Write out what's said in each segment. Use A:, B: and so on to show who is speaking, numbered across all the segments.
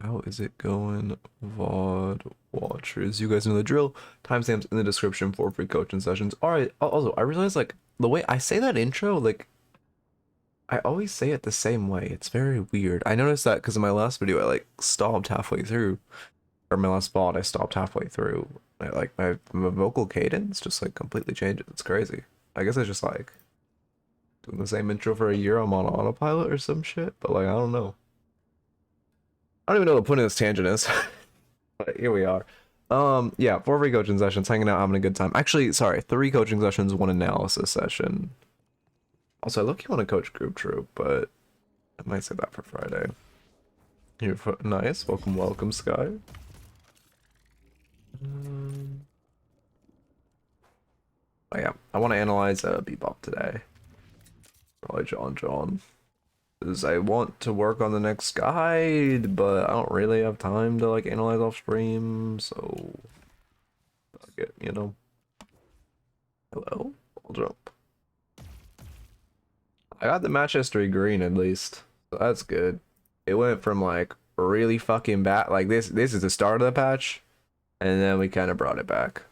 A: How is it going, VOD watchers? You guys know the drill. Timestamps in the description for free coaching sessions. All right. Also, I realized like the way I say that intro, like I always say it the same way. It's very weird. I noticed that because in my last video, I like stopped halfway through, or my last VOD, I stopped halfway through. Like my vocal cadence just like completely changes. It's crazy. I guess I just like doing the same intro for a year. I'm on autopilot or some shit, but like I don't know. I don't even know what the point of this tangent is. But here we are. Yeah, 4 free coaching sessions, hanging out, having a good time. Actually, sorry, 3 coaching sessions, 1 analysis session. Also, I look you want to coach group troop, but I might say that for Friday. You're nice. Welcome, welcome, Sky. Oh yeah, I want to analyze Bebop today. Probably John. Because I want to work on the next guide, but I don't really have time to like analyze off stream, so fuck it, you know. Hello? I'll jump. I got the match history green at least, so that's good. It went from like really fucking bad, like this is the start of the patch, and then we kind of brought it back,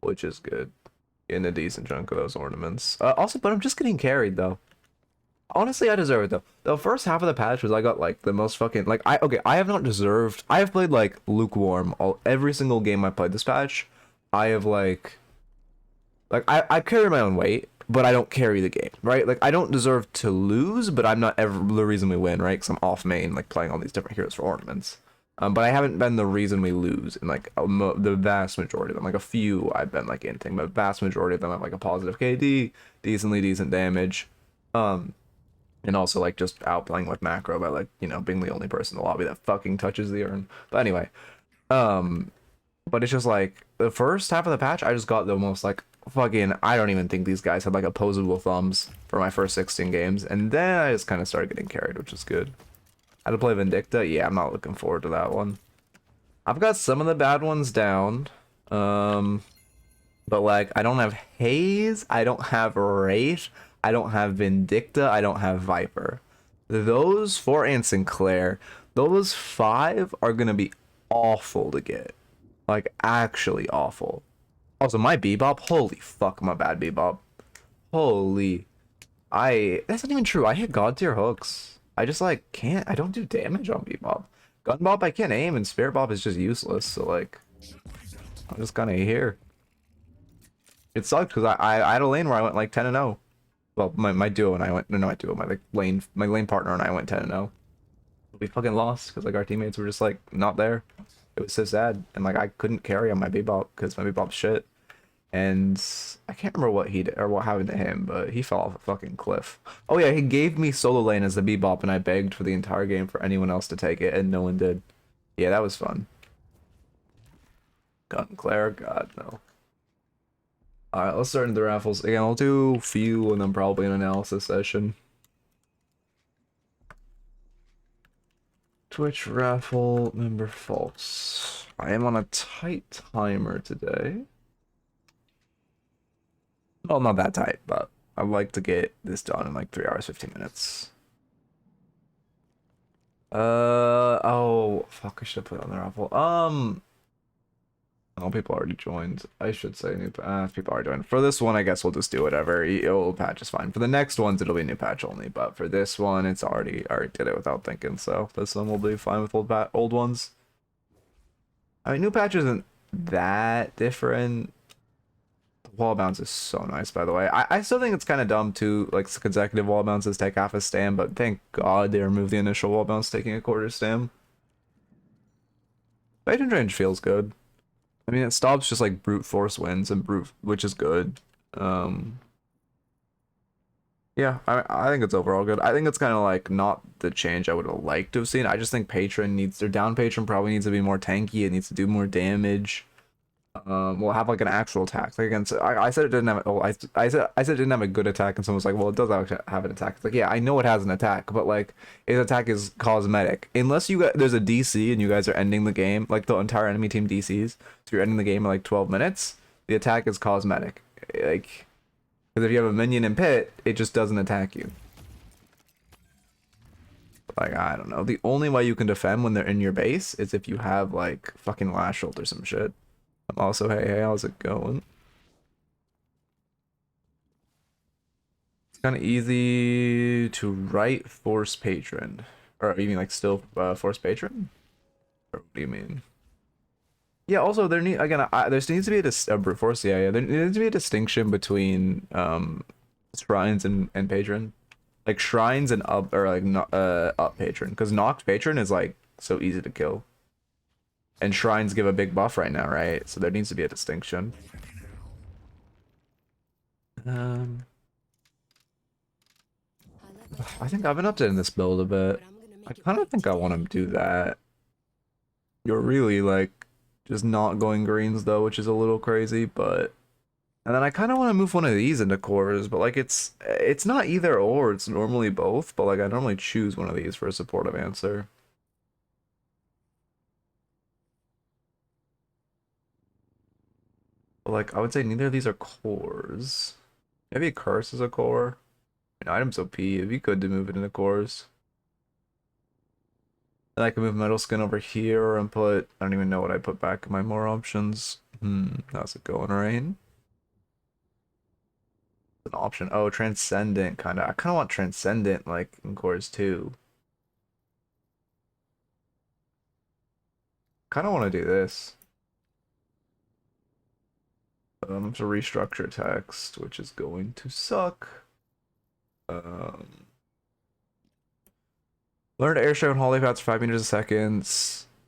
A: which is good. Getting a decent chunk of those ornaments. Also, but I'm just getting carried though. Honestly, I deserve it though. The first half of the patch was I got like the most fucking like I have not deserved. I have played like lukewarm every single game I played this patch. I have like I carry my own weight, but I don't carry the game, right? Like I don't deserve to lose, but I'm not ever the reason we win, right? Because I'm off main, like playing all these different heroes for ornaments. But I haven't been the reason we lose in like the vast majority of them. Like a few I've been like inting, but vast majority of them have like a positive KD, decent damage. And also like just outplaying with macro by like, you know, being the only person in the lobby that fucking touches the urn. But anyway, but it's just like the first half of the patch, I just got the most like fucking, I don't even think these guys had like opposable thumbs for my first 16 games. And then I just kind of started getting carried, which is good. How to play Vindicta? Yeah, I'm not looking forward to that one. I've got some of the bad ones down. But like I don't have Haze, I don't have Wraith, I don't have Vindicta, I don't have Viper. Those 4 and Sinclair, those 5 are gonna be awful to get. Like actually awful. Also my Bebop, holy fuck, my bad Bebop. Holy. That's not even true. I hit god tier hooks. I just like can't, I don't do damage on Bebop. Gun Bop I can't aim and Spirit Bop is just useless, so like I'm just kinda here. It sucked because I had a lane where I went like 10-0. Well, my duo and I went, no, my duo, my lane partner and I went 10-0. We fucking lost because like our teammates were just like not there. It was so sad, and like I couldn't carry on my Bebop because my Bebop's shit. And I can't remember what he did or what happened to him, but he fell off a fucking cliff. Oh yeah, he gave me solo lane as the Bebop, and I begged for the entire game for anyone else to take it, and no one did. Yeah, that was fun. Gun Claire, God no. Alright, let's start into the raffles. Again, I'll do a few and then probably an analysis session. Twitch raffle member false. I am on a tight timer today. Well, not that tight, but I'd like to get this done in like 3 hours, 15 minutes. Oh, fuck, I should have put it on the raffle. Oh, people already joined. I should say new people already joined. For this one, I guess we'll just do whatever. Old patch is fine. For the next ones, it'll be new patch only. But for this one, it's already did it without thinking. So this one will be fine with old ones. I mean, new patch isn't that different. The wall bounce is so nice, by the way. I still think it's kind of dumb too. Like consecutive wall bounces take half a stam, but thank God they removed the initial wall bounce taking a quarter stam. Agent range feels good. I mean, it stops just like brute force wins and brute, which is good. Yeah, I think it's overall good. I think it's kind of like not the change I would have liked to have seen. I just think patron needs their down patron probably needs to be more tanky. It needs to do more damage. We'll have like an actual attack. Like against, I said it didn't have. Oh, I said it didn't have a good attack, and someone was like, "Well, it does actually have an attack." It's like, yeah, I know it has an attack, but like its attack is cosmetic. Unless you got there's a DC and you guys are ending the game, like the entire enemy team DCs, so you're ending the game in like 12 minutes. The attack is cosmetic, like because if you have a minion in pit, it just doesn't attack you. Like, I don't know. The only way you can defend when they're in your base is if you have, like, fucking Lash ult or some shit. I'm also, hey, how's it going? It's kind of easy to write Force Patron. Or you mean, like, still Force Patron? Or what do you mean? Yeah, also, there there needs to be a brute force, yeah. There needs to be a distinction between, Shrines and Patron. Like shrines and up or like not up patron because knocked patron is like so easy to kill, and shrines give a big buff right now, right? So there needs to be a distinction. Um, I think I've been updating this build a bit. I kind of think I want to do that. You're really like just not going greens though, which is a little crazy, but and then I kind of want to move one of these into cores, but like it's not either or, it's normally both, but like I normally choose one of these for a supportive answer. But like I would say neither of these are cores. Maybe curse is a core. An item's OP. It'd be good to move it into cores. Then I can move metal skin over here and put I don't even know what I put back in my more options. How's it going, Rain? An option. Oh, transcendent kinda. I kinda want transcendent like in cores too. Kinda wanna do this. To restructure text, which is going to suck. Learn to airstrike on holiday paths for 5 meters a second.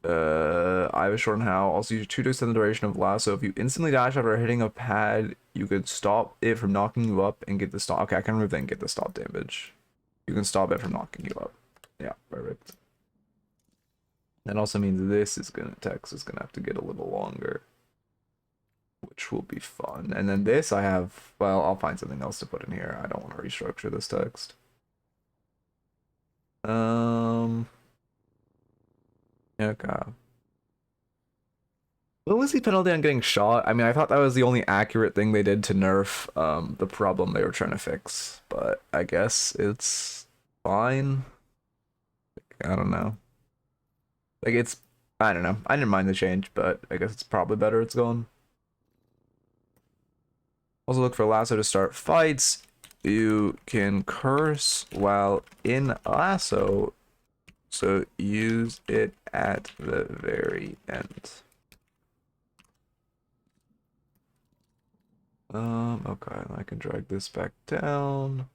A: I have a short how. Also use 2 to extend the duration of lasso. If you instantly dash after hitting a pad, you could stop it from knocking you up and get the stop. Okay, I can remove that and get the stop damage. You can stop it from knocking you up. Yeah, perfect. That also means text is gonna have to get a little longer, which will be fun. And then this I have, well, I'll find something else to put in here. I don't want to restructure this text. Okay. What was the penalty on getting shot? I mean, I thought that was the only accurate thing they did to nerf the problem they were trying to fix, but I guess it's fine. I don't know. Like I don't know. I didn't mind the change, but I guess it's probably better it's gone. Also look for lasso to start fights. You can curse while in lasso, so use it at the very end. Okay, I can drag this back down.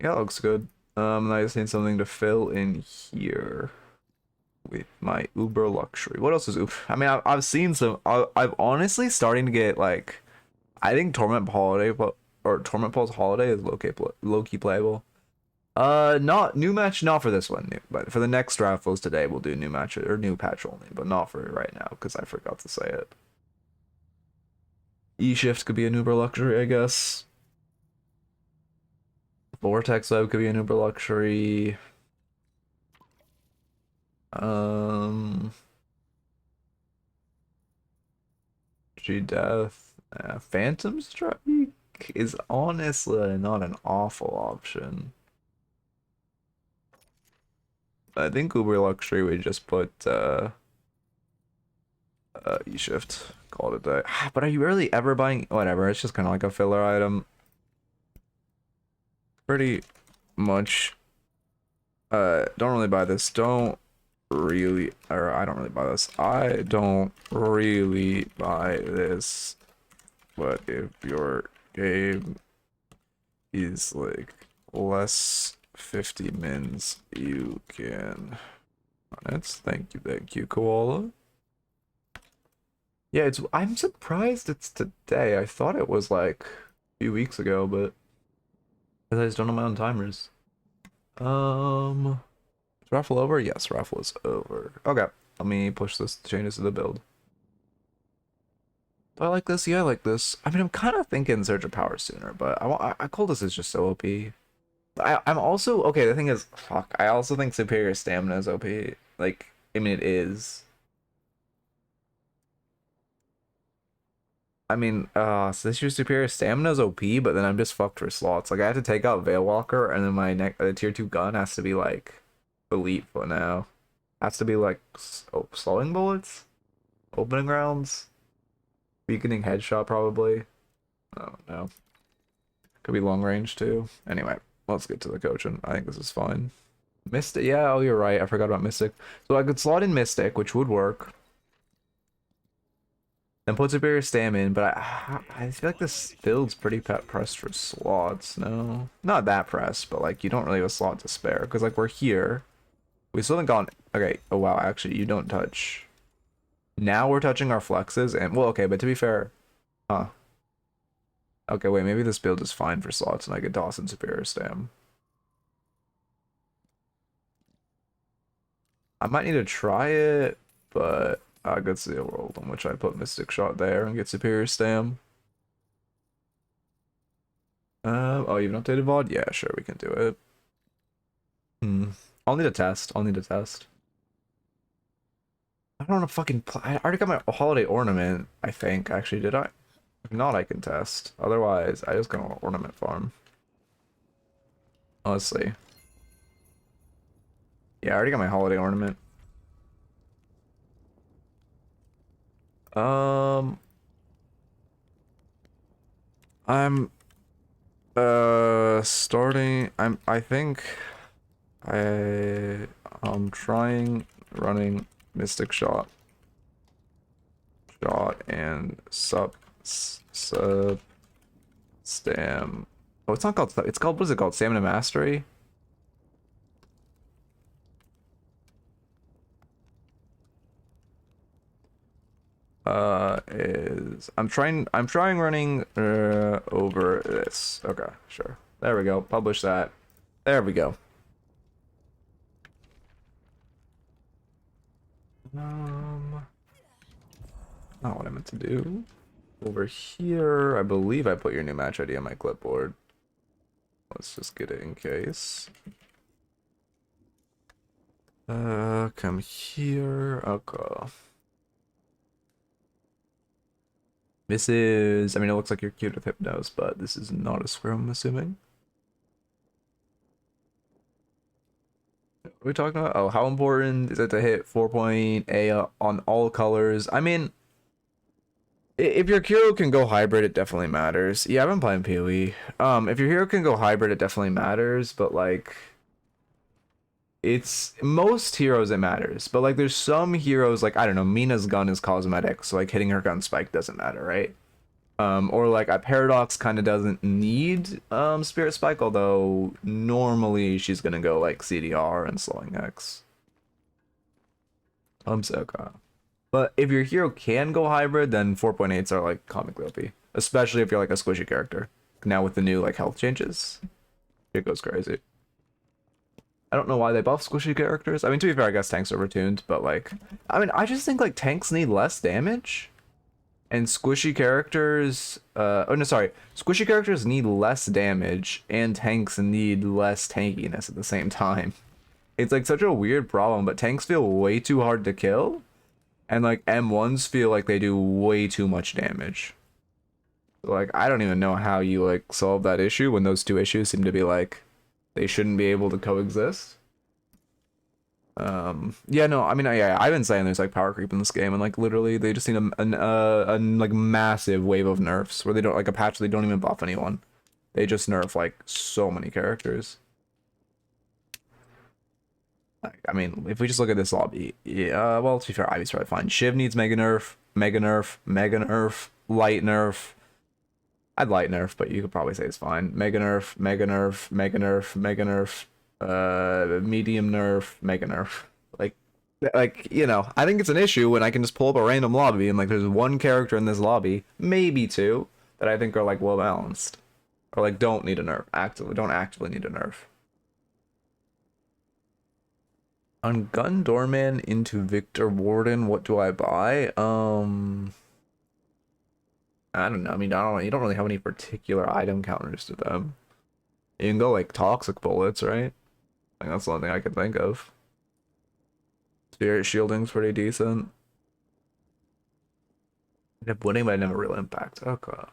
A: Yeah, it looks good. I just need something to fill in here with my Uber luxury. What else is Uber? I mean, I've seen some. I've honestly starting to get like, I think Torment Pulse Holiday is low key playable. Not new match, not for this one, but for the next raffles today, we'll do new match or new patch only, but not for right now because I forgot to say it. E-Shift could be an Uber luxury, I guess. Vortex Web could be an Uber luxury. G-Death. Phantom Strike is honestly not an awful option. I think Uber luxury we just put E-Shift. Call it a day. But are you really ever buying whatever? It's just kind of like a filler item. Pretty much don't really buy this. Don't really, or I don't really buy this. I don't really buy this. But if your game is like less 50 mins, you can. That's thank you, Koala. Yeah, I'm surprised it's today. I thought it was like a few weeks ago, but I just don't know my own timers. Is raffle over? Yes, raffle is over. Okay, let me push this changes to the build. Do I like this? Yeah, I like this. I mean, I'm kind of thinking Surge of Power sooner, but I Coldest is just so OP. I'm also okay. The thing is, fuck. I also think Superior Stamina is OP. Like, I mean, it is. I mean, so this year's superior stamina's OP, but then I'm just fucked for slots. Like I have to take out Veil Walker, and then my tier 2 gun has to be like elite for now. Has to be like slowing bullets, opening rounds, weakening headshot probably. I don't know. Could be long range too. Anyway, let's get to the coaching. I think this is fine. Mystic, yeah, oh you're right. I forgot about Mystic. So I could slot in Mystic, which would work. Then put Superior Stam in, but I feel like this build's pretty pressed for slots. No, not that pressed, but like you don't really have a slot to spare because like we're here. We still haven't gone. Okay. Oh wow. Actually, you don't touch. Now we're touching our flexes, and well, okay. But to be fair, huh? Okay, wait. Maybe this build is fine for slots, and I could toss in Superior Stam. I might need to try it, but I could see a world in which I put Mystic Shot there and get Superior Stam. Oh, you have an updated VOD? Yeah, sure, we can do it. I'll need a test. I'll need a test. I don't want to fucking I already got my holiday ornament, I think. Actually, did I? If not, I can test. Otherwise, I just gonna ornament farm. Let's see. Yeah, I already got my holiday ornament. I'm starting I think I'm trying running Mystic Shot and sub stam. Oh, it's not called, it's called, what is it called? Stamina Mastery? Is I'm trying running over this. Okay, sure. There we go. Publish that. There we go. Not what I meant to do. Over here, I believe I put your new match ID on my clipboard. Let's just get it in case. Come here. Okay. This is, I mean, it looks like you're cute with Hypnos, but this is not a square, I'm assuming. What are we talking about? Oh, how important is it to hit 4.A on all colors? I mean, if your hero can go hybrid, it definitely matters. Yeah, I've been playing PoE. If your hero can go hybrid, it definitely matters, but like, it's most heroes it matters, but like there's some heroes like I don't know, Mina's gun is cosmetic, so like hitting her gun spike doesn't matter, right? Or like a Paradox kind of doesn't need Spirit Spike, although normally she's gonna go like CDR and slowing X. So okay. But if your hero can go hybrid, then 4.8s are like comically OP, especially if you're like a squishy character. Now with the new like health changes, it goes crazy. I don't know why they buff squishy characters. I mean, to be fair, I guess tanks are overtuned, but like, I mean, I just think like tanks need less damage, and squishy characters, oh no, sorry, squishy characters need less damage, and tanks need less tankiness at the same time. It's like such a weird problem, but tanks feel way too hard to kill, and like M1s feel like they do way too much damage. Like, I don't even know how you like solve that issue when those two issues seem to be like they shouldn't be able to coexist. Yeah, no, I mean, yeah, I've been saying there's like power creep in this game, and like literally they just need a like massive wave of nerfs where they don't like a patch they don't even buff anyone. They just nerf like so many characters. I mean, if we just look at this lobby, yeah, well, to be fair, Ivy's probably fine. Shiv needs mega nerf, mega nerf, mega nerf, light nerf. I'd light nerf, but you could probably say it's fine. Mega nerf, mega nerf, mega nerf, mega nerf, medium nerf, mega nerf. Like, you know, I think it's an issue when I can just pull up a random lobby and like there's one character in this lobby, maybe two, that I think are like well balanced. Or like don't need a nerf. Don't actively need a nerf. On Gun Doorman into Victor Warden, what do I buy? I don't know. I mean, you don't really have any particular item counters to them. You can go like toxic bullets, right? Like that's the only thing I can think of. Spirit shielding's pretty decent. Ended up winning, but I never real impact. Okay.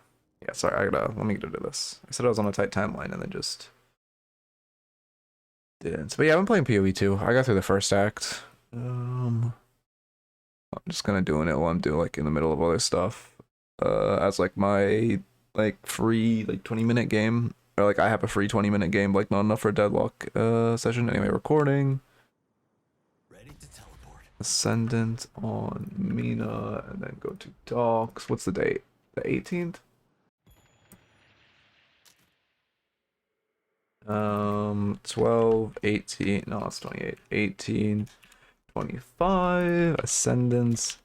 A: Yeah, sorry, let me get into this. I said I was on a tight timeline and then just didn't. But yeah, I've been playing PoE too. I got through the first act. I'm just kind of doing it while I'm doing like in the middle of other stuff. As like my like free like 20-minute game. Or like I have a free 20-minute game, like not enough for a Deadlock session. Anyway, recording.
B: Ready to teleport.
A: Ascendant on Mina, and then go to Docks. What's the date? The 18th? 12, 18, no, it's 28, 18, 25, Ascendants,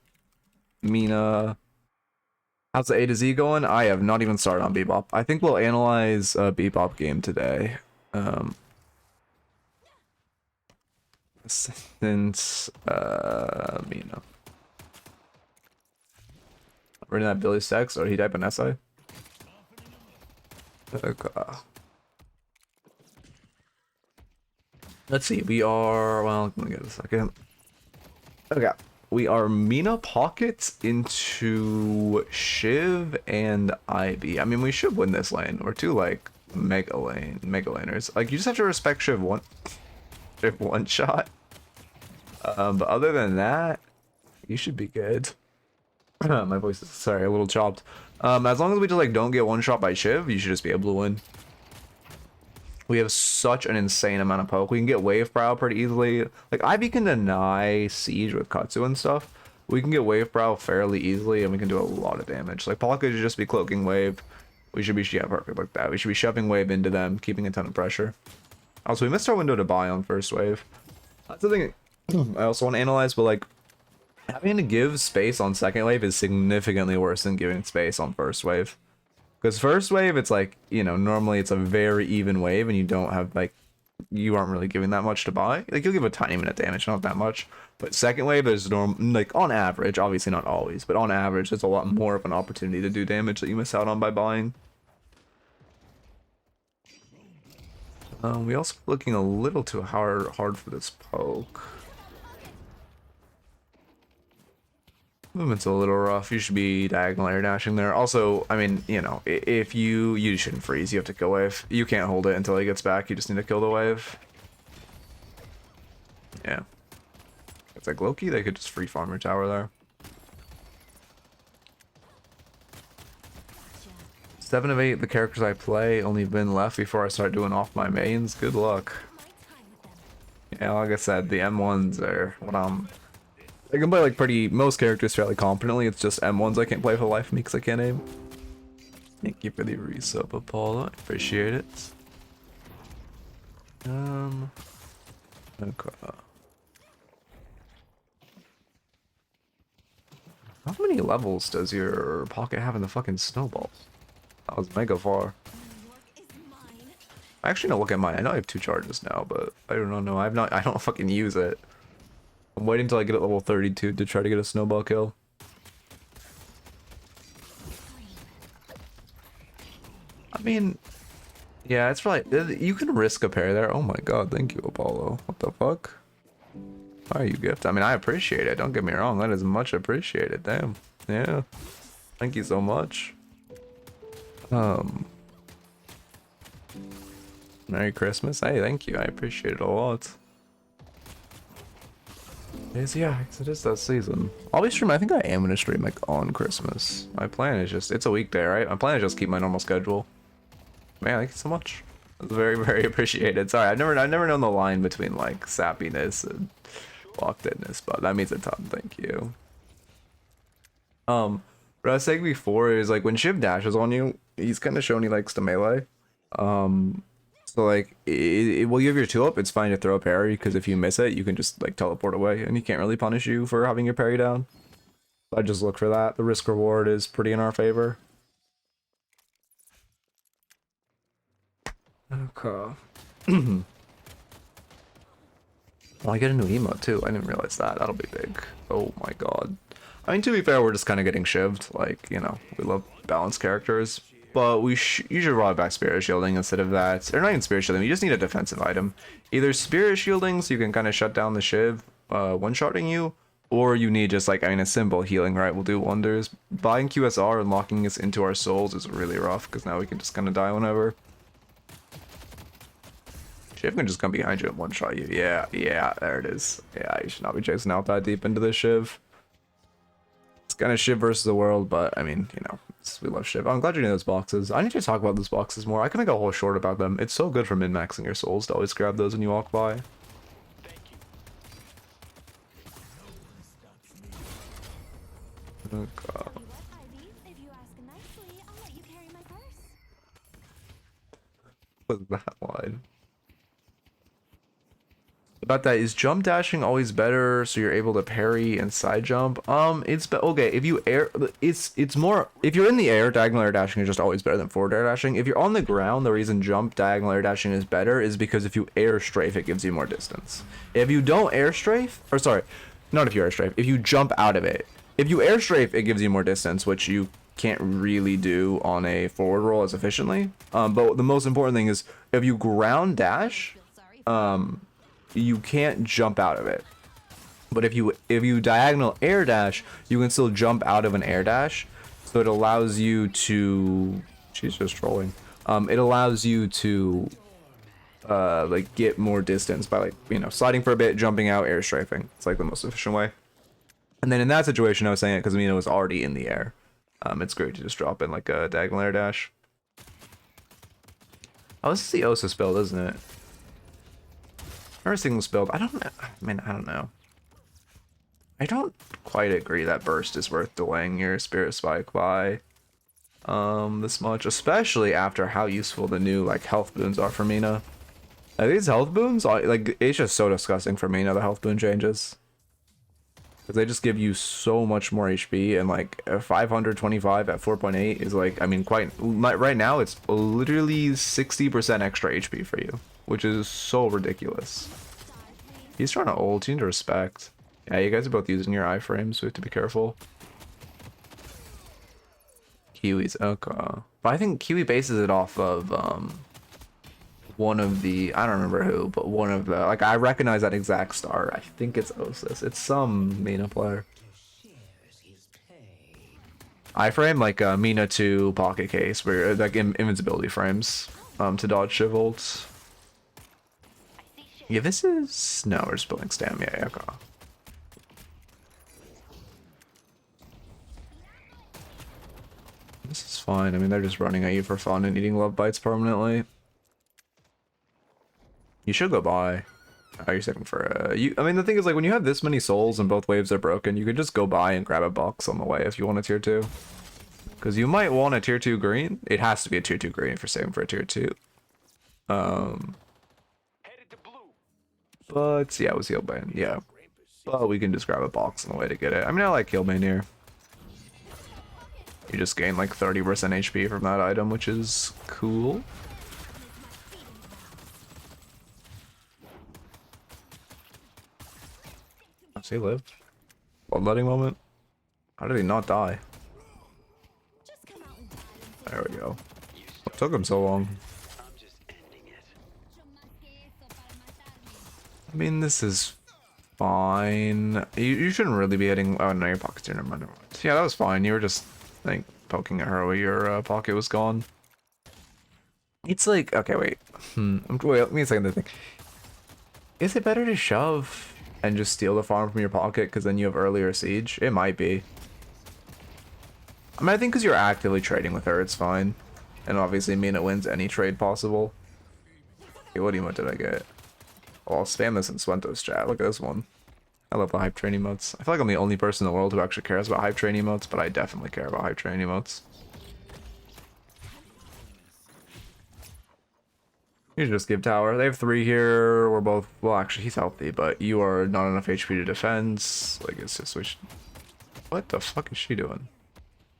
A: Mina. How's the A to Z going? I have not even started on Bebop. I think we'll analyze a Bebop game today. Ascendants, Mina. Reading that Billy's text, or he type an essay? Okay. Let's see, we are, well, let me get a second. Okay, we are Mina Pocket into Shiv and Ivy. I mean, we should win this lane. We're two, like, mega laners. Like, you just have to respect Shiv one shot. But other than that, you should be good. My voice is, sorry, a little chopped. As long as we just, like, don't get one shot by Shiv, you should just be able to win. We have such an insane amount of poke. We can get wave brow pretty easily. Like, Ivy can deny siege with Katsu and stuff. We can get wave brow fairly easily, and we can do a lot of damage. Like, Pocket should just be cloaking wave. We should be, yeah, perfect like that. We should be shoving wave into them, keeping a ton of pressure. Also, we missed our window to buy on first wave. That's the thing I also want to analyze, but, like, having to give space on second wave is significantly worse than giving space on first wave. Because first wave, it's like, you know, normally it's a very even wave and you don't have, like, you aren't really giving that much to buy. Like, you'll give a tiny minute damage, not that much. But second wave is like, on average, obviously not always, but on average, there's a lot more of an opportunity to do damage that you miss out on by buying. We also looking a little too hard for this poke. Movement's a little rough. You should be diagonal air dashing there. Also, I mean, you know, if you shouldn't freeze. You have to kill wave. You can't hold it until he gets back. You just need to kill the wave. Yeah. It's like Loki. They could just free farm your tower there. 7 of 8, the characters I play, only been left before I start doing off my mains. Good luck. Yeah, like I said, the M1s are what I can play like most characters fairly competently. It's just M1s I can't play for the life of me because I can't aim. Thank you for the resub, Apollo. I appreciate it. Okay. How many levels does your Pocket have in the fucking snowballs? That was mega far. I actually don't look at mine. I know I have 2 charges now, but I don't know. I don't fucking use it. I'm waiting till I get at level 32 to try to get a snowball kill. I mean, yeah, it's probably, you can risk a pair there. Oh my god, thank you, Apollo. What the fuck? Why are you gift? I mean, I appreciate it. Don't get me wrong. That is much appreciated. Damn. Yeah. Thank you so much. Merry Christmas. Hey, thank you. I appreciate it a lot. Yeah, it is that season. I'll be streaming. I think I am gonna stream like on Christmas. My plan is just, it's a weekday, right? My plan is just keep my normal schedule. Man, thank you so much. That's very, very appreciated. Sorry, I've never known the line between like sappiness and locked-inness, but that means a ton. Thank you. What I was saying before is like when Shiv dashes on you, he's kind of shown he likes to melee. So like, will you have your 2 up? It's fine to throw a parry, because if you miss it, you can just like teleport away, and he can't really punish you for having your parry down. I just look for that. The risk reward is pretty in our favor. Okay. Well, I get a new emote too. I didn't realize that. That'll be big. Oh my god. I mean, to be fair, we're just kind of getting shivved. Like, you know, we love balanced characters. But you should roll back Spirit Shielding instead of that. Or not even Spirit Shielding, you just need a defensive item. Either Spirit Shielding, so you can kind of shut down the Shiv one-shotting you, Or you need just like, I mean, a simple healing, right, will do wonders. Buying QSR and locking us into our souls is really rough, because now we can just kind of die whenever. Shiv can just come behind you and one-shot you. Yeah, there it is. Yeah, you should not be chasing out that deep into the Shiv. It's kind of Shiv versus the world, but I mean, you know, we love Shiv. I'm glad you know those boxes. I need to talk about those boxes more. I can make a whole short about them. It's so good for min-maxing your souls to always grab those when you walk by. Oh god. What's that line? About that, is jump dashing always better so you're able to parry and side jump? It's okay if you air, it's more, if you're in the air, diagonal air dashing is just always better than forward air dashing. If you're on the ground, the reason jump diagonal air dashing is better is because if you air strafe, it gives you more distance. If you don't air strafe, or sorry, not if you air strafe, if you jump out of it, if you air strafe, it gives you more distance, which you can't really do on a forward roll as efficiently. But the most important thing is if you ground dash, you can't jump out of it. But if you diagonal air dash, you can still jump out of an air dash. So it allows you to, she's just trolling. It allows you to like get more distance by, like, you know, sliding for a bit, jumping out, air strafing. It's like the most efficient way. And then in that situation, I was saying it because Mina was already in the air. It's great to just drop in like a diagonal air dash. Oh, this is the Osa build, isn't it? Every single build, I don't know. I mean, I don't know. I don't quite agree that burst is worth delaying your spirit spike by this much, especially after how useful the new like health boons are for Mina. Like, these health boons, like, it's just so disgusting for Mina, the health boon changes. Because they just give you so much more HP, and like 525 at 4.8 is like, I mean, quite right now it's literally 60% extra HP for you, which is so ridiculous. He's trying to ult, you need to respect. Yeah, you guys are both using your iframes, so we have to be careful. Kiwi's okay. But I think Kiwi bases it off of one of the, I don't remember who, but one of the, like, I recognize that exact star. I think it's Osis. It's some Mina player. Iframe, like Mina 2 pocket case, where like invincibility frames to dodge shiv ults. Yeah, this is, no, we're just building stam. Yeah, okay. This is fine. I mean, they're just running at you for fun and eating love bites permanently. You should go by. Oh, you're saving for I mean, the thing is, like, when you have this many souls and both waves are broken, you could just go by and grab a box on the way if you want a tier 2. Because you might want a tier 2 green. It has to be a tier 2 green if you're saving for a tier 2. But yeah, it was Healbane. Yeah. But we can just grab a box on the way to get it. I mean, I like Healbane here. You just gain like 30% HP from that item, which is cool. Does he live? Bloodletting moment? How did he not die? There we go. What took him so long? I mean, this is fine. You shouldn't really be hitting. Oh no, your pocket's here. Never mind. Yeah, that was fine. You were just, like, poking at her while your pocket was gone. It's like, okay, wait. Wait, let me say the thing. Is it better to shove and just steal the farm from your pocket because then you have earlier siege? It might be. I mean, I think because you're actively trading with her, it's fine. And obviously Mina wins any trade possible. Okay, what emote did I get? Oh, I'll spam this in Swento's chat. Look at this one. I love the hype train emotes. I feel like I'm the only person in the world who actually cares about hype train emotes, but I definitely care about hype train emotes. You should just give tower. They have 3 here. We're both, well, actually he's healthy, but you are not enough HP to defend. Like, it's just, we should... What the fuck is she doing?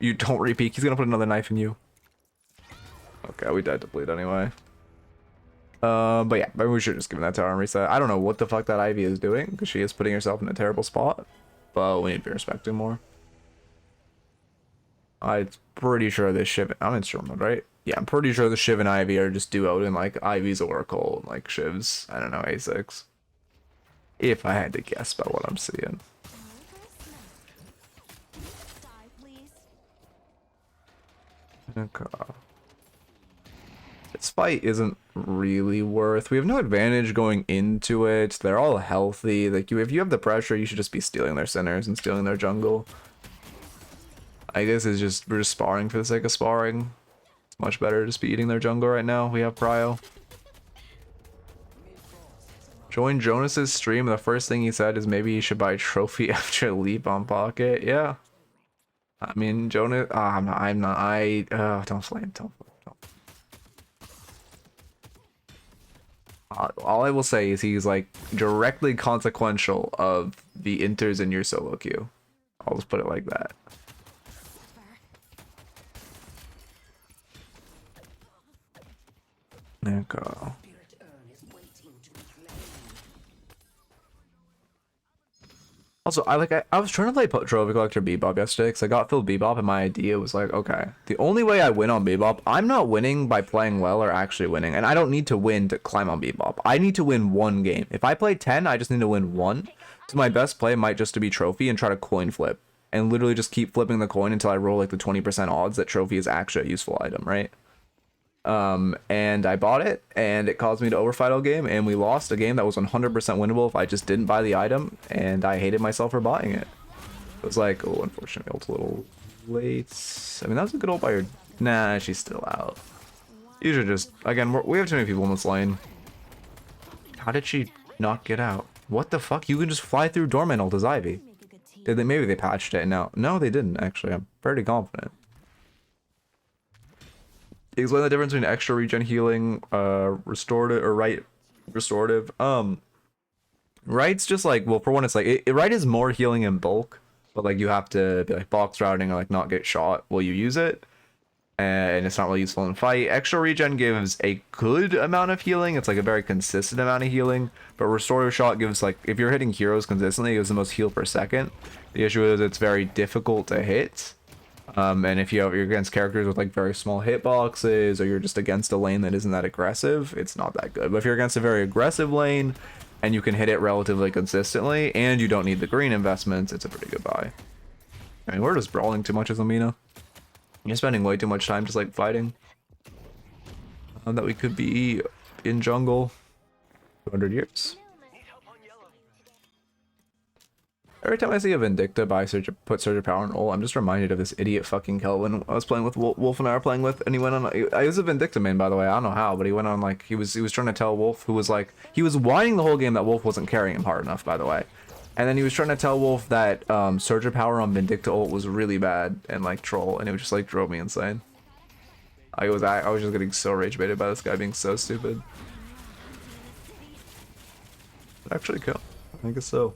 A: You don't repeat. He's gonna put another knife in you. Okay, we died to bleed anyway. But yeah, maybe we should just give him that tower and reset. I don't know what the fuck that Ivy is doing, because she is putting herself in a terrible spot. But we need to be respecting more. I'm pretty sure this Shiv... I'm in Storm mode, right? Yeah, I'm pretty sure the Shiv and Ivy are just duoed in, like, Ivy's Oracle and, like, Shiv's, I don't know, A6. If I had to guess by what I'm seeing. Okay. This fight isn't really worth. We have no advantage going into it. They're all healthy. Like if you have the pressure, you should just be stealing their centers and stealing their jungle. I guess it's just we're just sparring for the sake of sparring. It's much better to just be eating their jungle right now. We have Prio. Join Jonas's stream. The first thing he said is maybe he should buy a trophy after leap on Pocket. Yeah. I mean, Jonas. I'm not. Don't flame. Don't. All I will say is he's like directly consequential of the inters in your solo queue. I'll just put it like that. Okay. Also, I was trying to play Trophy Collector Bebop yesterday because I got filled Bebop and my idea was like, okay, the only way I win on Bebop, I'm not winning by playing well or actually winning, and I don't need to win to climb on Bebop. I need to win one game. If I play 10, I just need to win one. So my best play might just to be Trophy and try to coin flip and literally just keep flipping the coin until I roll like the 20% odds that Trophy is actually a useful item, right? And I bought it, and it caused me to overfight all game, and we lost a game that was 100% winnable if I just didn't buy the item, and I hated myself for buying it. It was like, oh, unfortunately, ult's a little late. I mean, that was a good ult by her. Nah, she's still out. You should just, again, we have too many people in this lane. How did she not get out? What the fuck? You can just fly through Dormant ult as Ivy. Did they? Maybe they patched it now. No, they didn't, actually. I'm pretty confident. Explain the difference between extra regen healing, restorative, or right restorative. Right's just like, well, for one, it's like right is more healing in bulk, but like you have to be like box routing or like not get shot while you use it, and it's not really useful in fight. Extra regen gives a good amount of healing. It's like a very consistent amount of healing, but restorative shot gives like if you're hitting heroes consistently, it gives the most heal per second. The issue is it's very difficult to hit. And if you're against characters with like very small hitboxes, or you're just against a lane that isn't that aggressive, it's not that good. But if you're against a very aggressive lane and you can hit it relatively consistently and you don't need the green investments, it's a pretty good buy. I mean, we're just brawling too much as a Mina. You're spending way too much time just like fighting. That we could be in jungle 200 years. Every time I see a Vindicta put Surge of Power on ult, I'm just reminded of this idiot fucking Kelvin I was playing with, Wolf and I were playing with, and he went on, I was a Vindicta main by the way, I don't know how, but he went on like, he was trying to tell Wolf, who was like, he was whining the whole game that Wolf wasn't carrying him hard enough, by the way. And then he was trying to tell Wolf that Surge of Power on Vindicta ult was really bad and like troll, and it was just like drove me insane. I was just getting so rage baited by this guy being so stupid. Actually kill, I guess so.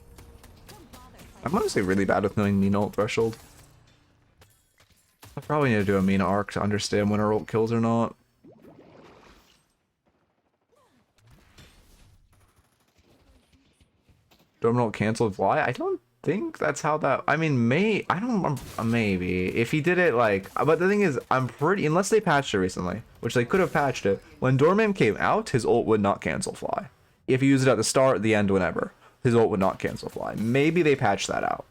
A: I'm honestly really bad with knowing Mina ult threshold. I probably need to do a Mina arc to understand when her ult kills or not. Dormant ult canceled fly? I don't think that's how that. I mean, maybe if he did it like. But the thing is, I'm pretty unless they patched it recently, which they could have patched it. When Dormant came out, his ult would not cancel fly. If you use it at the start, the end, whenever. His ult would not cancel fly. Maybe they patched that out.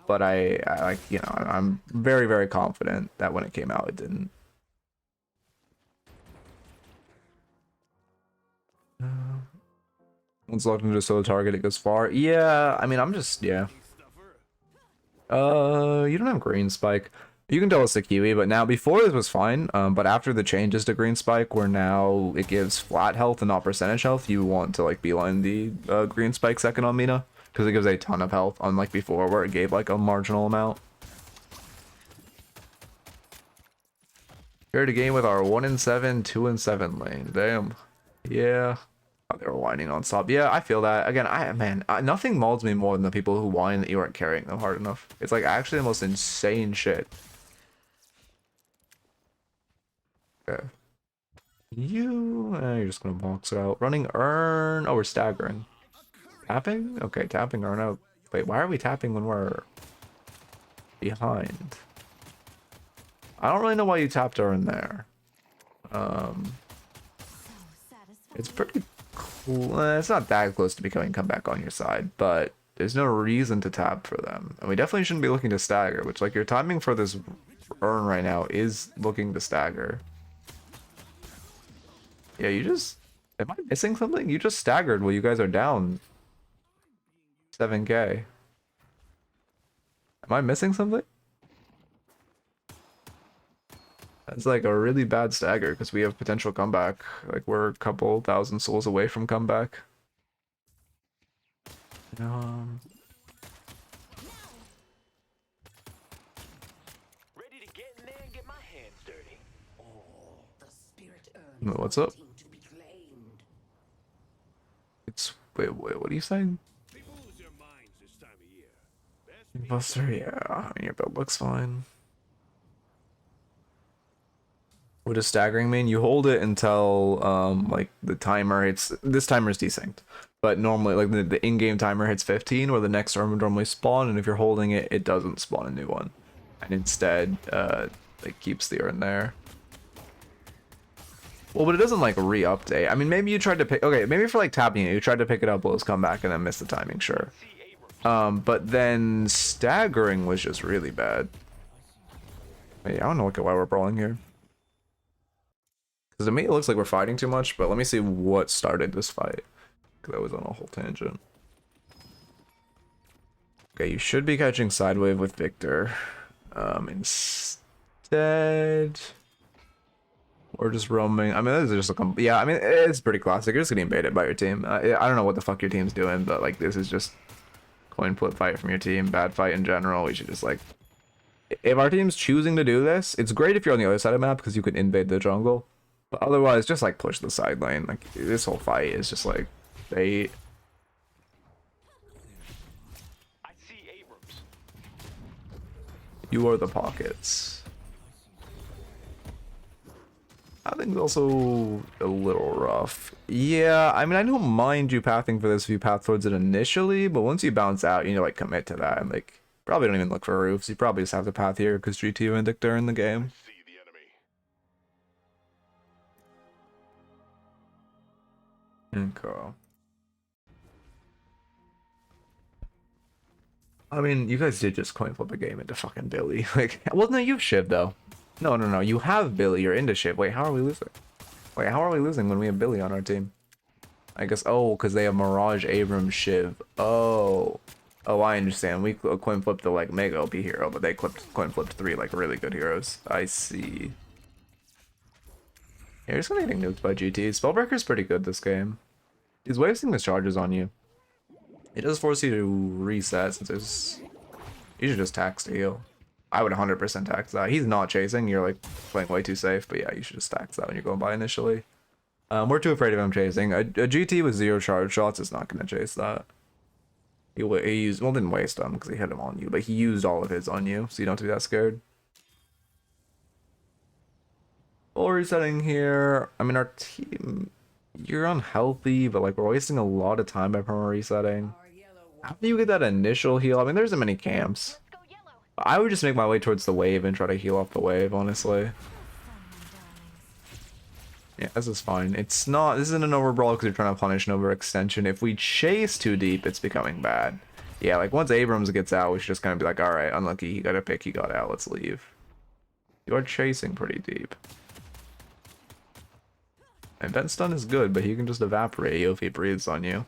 A: But I like, you know, I'm very, very confident that when it came out, it didn't. Once locked into a solo target, it goes far. Yeah, I mean, I'm just, yeah. You don't have green spike. You can tell it's the Kiwi, but now before this was fine. But after the changes to green spike, where now it gives flat health and not percentage health, you want to like beeline the green spike second on Mina because it gives a ton of health, unlike before where it gave like a marginal amount. Here to game with our 1-7, 2-7 lane. Damn. Yeah. Oh, they were whining on stop. Yeah, I feel that. Again, nothing mauls me more than the people who whine that you aren't carrying them hard enough. It's like actually the most insane shit. Okay. You're just gonna box it out. Running Earn. Oh, we're staggering. Tapping? Okay, tapping Earn out. Wait, why are we tapping when we're behind? I don't really know why you tapped Earn there. It's pretty cool. It's not that close to becoming comeback on your side, but there's no reason to tap for them. And we definitely shouldn't be looking to stagger, which like your timing for this Urn right now is looking to stagger. Yeah, you just... Am I missing something? You just staggered while you guys are down 7k. Am I missing something? That's like a really bad stagger because we have potential comeback. Like we're a couple thousand souls away from comeback.
B: Ready to get in there and get my hands dirty.
A: What's up? It's wait, what are you saying?
C: People lose their minds this time of year. Best
A: Buster, yeah, I mean your build looks fine. What does staggering mean? You hold it until like the timer hits. This timer is desynced, but normally like the in-game timer hits 15, or the next turn would normally spawn, and if you're holding it, it doesn't spawn a new one, and instead it keeps the urn there. Well, but it doesn't like re-update. I mean, maybe you tried to pick. Okay, maybe for like tapping it, you tried to pick it up while it's come back and then missed the timing. Sure. But then staggering was just really bad. Wait, I don't know why we're brawling here. Because to me, it looks like we're fighting too much, but let me see what started this fight. Because I was on a whole tangent. Okay, you should be catching Sidewave with Victor. Instead... Or just roaming. I mean, this is just a... Yeah, I mean, it's pretty classic. You're just getting baited by your team. I don't know what the fuck your team's doing, but, like, this is just... Coin flip fight from your team. Bad fight in general. We should just, like... If our team's choosing to do this, it's great if you're on the other side of the map because you can invade the jungle. But otherwise, just like push the side lane. Like this whole fight is just like bait.
B: I see Abrams.
A: You are the pockets. I think it's also a little rough. Yeah, I mean I don't mind you pathing for this if you path towards it initially, but once you bounce out, you need to like commit to that. And like probably don't even look for roofs. You probably just have to path here because GT and Victor are in the game.
C: see the enemy.
A: Okay. I mean, you guys did just coin flip a game into fucking Billy. Like, well, no, you have Shiv though. No. You have Billy. You're into Shiv. Wait, how are we losing? Wait, how are we losing when we have Billy on our team? I guess, oh, because they have Mirage, Abrams, Shiv. Oh, I understand. We coin flipped the like mega OP hero, but they coin flipped 3 like really good heroes. I see. Yeah, you're just gonna getting nuked by GT. Spellbreaker's pretty good this game. He's wasting his charges on you. It does force you to reset since there's... You should just tax to heal. I would 100% tax that. He's not chasing. You're like playing way too safe, but yeah, you should just tax that when you're going by initially. We're too afraid of him chasing. A GT with 0 charge shots is not going to chase that. He used... Well, didn't waste them because he hit him on you, but he used all of his on you, so you don't have to be that scared. Full resetting here. I mean, our team... You're unhealthy, but like we're wasting a lot of time by perma resetting. How do you get that initial heal? I mean, there's many camps. I would just make my way towards the wave and try to heal off the wave, honestly. Yeah, this is fine. It's not... This isn't an overbrawl because you're trying to punish an overextension. If we chase too deep, it's becoming bad. Yeah, like once Abrams gets out, we should just kind of be like, alright, unlucky, he got a pick, he got out, let's leave. You are chasing pretty deep. And vent stun is good, but he can just evaporate you if he breathes on you.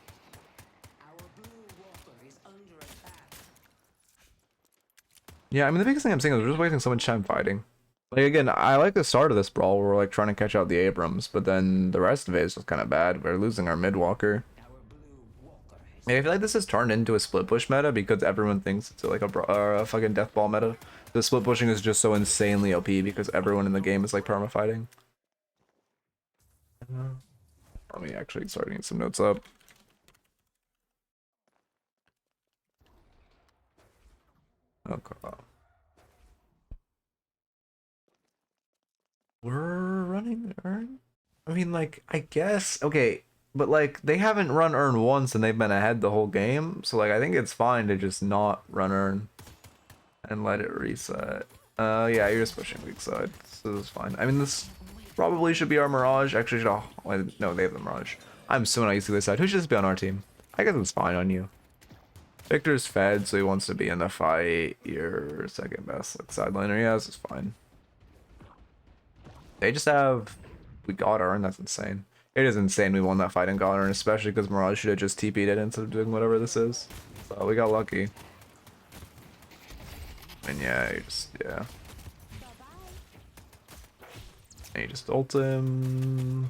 A: Yeah, I mean the biggest thing I'm saying is we're just wasting so much time fighting. Like again, I like the start of this brawl where we're like trying to catch out the Abrams, but then the rest of it is just kind of bad. We're losing our mid walker. I feel like this has turned into a split push meta because everyone thinks it's like a fucking death ball meta. The split pushing is just so insanely OP because everyone in the game is like perma fighting. Let me actually start getting some notes up. Okay. We're running Earn? I mean, like, I guess. Okay, but like, they haven't run Earn once and they've been ahead the whole game. So, like, I think it's fine to just not run Earn and let it reset. Yeah, you're just pushing weak side. So this is fine. I mean, this probably should be our Mirage. Actually, should... Oh, no, they have the Mirage. I'm so not used to this side. Who should just be on our team? I guess it's fine on you. Victor's fed, so he wants to be in the fight. Your second best like sideliner. Yeah, this is fine. They just have... We got Earn, that's insane. It is insane we won that fight and got Earn, especially because Mirage should have just TP'd it instead of doing whatever this is. So we got lucky. And yeah, you just... Yeah. And you just ult him.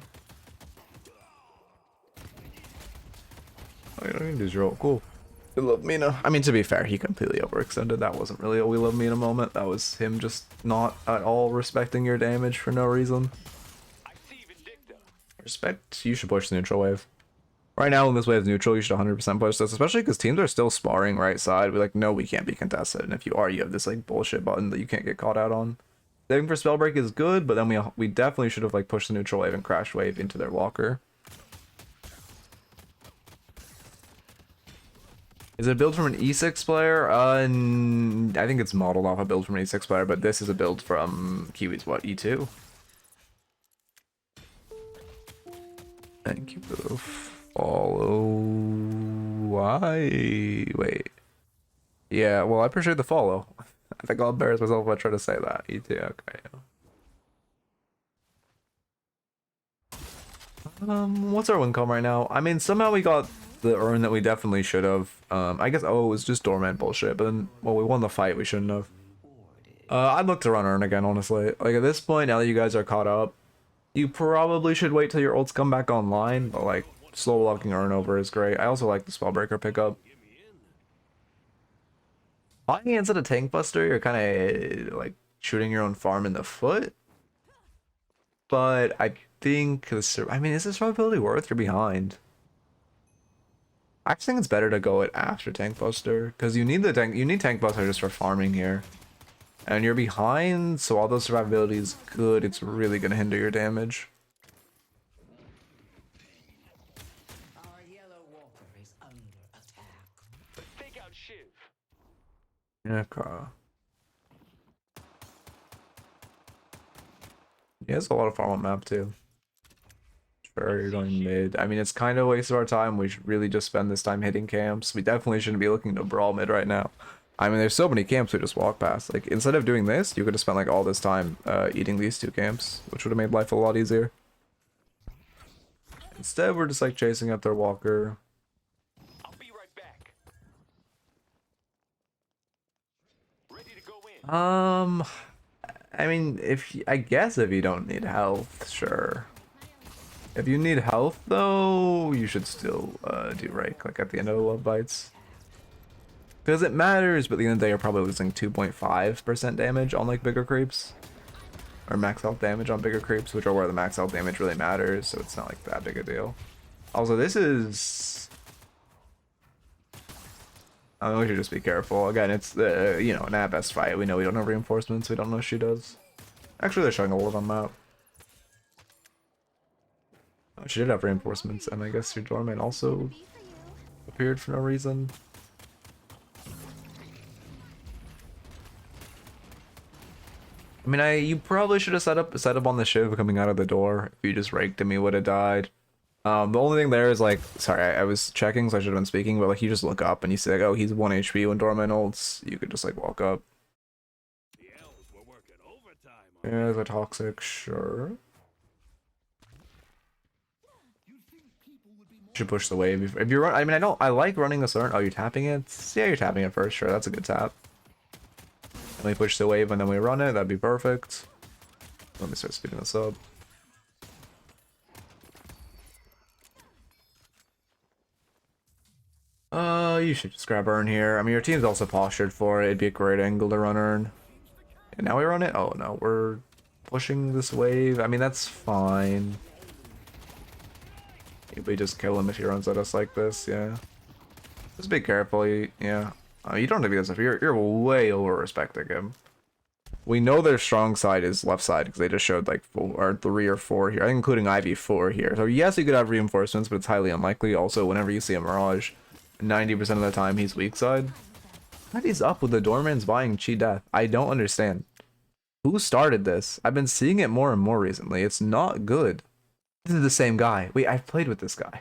A: Oh, you don't even do zero. Cool. We love Mina. I mean, to be fair, he completely overextended. That wasn't really a we love Mina moment. That was him just not at all respecting your damage for no reason.
B: I see Vindicta.
A: Respect, you should push the neutral wave. Right now, when this wave's neutral, you should 100% push this, especially because teams are still sparring right side. We're like, no, we can't be contested. And if you are, you have this like bullshit button that you can't get caught out on. Saving for spell break is good, but then we definitely should have like pushed the neutral wave and crash wave into their walker. Is it a build from an E6 player? I think it's modeled off a build from an E6 player, but this is a build from Kiwi's what, E2? Thank you for the follow. Why? Wait. Yeah, well, I appreciate the follow. I think I'll embarrass myself if I try to say that. E2, okay. What's our win com right now? I mean, somehow we got the Earn that we definitely should have. I guess, oh, it was just Doorman bullshit, but then, well, we won the fight, we shouldn't have. I'd look to run Earn again, honestly. Like, at this point, now that you guys are caught up, you probably should wait till your ults come back online, but, like, slow locking Earn over is great. I also like the Spellbreaker pickup. Hawking instead of Tank Buster, you're kind of, like, shooting your own farm in the foot. But I think, I mean, is this probability worth? You're behind. I just think it's better to go it after Tank Buster, because you need Tank Buster just for farming here. And you're behind, so although survivability is good, it's really going to hinder your damage.
D: Our yellow walker is under attack.
B: Take out Shiv.
A: Okay. He has a lot of farm on map too. Sure, you're going mid. I mean, it's kind of a waste of our time. We should really just spend this time hitting camps. We definitely shouldn't be looking to brawl mid right now. I mean, there's so many camps we just walk past. Like, instead of doing this, you could have spent like all this time eating these two camps, which would have made life a lot easier. Instead, we're just like chasing up their walker.
B: I'll be right back. Ready to go in.
A: I mean, I guess if you don't need health, sure. If you need health, though, you should still do Rake, like at the end of the Love Bites. Because it matters, but at the end of the day, you're probably losing 2.5% damage on like bigger creeps. Or max health damage on bigger creeps, which are where the max health damage really matters, so it's not like that big a deal. Also, this is... I mean, we should just be careful. Again, it's the, you know, an at-best fight. We know we don't have reinforcements, we don't know if she does. Actually, they're showing a lot on map. Oh, she did have reinforcements, and I guess your doorman also appeared for no reason. I mean, you probably should have set up on the Shiv coming out of the door. If you just raked him, he would have died. The only thing there is like, sorry, I was checking, so I should have been speaking, but like you just look up and you see like, oh, he's 1 HP when Doorman ults. You could just like walk up.
C: The elves were working overtime.
A: Yeah, there's a toxic, sure. Should push the wave if you run. I mean, I like running this turn. Oh, you're tapping it? Yeah, you're tapping it first. Sure, that's a good tap. And we push the wave and then we run it. That'd be perfect. Let me start speeding this up. You should just grab Earn here. I mean, your team's also postured for it. It'd be a great angle to run Earn. And now we run it? Oh, no. We're pushing this wave. I mean, that's fine. We just kill him if he runs at us like this, yeah. Just be careful, yeah. You don't have to be this if you're way over respecting him. We know their strong side is left side because they just showed like 3 or 4 here, I think including Ivy 4 here. So yes, you could have reinforcements, but it's highly unlikely. Also, whenever you see a Mirage, 90% of the time he's weak side. What is up with the Doormans buying Chi Death? I don't understand. Who started this? I've been seeing it more and more recently. It's not good. This is the same guy. Wait, I've played with this guy.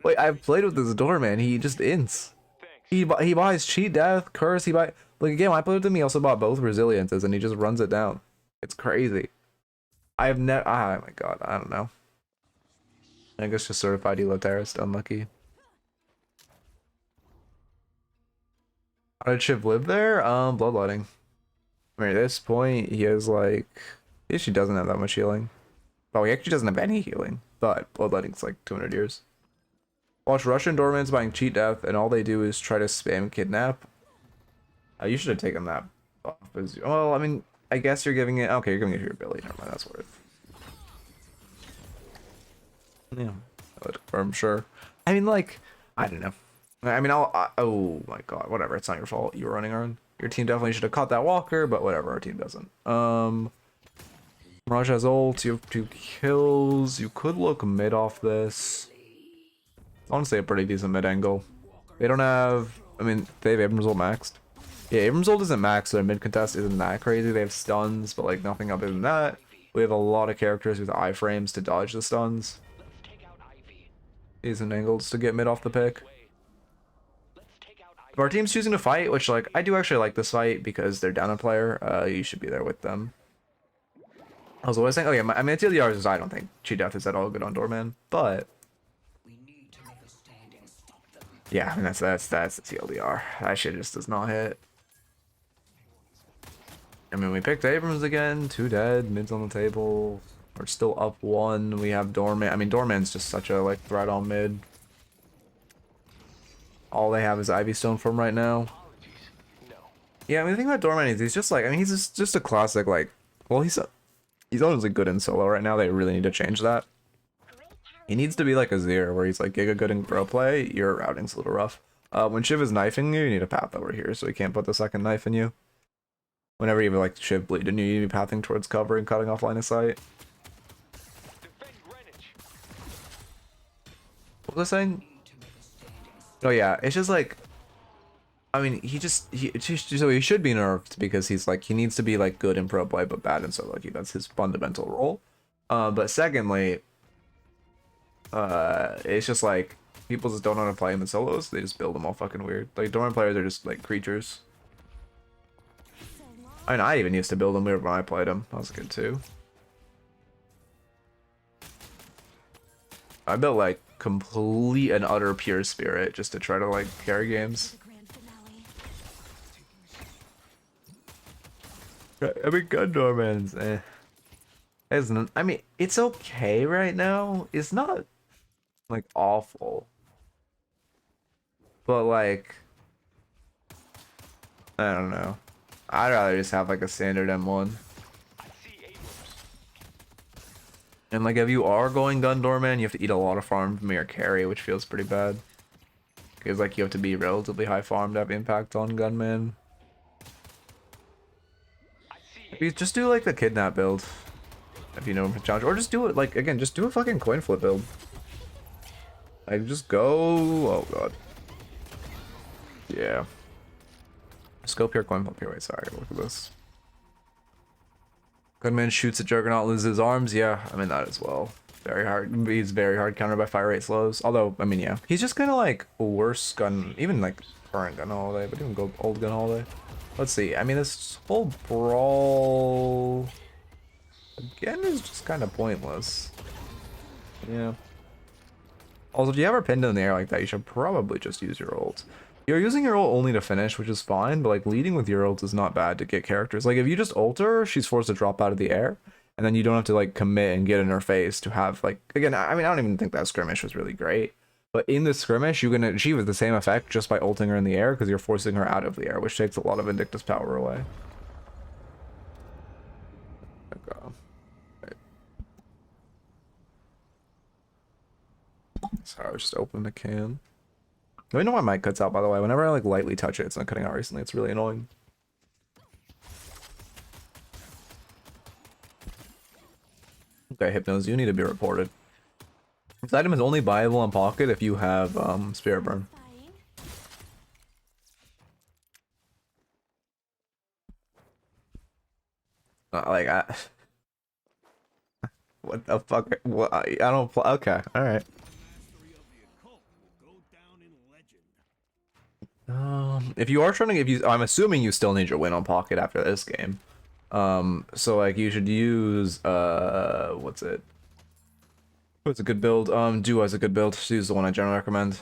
A: Wait, I've played with this Doorman. He just ints.
B: Thanks.
A: He buys cheat death, curse, he buy like again when I played with him he also bought both resiliences and he just runs it down. It's crazy. I have never oh my god, I don't know. I guess just certified elo terrorist, unlucky. How did Shiv live there? Bloodletting. I mean at this point he has like he actually doesn't have that much healing. Oh, he actually doesn't have any healing, but bloodletting's like 200 years. Watch Russian doormans buying cheat death, and all they do is try to spam kidnap. You should have taken that off as well. I mean, I guess you're giving it. Okay, you're giving it to your ability. Never mind, that's worth. Yeah, I'm sure. I mean, like, I don't know. I mean, oh my god, whatever. It's not your fault. You were running around. Your team definitely should have caught that walker, but whatever. Our team doesn't. Mirage has ult. You have 2 kills. You could look mid off this. Honestly, a pretty decent mid angle. They don't have. I mean, they have Abrams ult maxed. Yeah, Abrams ult isn't maxed, so their mid contest isn't that crazy. They have stuns, but like nothing other than that. We have a lot of characters with iframes to dodge the stuns. Decent angles to get mid off the pick. If our team's choosing to fight, which like I do actually like this fight because they're down a player, you should be there with them. I was always saying, oh yeah, I mean TLDR is I don't think cheat death is at all good on Doorman, but yeah, I mean that's the TLDR. That shit just does not hit. I mean we picked Abrams again, 2 dead, mid's on the table. We're still up 1. We have Doorman. I mean Doorman's just such a like threat on mid. All they have is Ivy Stone from right now. Yeah, I mean the thing about Doorman is he's just like I mean he's just a classic like well he's honestly good in solo right now. They really need to change that. He needs to be like a Zero where he's like giga good in pro play. Your routing's a little rough. When Shiv is knifing you, you need a path over here so he can't put the second knife in you. Whenever you have like Shiv bleeding you, you need to be pathing towards cover and cutting off line of sight. What was I saying? Oh yeah, it's just like I mean so he should be nerfed because he's like he needs to be like good in pro play but bad in solo queue. That's his fundamental role. But secondly, it's just like people just don't know how to play him in solos. They just build them all fucking weird. Like Doran players are just like creatures. I mean, I even used to build him weird when I played him. That was good too. I built like complete and utter pure spirit just to try to like carry games. I mean, Gundorman's isn't. I mean, it's okay right now. It's not like awful, but like I don't know. I'd rather just have like a standard M1. And like if you are going Gundorman, you have to eat a lot of farm from your carry, which feels pretty bad. Because like you have to be relatively high farm to have impact on Gunman. You just do like the kidnap build if you know him from challenge, or just do it like again, just do a fucking coin flip build. Like just go. Oh god. Yeah. Scope here, coin flip here. Wait, sorry. Look at this. Gunman shoots at Juggernaut, loses his arms. Yeah, I mean that as well. Very hard. He's very hard countered by fire rate slows. Although, I mean, yeah, he's just kind of like worse gun, even like current gun holiday, but even go old gun holiday. Let's see. I mean, this whole brawl again is just kind of pointless. Yeah. Also, if you ever pinned in the air like that, you should probably just use your ult. You're using your ult only to finish, which is fine, but like leading with your ult is not bad to get characters. Like if you just ult her, she's forced to drop out of the air, and then you don't have to like commit and get in her face to have like again. I mean, I don't even think that skirmish was really great, but in the skirmish, you can achieve the same effect just by ulting her in the air because you're forcing her out of the air, which takes a lot of Vindictus power away. Sorry, I was just opening a can. Let me know my mic cuts out, by the way. Whenever I like lightly touch it, it's not cutting out recently. It's really annoying. Okay, Hypnos, you need to be reported. This item is only viable on Pocket if you have Spirit Burn. Like what the fuck? What? I don't. Okay, all right. if you are trying to, I'm assuming you still need your win on Pocket after this game. So like you should use what's a good build? Duo is a good build. Use the one I generally recommend.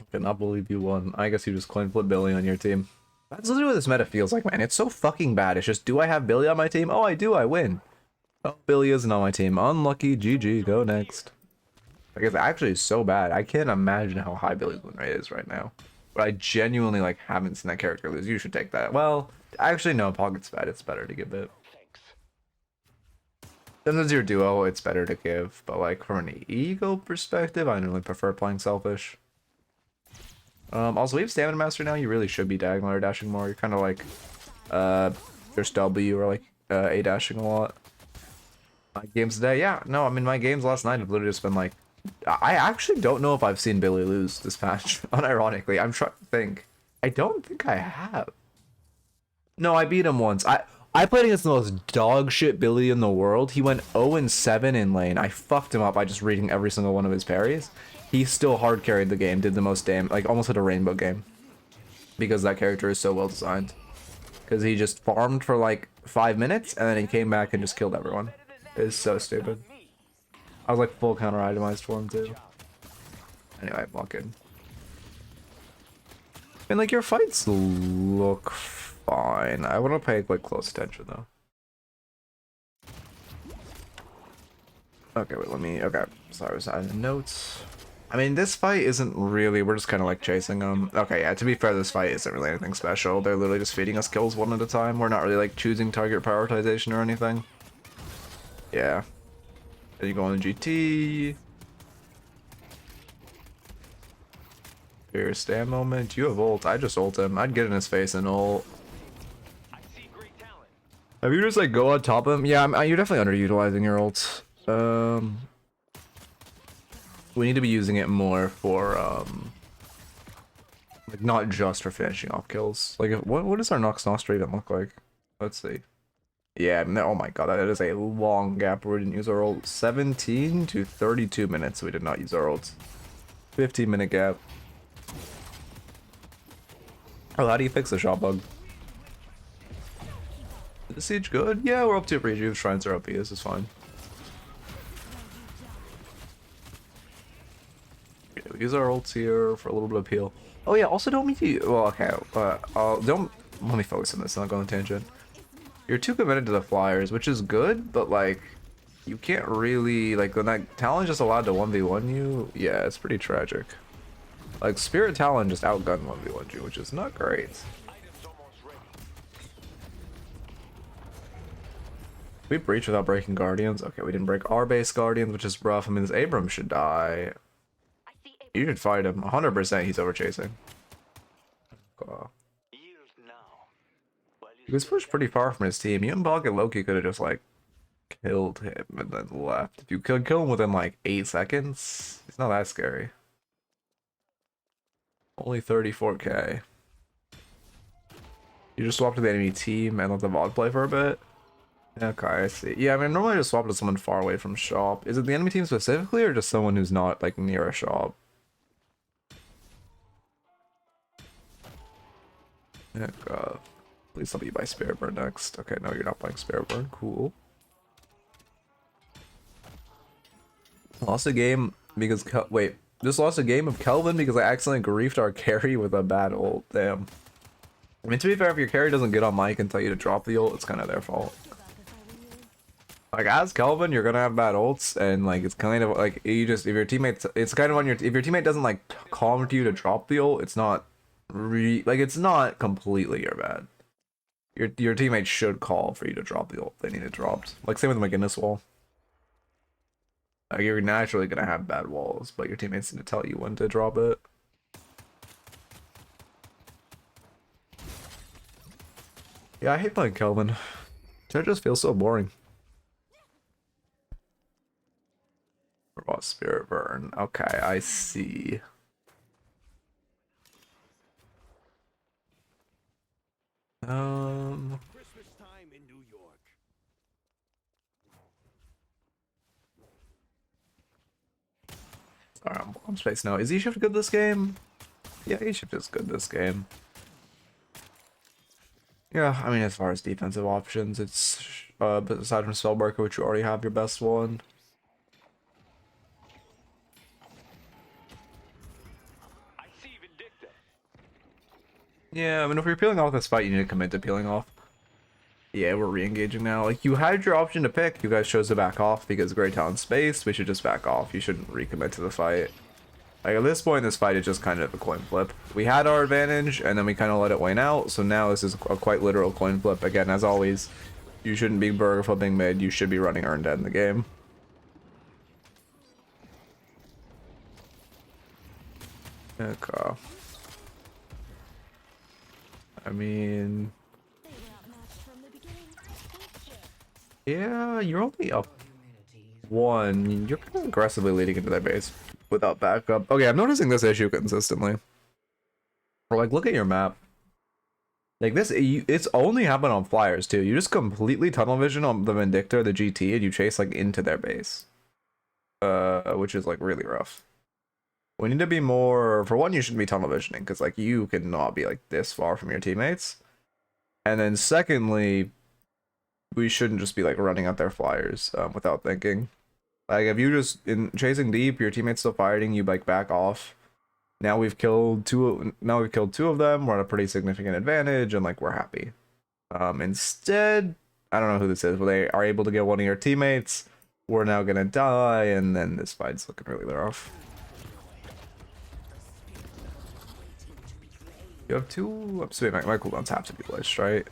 A: I cannot believe you won. I guess you just coin flip Billy on your team. That's literally what this meta feels like, man. It's so fucking bad. It's just, do I have Billy on my team? Oh, I do. I win. Oh, Billy isn't on my team. Unlucky. GG. Go next. Like, it's actually so bad. I can't imagine how high Billy's win rate is right now. But I genuinely, like, haven't seen that character lose. You should take that. Well, actually, no. Pocket's bad. It's better to give it.
B: Thanks.
A: Sometimes your duo, it's better to give. But, like, from an ego perspective, I really prefer playing selfish. Also, we have Stamina Master now. You really should be diagonal or dashing more. You're kind of like, there's W or like, A dashing a lot. My games today, yeah. No, I mean, my games last night have literally just been like, I actually don't know if I've seen Billy lose this patch. Unironically, I'm trying to think. I don't think I have. No, I beat him once. I played against the most dog shit Billy in the world. He went 0-7 in lane. I fucked him up by just reading every single one of his parries. He still hard carried the game, did the most damage, like almost hit a rainbow game. Because that character is so well designed. Because he just farmed for like 5 minutes and then he came back and just killed everyone. It's so stupid. I was like full counter itemized for him too. Anyway, walk in. And like your fights look fine. I want to pay like close attention though. Okay, wait, let me. Okay, sorry, I was adding notes. I mean, this fight isn't really. We're just kind of like chasing them. Okay, yeah. To be fair, this fight isn't really anything special. They're literally just feeding us kills one at a time. We're not really like choosing target prioritization or anything. Yeah. Then you go on the GT. Here, stand moment. You have ult. I just ult him. I'd get in his face and ult.
B: I see great talent.
A: Have you just like go on top of him? Yeah, you're definitely underutilizing your ults. We need to be using it more for like not just for finishing off kills. Like what does our Nox Nostra even look like? Let's see. Yeah, no, oh my god, that is a long gap where we didn't use our ult. 17 to 32 minutes we did not use our ults. 15-minute gap. Oh, how do you fix the shot bug? Is the siege good? Yeah, we're up to rejuve. Shrines are OP. This is fine. Okay, we use our ults here for a little bit of heal. Oh yeah, also don't me. Well, okay, don't let me focus on this. I'm not going on a tangent. You're too committed to the flyers, which is good, but like, you can't really like when that Talon just allowed to 1v1 you. Yeah, it's pretty tragic. Like Spirit Talon just outgunned 1v1 you, which is not great.
B: Items almost ready.
A: We breach without breaking Guardians. Okay, we didn't break our base Guardians, which is rough. I mean, this Abram should die. You should fight him. 100% he's over chasing.
B: Yield now. While
A: He was pushed pretty far from his team. You and Pocket Loki could have just like killed him and then left. If you could kill him within like 8 seconds, it's not that scary. Only 34k. You just swap to the enemy team and let the VOD play for a bit? Okay, I see. Yeah, I mean, normally I just swap to someone far away from shop. Is it the enemy team specifically or just someone who's not like near a shop? Yeah, please tell me you buy Spirit Burn next. Okay, no, you're not buying Spirit Burn. Cool. Lost a game because wait, just lost a game of Kelvin because I accidentally griefed our carry with a bad ult. Damn. I mean, to be fair, if your carry doesn't get on mic and tell you to drop the ult, it's kind of their fault. Like as Kelvin, you're gonna have bad ults, and like it's kind of like you just if your teammate, it's kind of on your if your teammate doesn't like calm to you to drop the ult, it's not like it's not completely your bad. Your teammate should call for you to drop the ult. They need it dropped. Like same with McGinnis wall. Like you're naturally gonna have bad walls, but your teammates need to tell you when to drop it. Yeah, I hate playing Kelvin. It just feels so boring. Raw Spirit Burn. Okay, I see.
C: Christmas time in New York.
A: Sorry, I'm on space now. Is he shift good this game? Yeah, Egypt is good this game. Yeah, I mean, as far as defensive options, it's but aside from Spellbreaker, which you already have your best one.
B: I see Vindicta.
A: Yeah, I mean, if you're peeling off this fight, you need to commit to peeling off. Yeah, we're re-engaging now. Like, you had your option to pick. You guys chose to back off because Grey Talon's space. We should just back off. You shouldn't recommit to the fight. Like, at this point in this fight, it's just kind of a coin flip. We had our advantage, and then we kind of let it wane out. So now this is a quite literal coin flip. Again, as always, you shouldn't be burger flipping mid. You should be running earned in the game. Okay. I mean... yeah, you're only up one. You're kind of aggressively leading into their base without backup. Okay, I'm noticing this issue consistently. Or like, look at your map. Like this, it's only happened on flyers too. You just completely tunnel vision on the Vindicta, the GT, and you chase like into their base. Which is like really rough. We need to be more, for one, you shouldn't be tunnel visioning because like you cannot be like this far from your teammates. And then secondly, we shouldn't just be like running out their flyers without thinking. Like if you just in chasing deep, your teammates still fighting, you like back off. Now we've killed two. Now we've killed two of them. We're at a pretty significant advantage, and like we're happy. Instead, I don't know who this is, but they are able to get one of your teammates. We're now gonna die, and then this fight's looking really rough. You have two. So my cooldowns have to be glitched, right?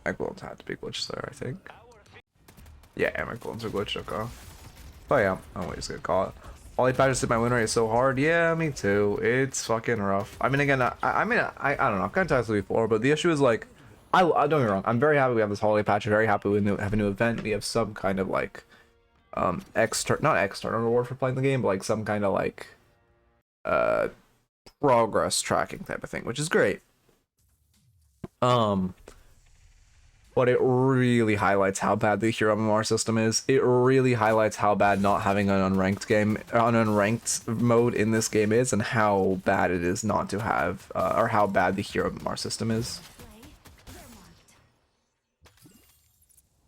A: My cooldowns have to be glitched there, I think. Yeah, my cooldowns are glitched. Okay. Oh yeah, I'm always gonna call it. All the patches hit my win rate is so hard. Yeah, me too. It's fucking rough. I mean, again, I mean, I don't know. I've kind of talked this before, but the issue is like, I don't get me wrong. I'm very happy we have this holiday patch. I'm very happy we have a new event. We have some kind of like, not external reward for playing the game, but like some kind of like, progress tracking type of thing, which is great. But it really highlights how bad the hero MMR system is. It really highlights how bad not having an unranked game, an unranked mode in this game is, and how bad it is not to have, or how bad the hero MMR system is.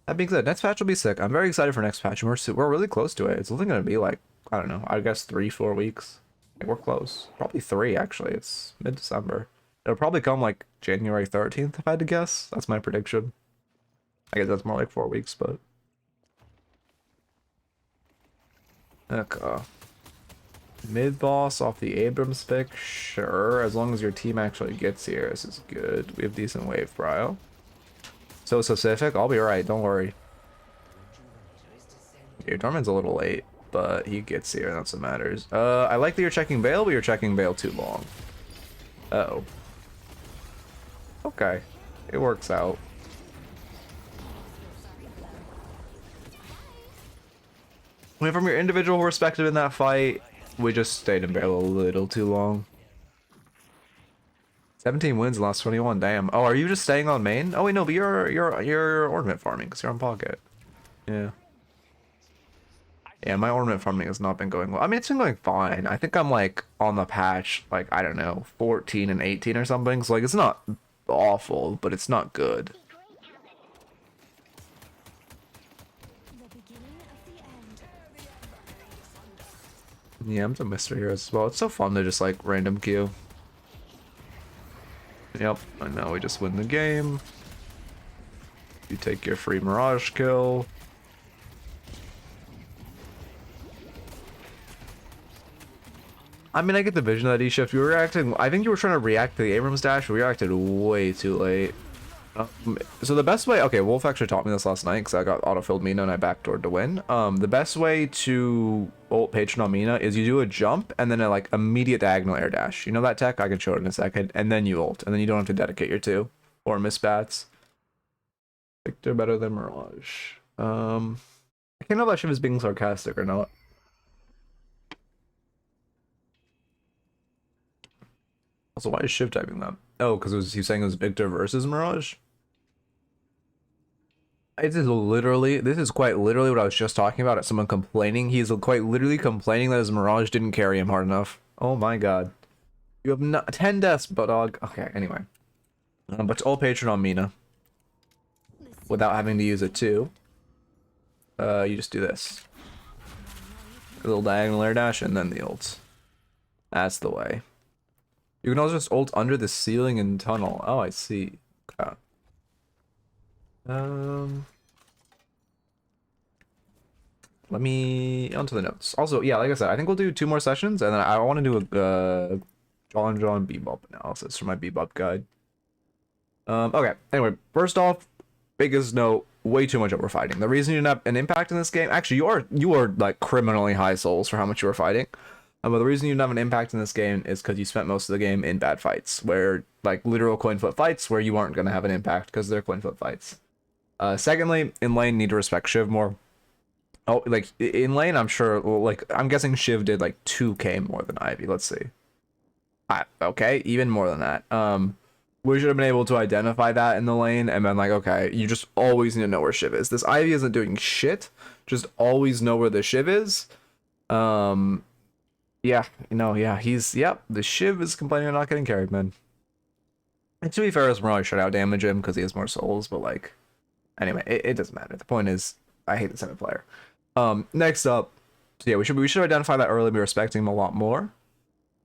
A: That being said, next patch will be sick. I'm very excited for next patch, and we're really close to it. It's only gonna be like, I don't know, I guess 3-4 weeks. Like, we're close. Probably 3 actually. It's mid-December. It'll probably come like January 13th if I had to guess. That's my prediction. I guess that's more like 4 weeks, but... okay. Mid-boss off the Abrams pick? Sure, as long as your team actually gets here, this is good. We have decent wave prio. So specific? I'll be right, don't worry. Your Dorman's a little late, but he gets here, that's what matters. I like that you're checking Veil, but you're checking Veil too long. Uh-oh. Okay. It works out. I mean, from your individual perspective in that fight, we just stayed in Veil a little too long. 17 wins in the last 21, damn. Oh, are you just staying on main? Oh wait, no, but you're ornament farming because you're on pocket. Yeah. Yeah, my ornament farming has not been going well. I mean, it's been going fine. I think I'm like on the patch, like, I don't know, 14 and 18 or something. So like, it's not awful, but it's not good. Yeah, I'm the mystery here as well. It's so fun to just like random queue. Yep, I know we just win the game. You take your free Mirage kill. I mean, I get the vision of that E-shift. You were reacting, I think you were trying to react to the Abrams dash, but we reacted way too late. So the best way, okay, Wolf actually taught me this last night because I got autofilled Mina and I backdoored to win. The best way to ult Patron on Mina is you do a jump and then a like immediate diagonal air dash. You know that tech? I can show it in a second. And then you ult, and then you don't have to dedicate your 2 or miss bats. Victor better than Mirage. I can't know if that shit is being sarcastic or not. Also, why is Shiv typing that? Oh, because he was saying it was Victor versus Mirage? This is quite literally what I was just talking about. Someone complaining. He's quite literally complaining that his Mirage didn't carry him hard enough. Oh my god. You have 10 deaths, but dog. Okay, anyway. But it's all patron on Mina without having to use it too. You just do this. A little diagonal air dash and then the ult. That's the way. You can also just ult under the ceiling and tunnel. Oh, I see. Okay. Let me onto the notes. Also, yeah, like I said, I think we'll do 2 more sessions, and then I want to do a John Bebop analysis for my Bebop guide. Okay. Anyway, first off, biggest note: way too much overfighting. The reason you didn't have an impact in this game, actually, you are like criminally high souls for how much you were fighting. But the reason you didn't have an impact in this game is because you spent most of the game in bad fights, where like literal coin flip fights, where you aren't gonna have an impact because they're coin flip fights. Secondly, in lane, need to respect Shiv more. Oh, like in lane, I'm sure. Well, like I'm guessing Shiv did like 2k more than Ivy. Let's see. Okay, even more than that. We should have been able to identify that in the lane and been like, okay, you just always need to know where Shiv is. This Ivy isn't doing shit. Just always know where the Shiv is. Yeah, yep, the Shiv is complaining of not getting carried, man. And to be fair, it's more like shutout damage him because he has more souls, but like, anyway, it doesn't matter. The point is, I hate this type of player. Next up, so yeah, we should identify that early, be respecting him a lot more.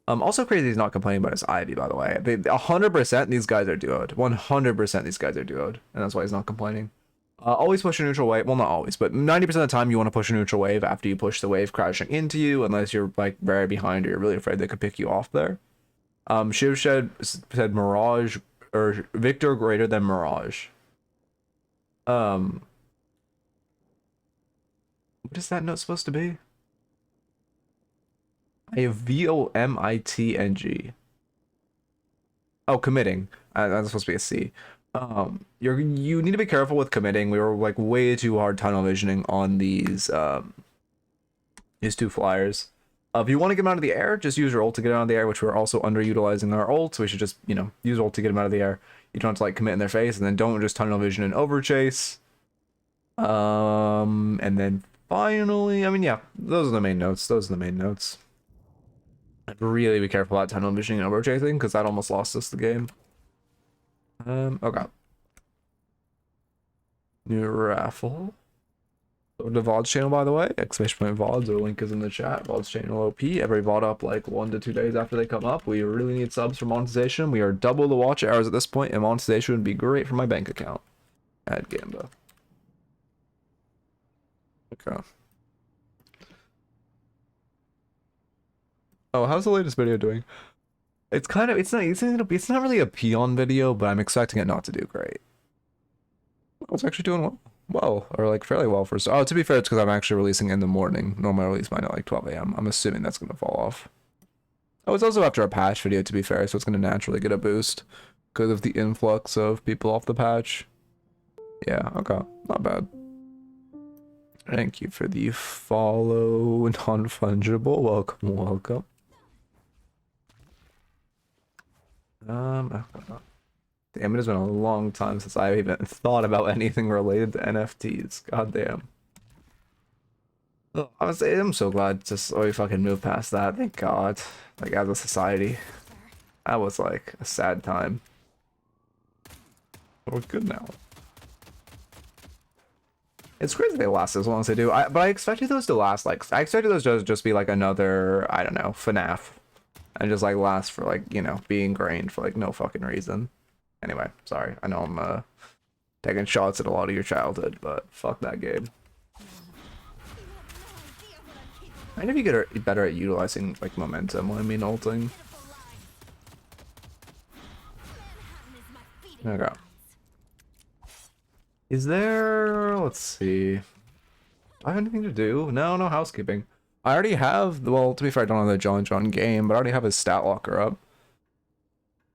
A: Also crazy he's not complaining about his Ivy, by the way. 100% these guys are duoed. 100% these guys are duoed, and that's why he's not complaining. Always push a neutral wave. Well, not always, but 90% of the time you want to push a neutral wave after you push the wave crashing into you, unless you're like very behind or you're really afraid they could pick you off there. Shiv said Mirage or Victor greater than Mirage. What is that note supposed to be? I have VOMITNG. Oh, committing. That's supposed to be a C. You need to be careful with committing. We were like way too hard tunnel visioning on these 2 flyers. If you want to get them out of the air, just use your ult to get out of the air, which we're also underutilizing our ult. So we should just, use ult to get them out of the air. You don't have to like commit in their face, and then don't just tunnel vision and overchase. And then finally, I mean, yeah, those are the main notes. I'd really be careful about tunnel visioning and overchasing because that almost lost us the game. Okay. New raffle. So the VOD's channel, by the way, !VODs, our link is in the chat. VOD's channel OP. Every VOD up like 1 to 2 days after they come up. We really need subs for monetization. We are double the watch hours at this point, and monetization would be great for my bank account. Add Gamba. Okay. Oh, how's the latest video doing? It's kind of, it's not really a peon video, but I'm expecting it not to do great. It's actually doing well, or like fairly well for, oh, to be fair, it's because I'm actually releasing in the morning. Normally I release mine at like 12 a.m. I'm assuming that's going to fall off. Oh, it's also after a patch video, to be fair, so it's going to naturally get a boost because of the influx of people off the patch. Yeah, okay, not bad. Thank you for the follow, non-fungible. Welcome. Damn, it has been a long time since I've even thought about anything related to NFTs. God damn. Honestly, I'm so glad we fucking moved past that. Thank God. Like, as a society. That was like a sad time. But we're good now. It's crazy they last as long as they do. But I expected those to last like, I expected those to just be like another, I don't know, FNAF. And just like last for like, be ingrained for like no fucking reason. Anyway, sorry. I know I'm taking shots at a lot of your childhood, but fuck that game. I need to get better at utilizing like momentum when I mean ulting. Okay. Is there, let's see. Do I have anything to do? No housekeeping. I already have, well, to be fair, I don't have the John game, but I already have his stat locker up.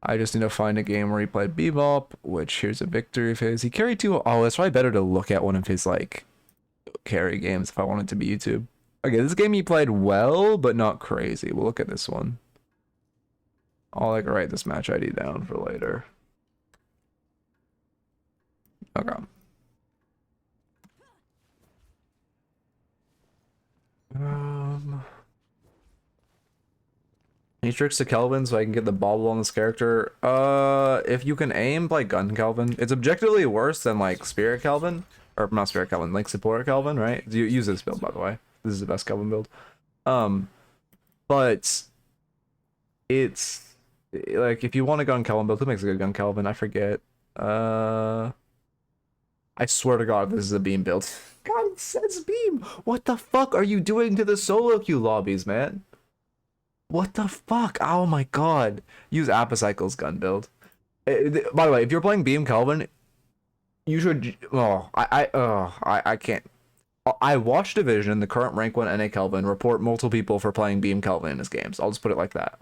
A: I just need to find a game where he played Bebop, which here's a victory of his. He carried 2, oh, it's probably better to look at one of his, like, carry games if I want it to be YouTube. Okay, this game he played well, but not crazy. We'll look at this one. I'll, like, write this match ID down for later. Okay. Any tricks to Kelvin so I can get the bauble on this character? If you can aim like gun Kelvin, it's objectively worse than like Spirit Kelvin, or not Spirit Kelvin, like Support Kelvin, right? You use this build, by the way. This is the best Kelvin build. But it's like if you want a gun Kelvin build, who makes a good gun Kelvin? I forget. I swear to God, this is a beam build. God, it says beam. What the fuck are you doing to the solo queue lobbies, man? What the fuck? Oh my God. Use Apocycle's gun build. By the way, if you're playing Beam Kelvin, you should. Oh, I can't. I watched Division, the current rank 1 NA Kelvin, report multiple people for playing Beam Kelvin in his games. I'll just put it like that.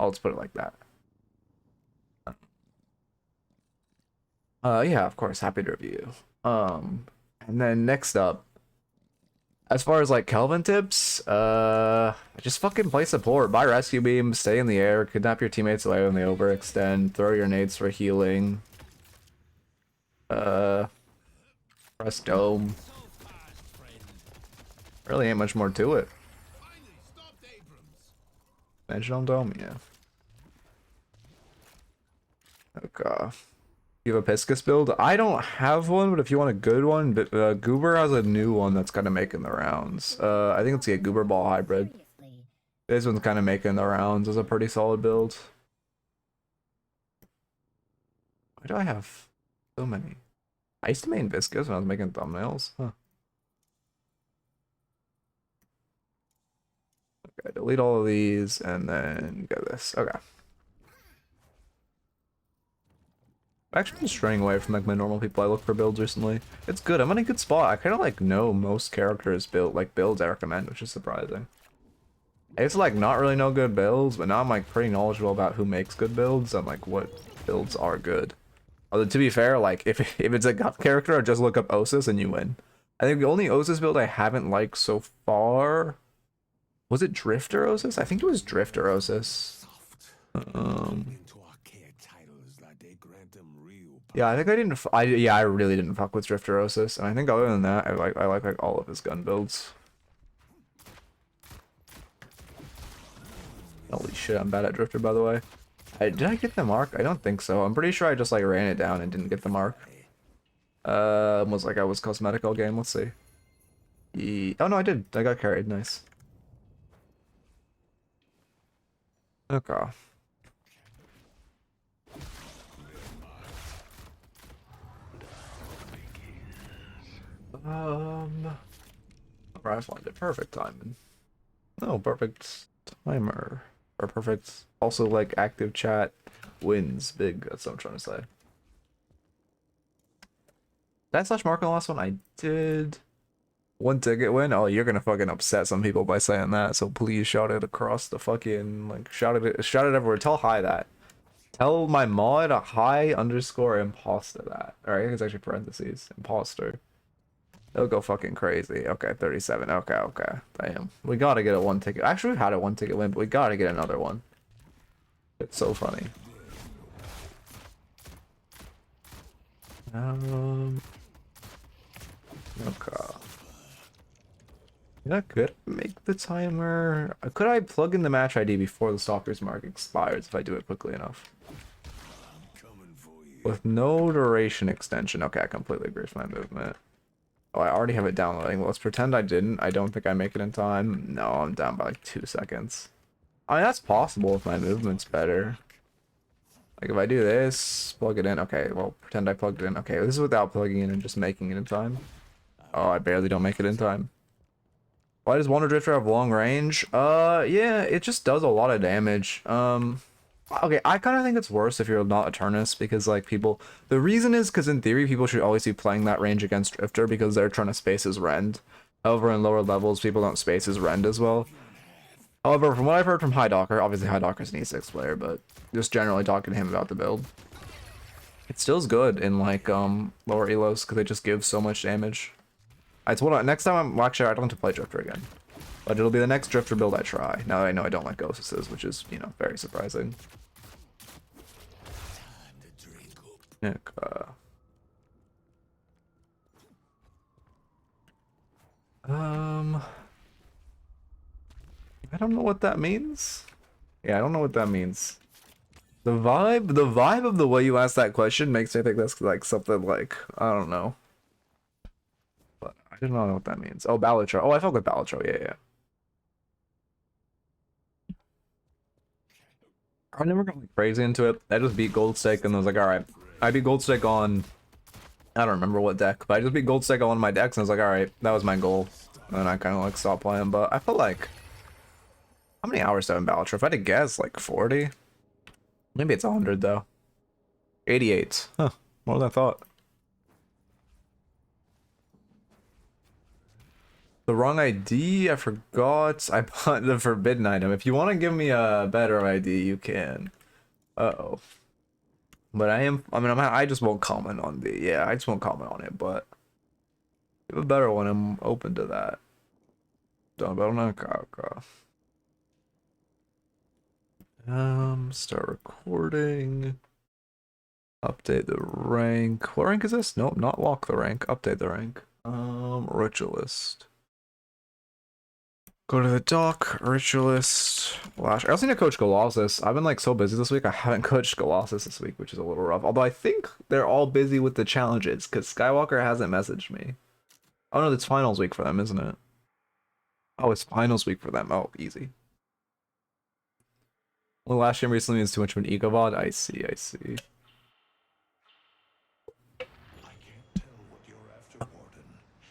A: Yeah, of course, happy to review. And then next up, as far as like Kelvin tips, just fucking play support, buy rescue beam, stay in the air, kidnap your teammates away when they overextend, throw your nades for healing. Press dome. Really ain't much more to it. Mansion on dome, yeah. Okay. You have a Piscus build? I don't have one, but if you want a good one, but Goober has a new one that's kind of making the rounds. I think it's a Goober Ball hybrid. This one's kind of making the rounds as a pretty solid build. Why do I have so many? I used to main Viscous when I was making thumbnails. Huh. Okay, delete all of these and then go this. Okay. I've actually been straying away from like my normal people I look for builds recently. It's good. I'm in a good spot. I kind of like know most characters builds I recommend, which is surprising. I used to like not really know good builds, but now I'm like pretty knowledgeable about who makes good builds and like what builds are good. Although to be fair, like if it's a gut character, I just look up Osis and you win. I think the only Osis build I haven't liked so far was it Drifter Osis? I think it was Drifter Osis. Yeah, I think I didn't. I really didn't fuck with Drifter Osis, and I think other than that, I like all of his gun builds. Holy shit, I'm bad at Drifter, by the way. Did I get the mark? I don't think so. I'm pretty sure I just like ran it down and didn't get the mark. Was like I was cosmetic all game. Let's see. Oh no, I did. I got carried. Nice. Okay. I find it perfect timing. No, perfect timer. Or perfect, also like active chat wins big. That's what I'm trying to say. Did I slash mark on the last one? I did. One ticket win? Oh, you're gonna fucking upset some people by saying that. So please shout it across the fucking, like, shout it everywhere. Tell Hi that. Tell my mod a Hi _ imposter that. Alright, I think it's actually parentheses. Imposter. They'll go fucking crazy. Okay, 37. Okay. Damn. We gotta get a one ticket. Actually, we've had a one ticket win, but we gotta get another one. It's so funny. Okay. Yeah, could I make the timer? Could I plug in the match ID before the Stalker's Mark expires if I do it quickly enough? With no duration extension. Okay, I completely agree with my movement. Oh, I already have it downloading. Well, let's pretend I didn't. I don't think I make it in time. No, I'm down by like 2 seconds. I mean, that's possible if my movement's better. Like if I do this, plug it in. Okay, well, pretend I plugged it in. Okay, this is without plugging in and just making it in time. Oh, I barely don't make it in time. Why does Wonder Drifter have long range? Yeah, it just does a lot of damage. Okay, I kind of think it's worse if you're not Eternus because, like, people... The reason is because, in theory, people should always be playing that range against Drifter because they're trying to space his rend. However, in lower levels, people don't space his rend as well. However, from what I've heard from High Docker, obviously High Docker's an E6 player, but just generally talking to him about the build, it still's good in, like, lower elos because they just give so much damage. It's what next time I'm... Well, actually, I don't want to play Drifter again. But it'll be the next Drifter build I try. Now that I know I don't like Ghostesses, which is, you know, very surprising. I don't know what that means. Yeah, I don't know what that means. The vibe of the way you asked that question makes me think that's like something like, I don't know. But I do not know what that means. Oh, Balatro. Oh, I fuck with Balatro. Yeah, yeah. I never got like crazy into it. I just beat Gold Stake and I was like, alright. I beat Gold Stake on, I don't remember what deck, but I just beat Gold Stake on one of my decks and I was like, alright, that was my goal. And I kind of like stopped playing, but I felt like, how many hours do I have in Balatro? If I had to guess, like 40? Maybe it's 100 though. 88. Huh, more than I thought. The wrong ID, I forgot. I bought the forbidden item. If you want to give me a better ID, you can. Uh-oh. But I mean, I just won't comment on yeah, I just won't comment on it, but if you have a better one, I'm open to that. Start recording. Update the rank. What rank is this? Nope, not lock the rank. Update the rank. Ritualist. Go to the dock, Ritualist Lash. I also need to coach Colossus. I've been like so busy this week. I haven't coached Colossus this week, which is a little rough. Although I think they're all busy with the challenges because Skywalker hasn't messaged me. Oh no, it's finals week for them, isn't it? Oh, it's finals week for them. Oh, easy. Well, last game recently is too much of an eco VOD. I see, I see.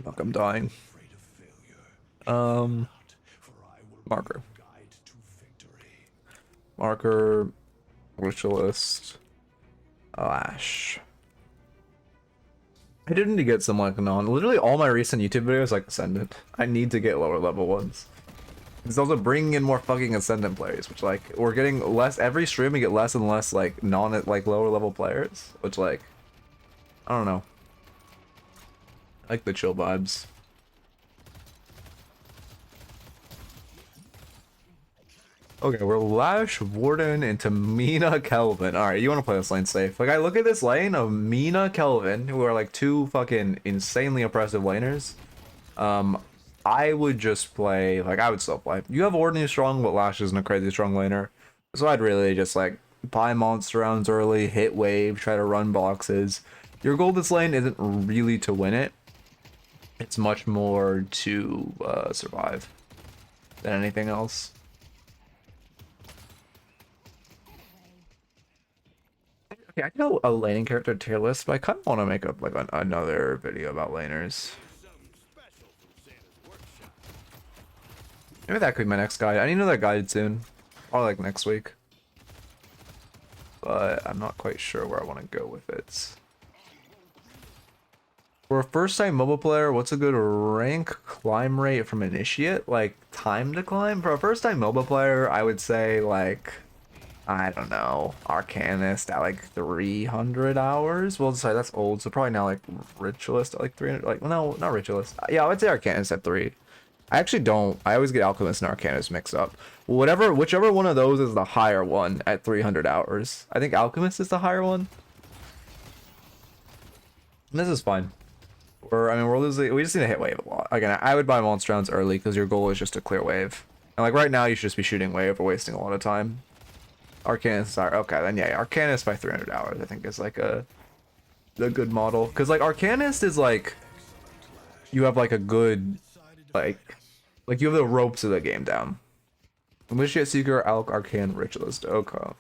A: Fuck, I'm dying. Marker. Marker. Ritualist. Lash. I did need to get some like literally all my recent YouTube videos like Ascendant. I need to get lower level ones. It's also bringing in more fucking Ascendant players, which like we're getting less every stream. We get less and less like lower level players, which like I don't know. I like the chill vibes. Okay, we're Lash, Warden, into Mina, Kelvin. Alright, you want to play this lane safe. Like, I look at this lane of Mina, Kelvin, who are like two fucking insanely oppressive laners. I would just play, like, I would still play. You have Warden who's strong, but Lash isn't a crazy strong laner. So I'd really just, like, buy monster rounds early, hit wave, try to run boxes. Your goal this lane isn't really to win it. It's much more to survive than anything else. Yeah, I know a laning character tier list, but I kind of want to make up like another video about laners. Maybe that could be my next guide. I need to know that guide soon, or like next week. But I'm not quite sure where I want to go with it. For a first-time mobile player, what's a good rank climb rate from Initiate? Like time to climb? For a first-time mobile player, I would say like, I don't know, Arcanist at like 300 hours. Well, sorry, that's old, so probably now like Ritualist at like 300. Like, no, not Ritualist. Yeah, I would say Arcanist at 3. I actually don't. I always get Alchemist and Arcanist mixed up. Whichever one of those is the higher one at 300 hours. I think Alchemist is the higher one. And this is fine. I mean, we're losing. We just need to hit wave a lot. Again, I would buy monster rounds early because your goal is just to clear wave. And like right now, you should just be shooting wave or wasting a lot of time. Arcanist are okay. Then yeah, Arcanist by 300 hours I think is like a good model because like Arcanist is like you have like a good like you have the ropes of the game down. Initiate Seeker, Alk, Arcane, Ritualist. Okay.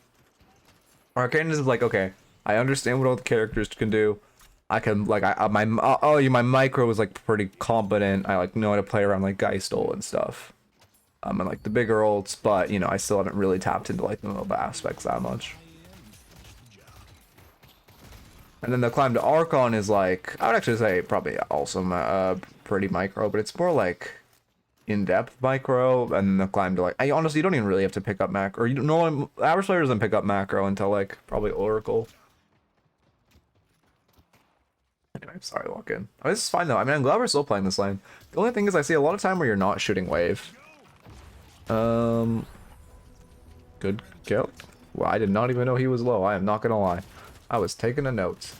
A: Arcanist is like okay, I understand what all the characters can do. I can like my micro is like pretty competent. I like know how to play around like Geistol and stuff. And like the bigger ults, but you know, I still haven't really tapped into like the MOBA aspects that much. And then the climb to Archon is like, I would actually say probably also pretty micro, but it's more like in-depth micro. And then the climb to like, I honestly, you don't even really have to pick up macro. Or you know, average player doesn't pick up macro until like probably Oracle. Anyway, I'm sorry, walk in. Oh, this is fine though. I mean, I'm glad we're still playing this lane. The only thing is I see a lot of time where you're not shooting wave. Good kill. Well, I did not even know he was low. I am not gonna lie. I was taking a note.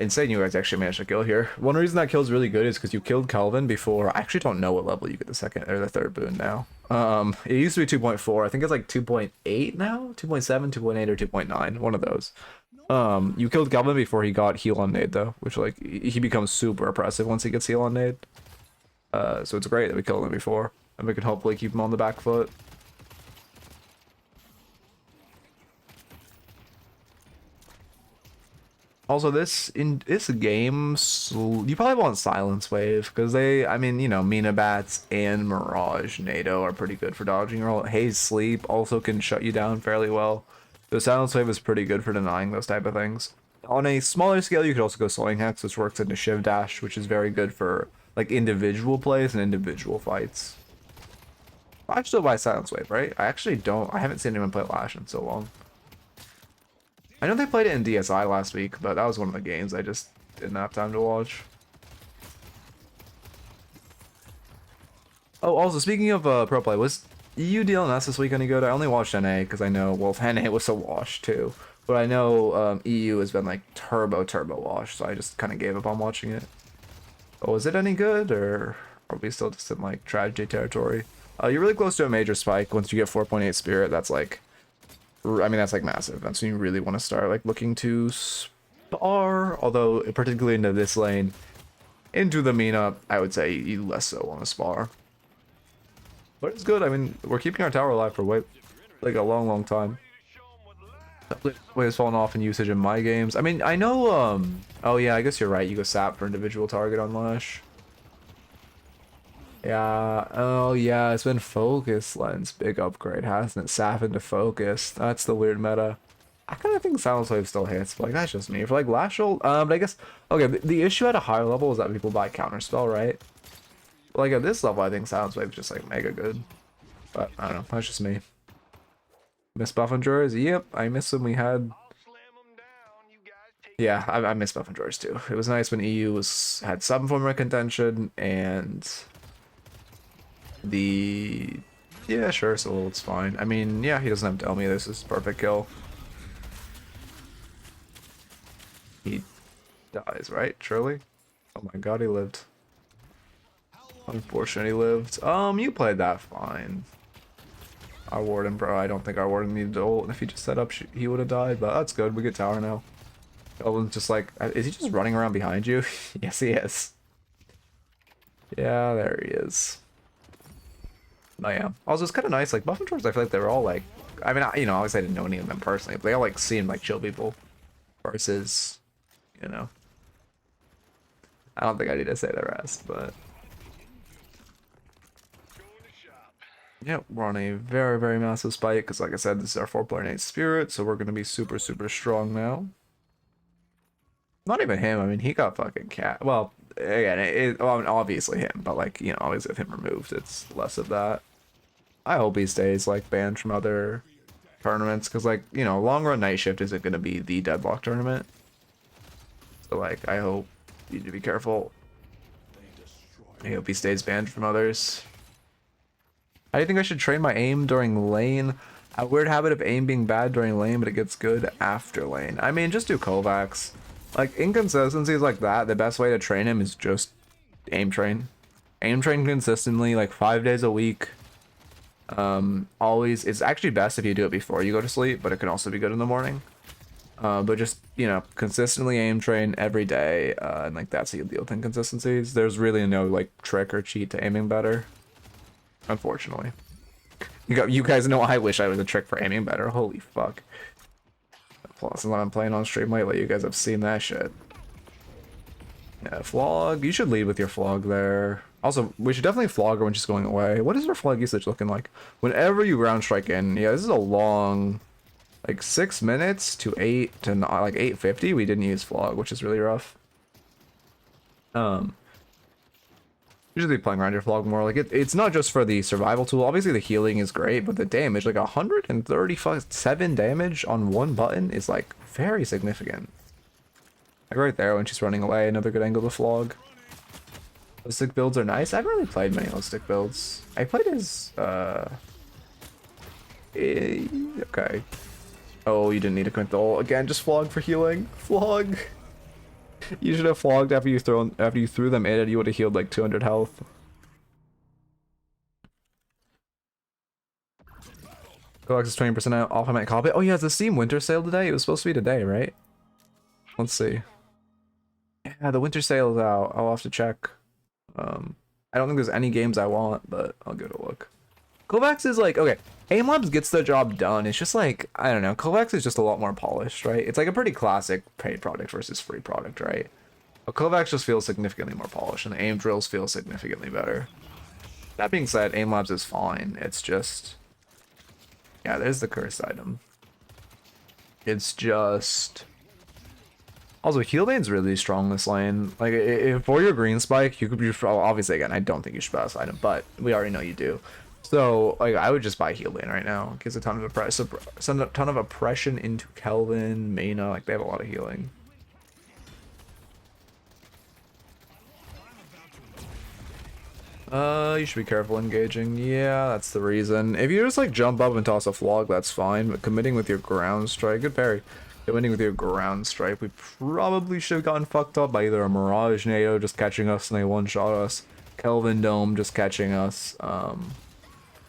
A: Insane you guys actually managed to kill here. One reason that kill is really good is because you killed Kelvin before. I actually don't know what level you get the second or the third boon now. It used to be 2.4. I think it's like 2.8 now, 2.7, 2.8, or 2.9. One of those. You killed Galvin before he got heal on nade though, which like he becomes super oppressive once he gets heal on nade. So it's great that we killed him before, and we can hopefully keep him on the back foot. Also, in this game, you probably want Silence Wave because I mean, you know, Mina Bats and Mirage NATO are pretty good for dodging roll. Haze Sleep also can shut you down fairly well. So Silence Wave is pretty good for denying those type of things. On a smaller scale, you could also go Soaring Hex, which works into Shiv Dash, which is very good for like individual plays and individual fights. I still buy Silence Wave, right? I haven't seen anyone play Lash in so long. I know they played it in DSI last week, but that was one of the games I just didn't have time to watch. Oh, also, speaking of pro play, was EU DLNS this week any good? I only watched NA because I know, well, NA was a wash too. But I know EU has been like turbo wash, so I just kind of gave up on watching it. Oh, was it any good, or are we still just in like tragedy territory? You're really close to a major spike. Once you get 4.8 spirit, that's like, I mean, that's like massive. That's when you really want to start like looking to spar. Although, particularly into this lane, into the Mina, I would say you less so want to spar. But it's good. I mean, we're keeping our tower alive for like a long time. Waves falling off in usage in my games. I mean, I know. Oh yeah, I guess you're right. You go sap for individual target on Lash. Yeah, oh yeah, it's been focus lens. Big upgrade, hasn't it? Sap into focus. That's the weird meta. I kind of think Silence Wave still hits, but like that's just me. For like Lash ult, but I guess, okay, the issue at a higher level is that people buy Counterspell, right? Like at this level, I think Silence Wave is just like mega good. But I don't know, that's just me. Miss Buff and Drawers? Yep, I miss when we had... Yeah, I miss Buff and Drawers too. It was nice when EU had some form of contention, and... Yeah, sure, so it's fine. I mean, yeah, he doesn't have to tell me this is perfect kill. He dies, right? Surely? Oh my god, he lived. Unfortunately, he lived. You played that fine. Our Warden, bro, I don't think our Warden needed to ult, and if he just set up, he would have died, but that's good. We get tower now. Elvin's just like, is he just running around behind you? Yes, he is. Yeah, there he is. Oh yeah. Also, it's kind of nice. Like Buff and Drawers, I feel like they were all like, I mean, you know, obviously I didn't know any of them personally, but they all like seemed like chill people. Versus, you know, I don't think I need to say the rest, but yeah, we're on a very massive spike because, like I said, this is our 4.8 spirit, so we're gonna be super strong now. Not even him. I mean, he got fucking cat. Well, again, well, obviously him, but like, you know, always with him removed, it's less of that. I hope he stays like banned from other tournaments because, like, you know, long run night shift isn't going to be the Deadlock tournament. So like, I hope you need to be careful. I hope he stays banned from others. How do you think I should train my aim during lane? A weird habit of aim being bad during lane, but it gets good after lane. I mean, just do Kovacs. Like, inconsistencies like that, the best way to train him is just aim train. Aim train consistently, like 5 days a week. Always, it's actually best if you do it before you go to sleep, but it can also be good in the morning. But just, you know, consistently aim train every day, and like that's how you deal with inconsistencies. There's really no like trick or cheat to aiming better, unfortunately. You guys know I wish I was a trick for aiming better. Holy fuck. Plus, when I'm playing on stream lately, you guys have seen that shit. Yeah, flog. You should lead with your flog there. Also, we should definitely flog her when she's going away. What is her flog usage looking like? Whenever you ground strike in, yeah, this is a long, like 6 minutes to 8 to not, like 8:50. We didn't use flog, which is really rough. You should be playing around your flog more. Like it's not just for the survival tool. Obviously, the healing is great, but the damage, like 137 damage on one button, is like very significant. Like right there when she's running away, another good angle to flog. Those stick builds are nice. I haven't really played many of those stick builds. I played his okay. Oh, you didn't need to commit the ult. Again, just flog for healing. Flog. You should have flogged after you threw them in, and you would have healed like 200 health. Kovacs is 20% off. I might cop it. Oh yeah, it's the Steam winter sale today. It was supposed to be today, right? Let's see. Yeah, the winter sale is out. I'll have to check. I don't think there's any games I want, but I'll give it a look. Kovacs is like, okay, Aim Labs gets the job done. It's just like, I don't know, Kovacs is just a lot more polished, right? It's like a pretty classic paid product versus free product, right? But Kovacs just feels significantly more polished, and the aim drills feel significantly better. That being said, Aim Labs is fine. It's just, yeah, there's the cursed item. It's just... Also, Healbane's really strong this lane. Like, if for your green spike, you could be... Obviously, again, I don't think you should buy this item, but we already know you do. So, like, I would just buy Healbane right now. Gives a ton of send a ton of oppression into Kelvin, Mina. Like, they have a lot of healing. You should be careful engaging. Yeah, that's the reason. If you just, like, jump up and toss a flog, that's fine. But committing with your ground strike... Good parry. Winning with your ground strike, we probably should have gotten fucked up by either a Mirage NATO just catching us and they one-shot us, Kelvin Dome just catching us,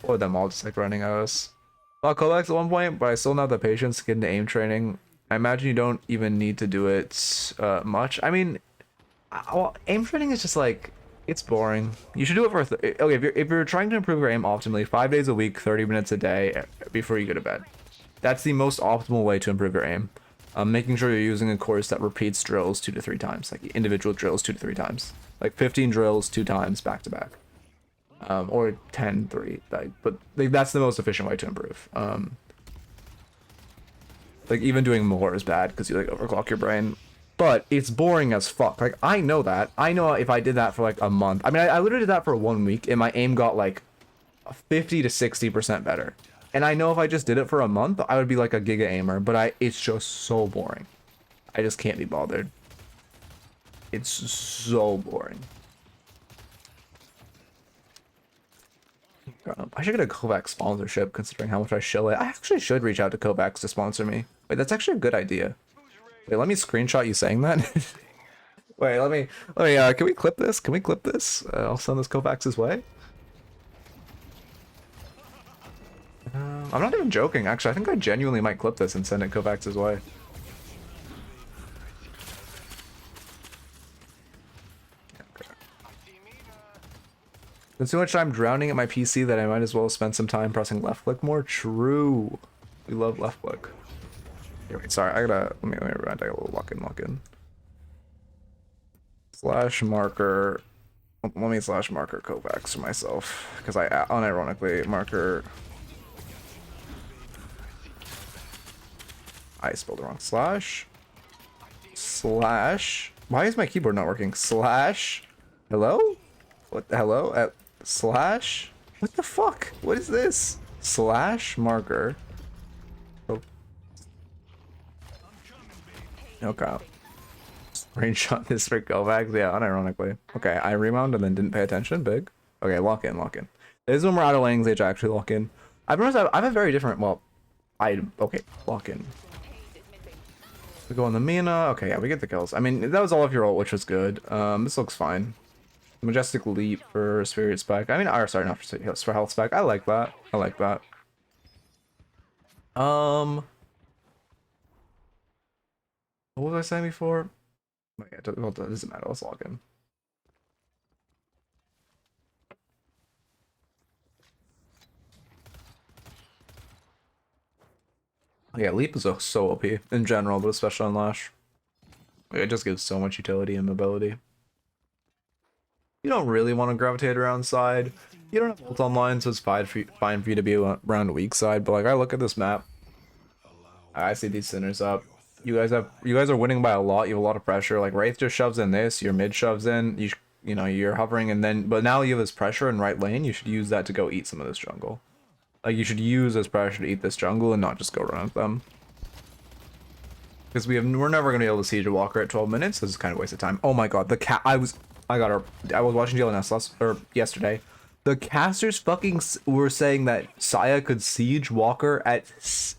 A: or them all just like running at us. Well, Kovacs at one point, but I still don't have the patience to get into aim training. I imagine you don't even need to do it much. I mean, well, aim training is just like, it's boring. You should do it for okay, if you're trying to improve your aim optimally, 5 days a week, 30 minutes a day before you go to bed. That's the most optimal way to improve your aim. Making sure you're using a course that repeats drills 2 to 3 times, like individual drills 2 to 3 times, like 15 drills 2 times back to back, or 10 3. But like, that's the most efficient way to improve. Like even doing more is bad because you like overclock your brain, but it's boring as fuck. Like I know that. I know if I did that for like a month. I mean, I literally did that for 1 week, and my aim got like 50 to 60% better. And I know if I just did it for a month, I would be like a giga aimer, but it's just so boring. I just can't be bothered. It's so boring. I should get a Kovacs sponsorship considering how much I shill it. I actually should reach out to Kovacs to sponsor me. Wait, that's actually a good idea. Wait, let me screenshot you saying that. Wait, let me, can we clip this? Can we clip this? I'll send this Kovacs' way. I'm not even joking, actually. I think I genuinely might clip this and send it Kovacs' way. Okay. Spend so much time drowning at my PC that I might as well spend some time pressing left click more. True. We love left click. Here, wait, sorry, I gotta, let me rewind. I got a little lock in. Slash marker. Let me slash marker Kovacs for myself, because I unironically marker. I spelled the wrong. Slash. Why is my keyboard not working? Slash. Hello? What? Hello? Slash. What the fuck? What is this? Slash marker. Oh. Okay. Screenshot this for Kovacs. Yeah, unironically. Okay, I rewound and then didn't pay attention. Big. Okay, lock in. This is when we're out of laning stage. I actually lock in. I've noticed I have a very different. Well, okay, lock in. We go on the Mina. Okay, yeah, we get the kills. I mean, that was all of your ult, which was good. This looks fine. Majestic Leap for Spirit Spike. I mean, sorry, not for Health Spike. I like that. What was I saying before? Oh, yeah, it doesn't matter. Let's log in. Yeah, Leap is so OP in general, but especially on Lash. It just gives so much utility and mobility. You don't really want to gravitate around side. You don't have ult online, so it's fine for you to be around weak side. But like, I look at this map, I see these sinners up. You guys are winning by a lot. You have a lot of pressure. Like Wraith just shoves in this, your mid shoves in. You know you're hovering, and then but now you have this pressure in right lane. You should use that to go eat some of this jungle. Like, you should use this pressure to eat this jungle and not just go run at them. Because we're never going to be able to siege a walker at 12 minutes, so this is kind of a waste of time. Oh my god, the cat, I was watching DLNS yesterday. The casters fucking were saying that Saya could siege walker at,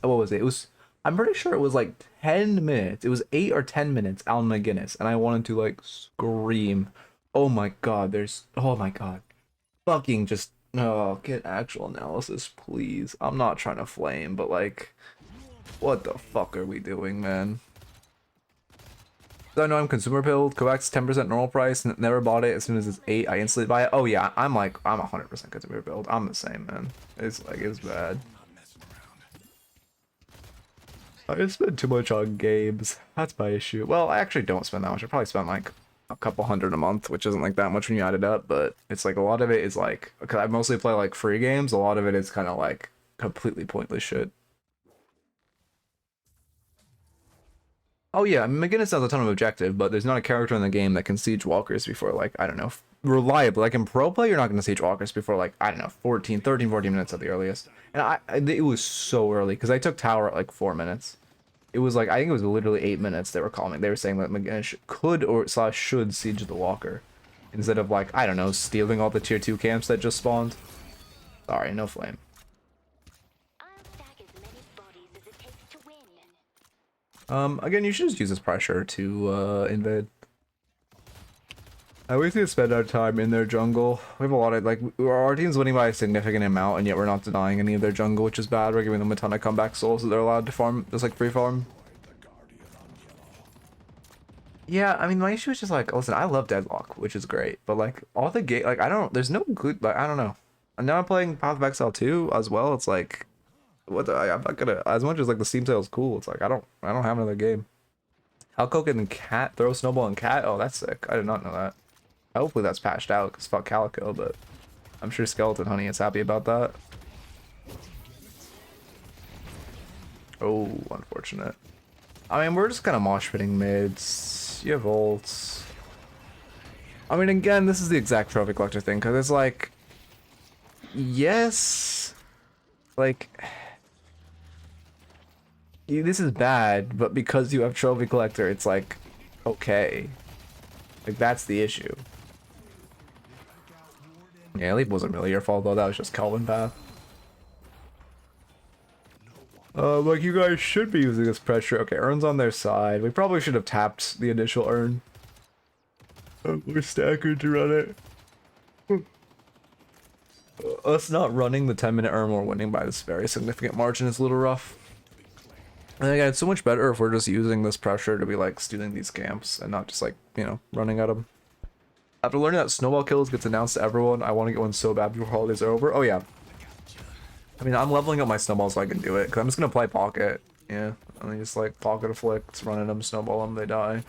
A: what was it? I'm pretty sure it was like 10 minutes. It was 8 or 10 minutes, Alan McGuinness, and I wanted to like scream. Oh my god, oh my god. Fucking just No, get actual analysis, please. I'm not trying to flame, but like, what the fuck are we doing, man? So I know I'm consumer pilled. Kovacs 10% normal price. Never bought it. As soon as it's 8, I instantly buy it. Oh yeah, I'm 100% consumer pilled. I'm the same, man. It's like, it's bad. I spend too much on games. That's my issue. Well, I actually don't spend that much. I probably spend like a couple hundred a month, which isn't like that much when you add it up, but it's like a lot of it is like, because I mostly play like free games, a lot of it is kind of like completely pointless shit. Oh yeah, I mean, McGinnis has a ton of objective, but there's not a character in the game that can siege walkers before like, I don't know, reliably. Like in pro play, you're not going to siege walkers before like, I don't know, 14 minutes at the earliest. And it was so early because I took tower at like 4 minutes. It was like, I think it was literally 8 minutes they were calling. They were saying that McGinnis could or slash should siege the walker instead of like, I don't know, stealing all the tier 2 camps that just spawned. Sorry, no flame. Again, you should just use this pressure to invade. We need to spend our time in their jungle. We have a lot of, like, our team's winning by a significant amount, and yet we're not denying any of their jungle, which is bad. We're giving them a ton of comeback souls so they're allowed to farm, just like free farm. Yeah, I mean, my issue is just like, listen, I love Deadlock, which is great, but like, all the game, like, there's no good, like, I don't know. And now I'm playing Path of Exile 2 as well. It's like, I'm not gonna, as much as like the Steam sale is cool, it's like, I don't have another game. Halcoke and Cat, throw Snowball and Cat? Oh, that's sick. I did not know that. Hopefully that's patched out, because fuck Calico, but I'm sure Skeleton Honey is happy about that. Oh, unfortunate. I mean, we're just kind of mosh pitting mids. You have ults. I mean, again, this is the exact trophy collector thing, because it's like, yes, like, this is bad, but because you have trophy collector, it's like, okay. Like, that's the issue. Yeah, Leap wasn't really your fault though, that was just Kelvin path. Like, you guys should be using this pressure. Okay, Urn's on their side. We probably should have tapped the initial Urn. We're staggered to run it. Us not running the 10-minute Urn or winning by this very significant margin is a little rough. And again, it's so much better if we're just using this pressure to be like stealing these camps and not just like, you know, running at them. After learning that Snowball Kills gets announced to everyone, I want to get one so bad before holidays are over. Oh yeah. I mean, I'm leveling up my snowballs so I can do it, because I'm just going to play Pocket. Yeah, and then just like Pocket Afflicts, running them, snowball them, they die.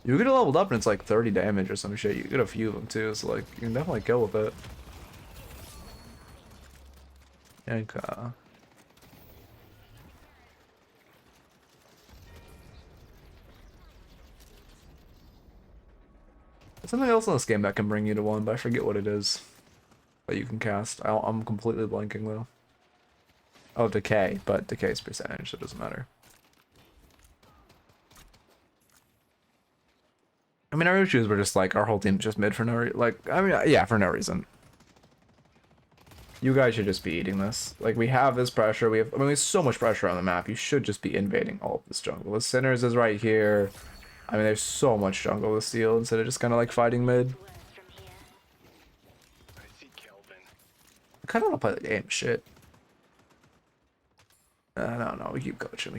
A: You get leveled up and it's like 30 damage or some shit. You get a few of them too, so like, you can definitely kill with it. Yanka. There's something else in this game that can bring you to 1, but I forget what it is. That you can cast. I'm completely blanking though. Oh, Decay, but Decay's percentage, so it doesn't matter. I mean, our issues were just like, our whole team's just mid for no reason. Like, I mean, yeah, for no reason. You guys should just be eating this. Like, we have this pressure, we have so much pressure on the map, you should just be invading all of this jungle. The Sinners is right here. I mean, there's so much jungle to steal instead of just kind of like fighting mid. I kind of want to play the game, shit. No, we keep coaching,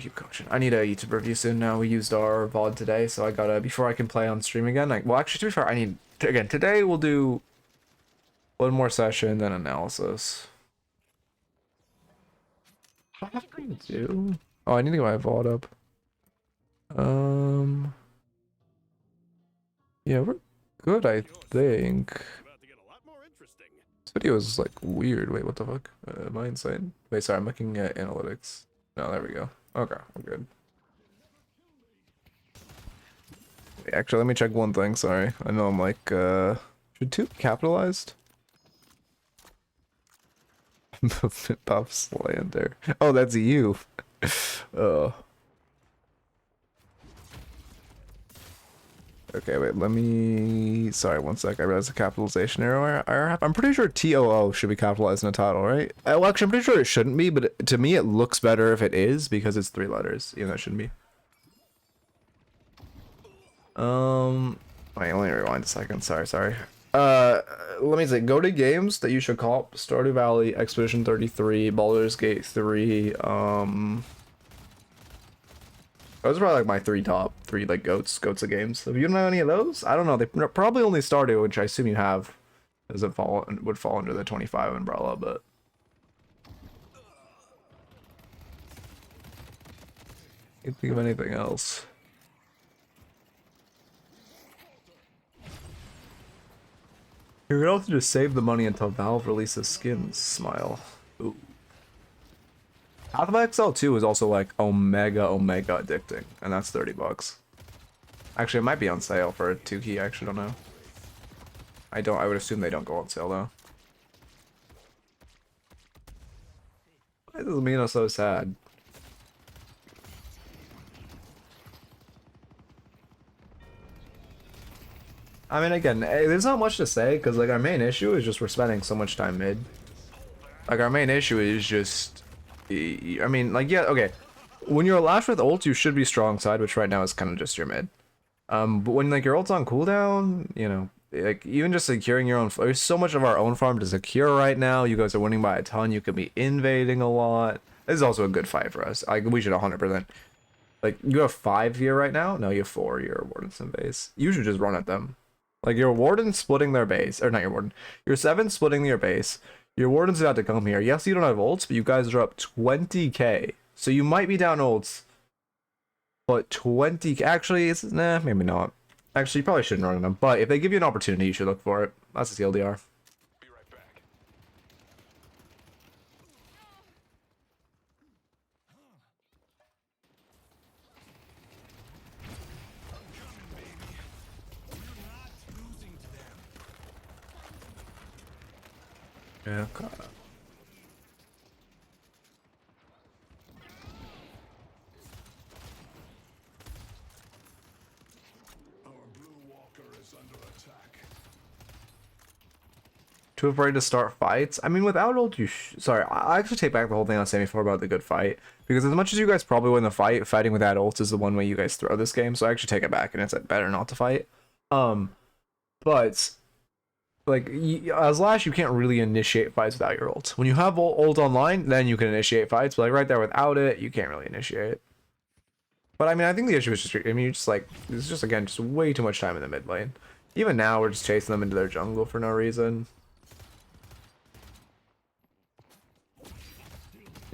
A: I need a YouTube review soon now. We used our VOD today, so I gotta, before I can play on stream again, like, well, actually, to be fair, I need, again, today we'll do one more session, then analysis. What do I have to do? Oh, I need to get my VOD up. Yeah, we're good, I think. This video is like weird. Wait, what the fuck? Am I insane? Wait, sorry, I'm looking at analytics. No, there we go. Okay, we're good. Wait, actually, let me check one thing. Sorry, I know I'm like, should 2 be capitalized? Buff slander. Oh, that's you. Oh. Okay, wait, let me... Sorry, one sec. I realized the capitalization error. I'm pretty sure TOO should be capitalized in a title, right? Well, actually, I'm pretty sure it shouldn't be, but to me, it looks better if it is, because it's 3 letters. Even though it shouldn't be. Wait, let me rewind a second. Sorry. let me say, go to games that you should call Stardew Valley, Expedition 33, Baldur's Gate 3. Those are probably like my top three like goats of games. If you don't know any of those, I don't know. They probably only Stardew, which I assume you have, would fall under the 25 umbrella, but. Can't think of anything else. You could also just save the money until Valve releases skins. Smile. Ooh. Path of Exile 2 is also like omega addicting, and that's $30. Actually, it might be on sale for a 2 key. I actually don't know. I would assume they don't go on sale though. Why is Mina so sad? I mean, again, there's not much to say because like our main issue is just we're spending so much time mid. Like our main issue is just, I mean, like yeah, okay. When you're Lash with ult, you should be strong side, which right now is kind of just your mid. But when like your ult's on cooldown, you know, like even just securing your own, there's so much of our own farm to secure right now. You guys are winning by a ton. You could be invading a lot. This is also a good fight for us. Like we should 100%. Like you have 5 here right now. No, you have 4. Your Warden's in base. You should just run at them. Like your Warden splitting their base, or not your Warden. Your 7 splitting your base. Your Warden's about to come here. Yes, you don't have ults, but you guys are up 20k. So you might be down ults. But 20, actually, it's, nah, maybe not. Actually, you probably shouldn't run them. But if they give you an opportunity, you should look for it. That's the TLDR.
B: Be right back.
A: Yeah, okay. Too afraid to start fights? I mean, without ult, sorry, I actually take back the whole thing I was saying before about the good fight. Because as much as you guys probably win the fight, fighting without ult is the one way you guys throw this game. So I actually take it back, and it's better not to fight. But like as Lash, you can't really initiate fights without your ult. When you have ult online, then you can initiate fights. But like right there without it, you can't really initiate. But I mean, I think the issue is just, I mean, you just like, it's just again just way too much time in the mid lane. Even now, we're just chasing them into their jungle for no reason.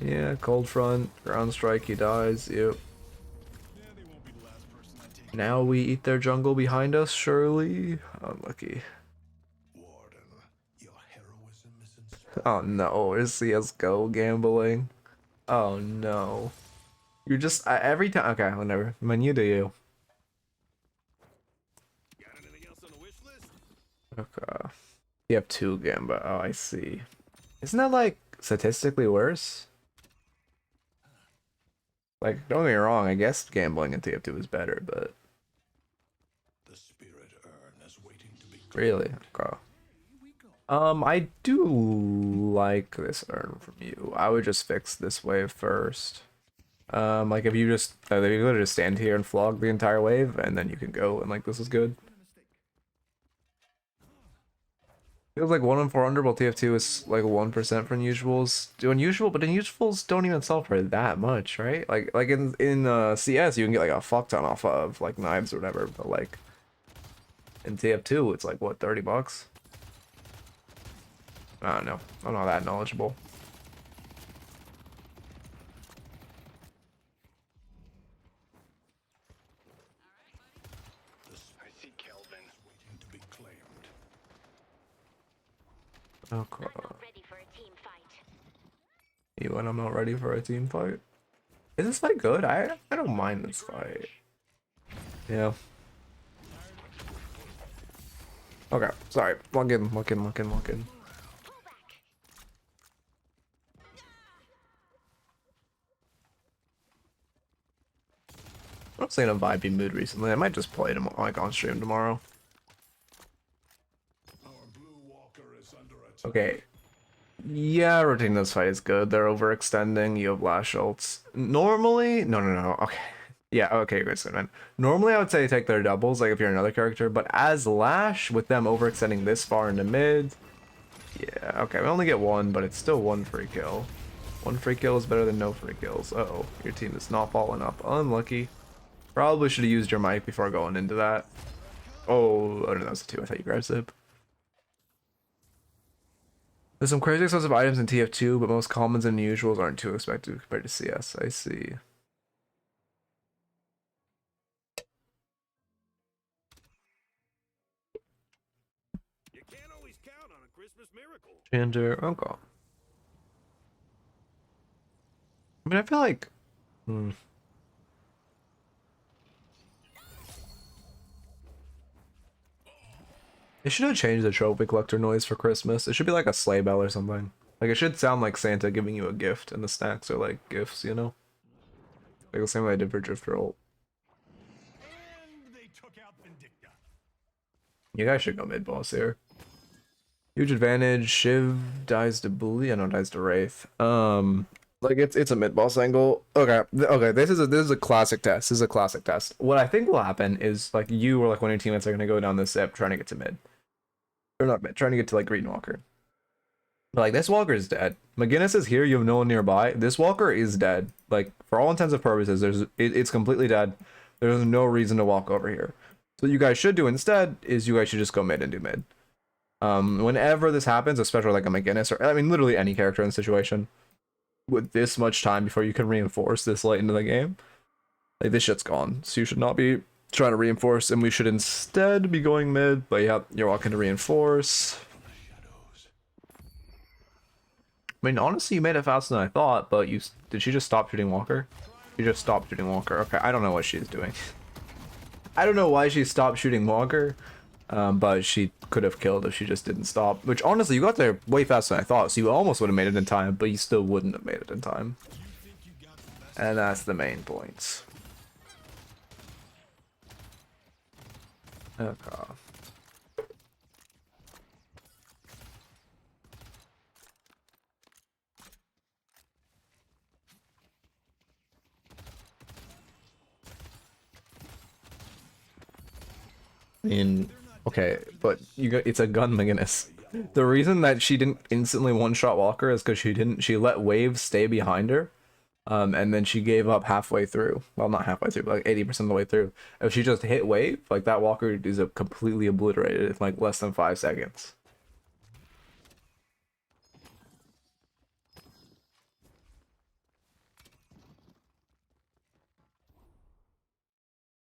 A: Yeah, cold front, ground strike, he dies. Yep. Now we eat their jungle behind us, surely. Unlucky. Oh no, is CSGO gambling? Oh no. You're just, every time, okay, whatever. I mean, you do you.
C: Got anything else on the wish list?
A: Okay. You have 2 Gamba, oh I see. Isn't that like statistically worse? Like, don't get me wrong, I guess gambling in TF2 is better, but...
C: The spirit urn is waiting to be
A: Really? Okay. I do like this urn from you. I would just fix this wave first. Like if you just, you could just stand here and flog the entire wave, and then you can go, and like this is good. Feels like 1 in 400, while TF2 is like 1% for unusuals. Do unusual, but unusuals don't even sell for that much, right? Like in CS, you can get like a fuck ton off of like knives or whatever, but like in TF2, it's like what, $30? I don't know. I'm not that knowledgeable.
B: I see Kelvin.
C: waiting to be claimed.
A: Okay.
E: I'm not ready for a team fight.
A: Even I'm not ready for a team fight. Is this fight good? I don't mind this fight. Yeah. Okay, sorry. Log in. I'm not saying a vibey mood recently. I might just play it like on stream tomorrow.
C: Our blue walker is under attack.
A: Okay. Yeah, rotating this fight is good. They're overextending. You have Lash ults. Normally, no. Okay. Yeah, okay, good, man. Normally I would say take their doubles, like if you're another character, but as Lash, with them overextending this far into mid, yeah, okay, we only get one, but it's still one free kill. One free kill is better than no free kills. Uh-oh, your team is not falling up. Unlucky. Probably should have used your mic before going into that. Oh, no, that was a 2. I thought you grabbed zip. There's some crazy expensive items in TF2, but most commons and usuals aren't too expected compared to CS. I see.
C: You can't always count on a Christmas miracle.
A: Gender, okay. I mean, I feel like... They should have changed the trophy collector noise for Christmas. It should be like a sleigh bell or something. Like, it should sound like Santa giving you a gift, and the snacks are like gifts, you know? Like the same way I did for Drifter ult.
C: And they took out Vindicta.
A: You guys should go mid boss here. Huge advantage. Shiv dies to Bully. I know dies to Wraith. Like it's a mid boss angle. Okay, okay. This is a classic test. This is a classic test. What I think will happen is like you or like one of your teammates are gonna go down this zip trying to get to mid. Or not mid, trying to get to like Green Walker. But like this Walker is dead. McGinnis is here. You have no one nearby. This Walker is dead. Like for all intents and purposes, it's completely dead. There's no reason to walk over here. So what you guys should do instead is you guys should just go mid and do mid. Whenever this happens, especially like a McGinnis or I mean literally any character in the situation, with this much time before you can reinforce this late into the game, like this shit's gone. So you should not be trying to reinforce, and we should instead be going mid. But yeah, you're walking to reinforce. I mean, honestly, you made it faster than I thought, but did she just stop shooting Walker? She just stopped shooting Walker. Okay, I don't know what she's doing. I don't know why she stopped shooting Walker, but she could have killed if she just didn't stop. Which, honestly, you got there way faster than I thought, so you almost would have made it in time, but you still wouldn't have made it in time. And that's the main point. Okay. I mean, okay, but it's a gun McGinnis. The reason that she didn't instantly one-shot Walker is because she let Wave stay behind her, and then she gave up halfway through. Well, not halfway through, but like 80% of the way through. If she just hit Wave, like that Walker is completely obliterated in like less than 5 seconds.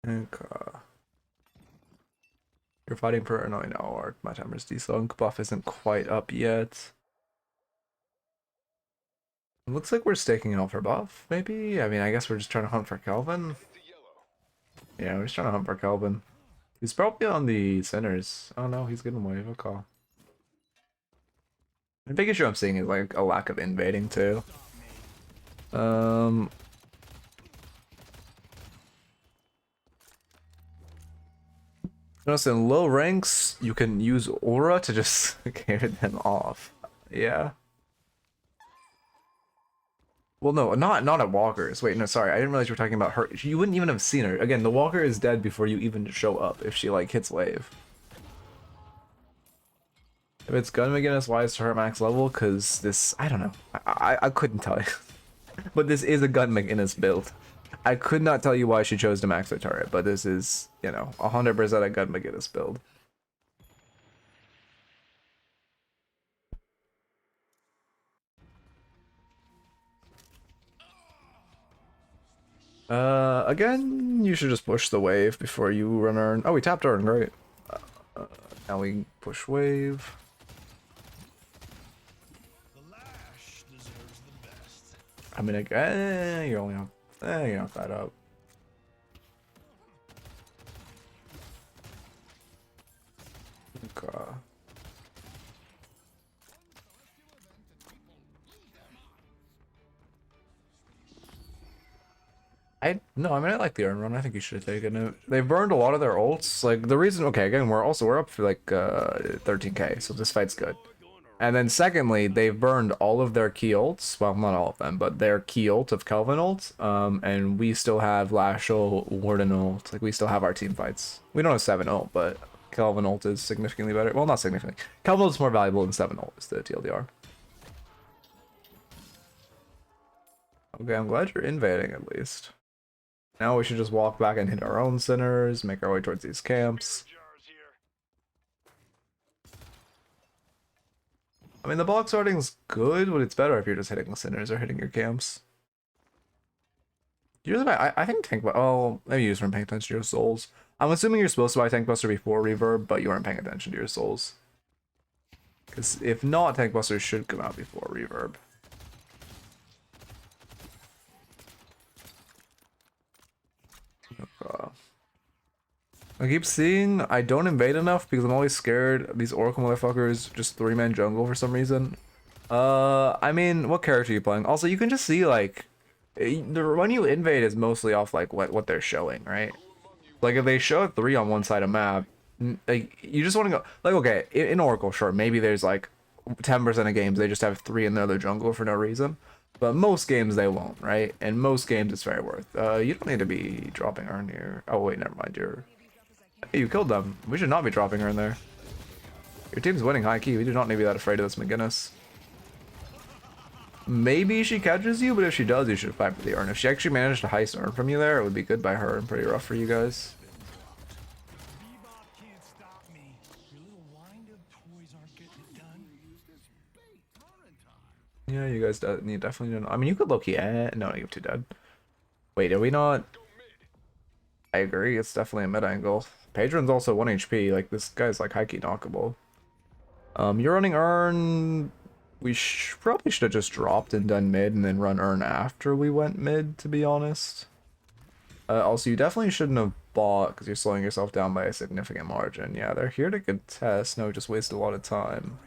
A: Okay. You're fighting for... No, I know, my timer's desunk. Buff isn't quite up yet. It looks like we're staking out for buff, maybe? I mean, I guess we're just trying to hunt for Kelvin. Yeah, we're just trying to hunt for Kelvin. He's probably on the centers. Oh no, he's getting wave. Okay. The big issue I'm seeing is like a lack of invading too. Notice in low ranks, you can use aura to just carry them off. Yeah. Well, no, not at Walker's. Wait, no, sorry. I didn't realize you were talking about her. You wouldn't even have seen her. Again, the Walker is dead before you even show up if she, like, hits wave. If it's gun McGinnis, why is her max level? Because this... I don't know. I couldn't tell you. But this is a gun McGinnis build. I could not tell you why she chose to max her turret, but this is, you know, 100% a gun McGinnis build. Again, you should just push the wave before you run Urn. Oh, we tapped Urn, great. Now we push wave.
C: The Lash deserves the best.
A: I mean, you're only off. You're not that up. Okay. No, I mean I like the Urn run. I think you should have taken it. They've burned a lot of their ults. Like the reason, okay, again we're up for like 13k, so this fight's good. And then secondly, they've burned all of their key ults. Well, not all of them, but their key ult of Kelvin ult. And we still have Lash ult, Warden ult. Like, we still have our team fights. We don't have 7 ult, but Kelvin ult is significantly better. Well, not significantly. Kelvin ult is more valuable than 7 ult, is the TLDR. Okay, I'm glad you're invading at least. Now we should just walk back and hit our own centers, make our way towards these camps. I mean, the block sorting's good, but it's better if you're just hitting the centers or hitting your camps. Usually, I think tank. Oh, maybe you just weren't paying attention to your souls. I'm assuming you're supposed to buy Tank Buster before Reverb, but you weren't paying attention to your souls. Because if not, Tank Buster should come out before Reverb. I keep seeing I don't invade enough because I'm always scared these Oracle motherfuckers just 3-man jungle for some reason. I mean, what character are you playing? Also, you can just see like when you invade is mostly off like what they're showing, right? Like if they show a 3 on one side of map, like you just want to go like okay, in Oracle, sure, maybe there's like 10% of games they just have 3 in their other jungle for no reason. But most games they won't, right? And most games it's very worth. You don't need to be dropping Urn here. Oh wait, never mind. Hey, you killed them. We should not be dropping her in there. Your team's winning high key. We do not need to be that afraid of this McGinnis. Maybe she catches you, but if she does, you should fight for the Urn. If she actually managed to heist Urn from you there, it would be good by her and pretty rough for you guys.
C: Bebop can't stop me. Your little wind-up toys aren't getting it done.
A: Yeah, you guys definitely don't. I mean, you could low-key. No, you're too dead. Wait, are we not? I agree. It's definitely a mid angle. Patron's also 1 HP. Like this guy's like high key knockable. You're running Urn. We probably should have just dropped and done mid and then run Urn after we went mid, to be honest. Also, you definitely shouldn't have bought because you're slowing yourself down by a significant margin. Yeah, they're here to contest. No, just waste a lot of time.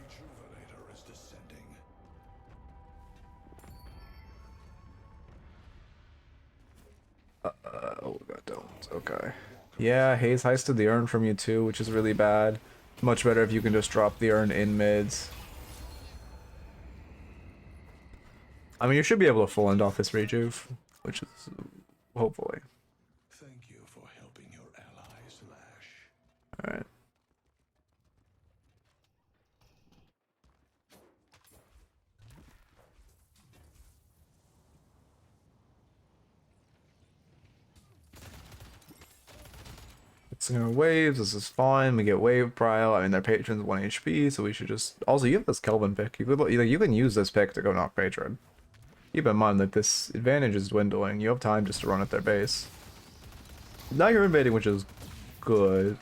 A: Oh, God, don't. Okay. Yeah, Haze heisted the Urn from you too, which is really bad. Much better if you can just drop the Urn in mids. I mean, you should be able to full end off this rejuve, which is hopefully.
C: Thank you for helping your allies, Lash.
A: Alright. It's our waves, this is fine. We get wave prile. I mean, their patron's 1 HP, so we should just. Also, you have this Kelvin pick. You can use this pick to go knock patron. Keep in mind that this advantage is dwindling. You have time just to run at their base. Now you're invading, which is good.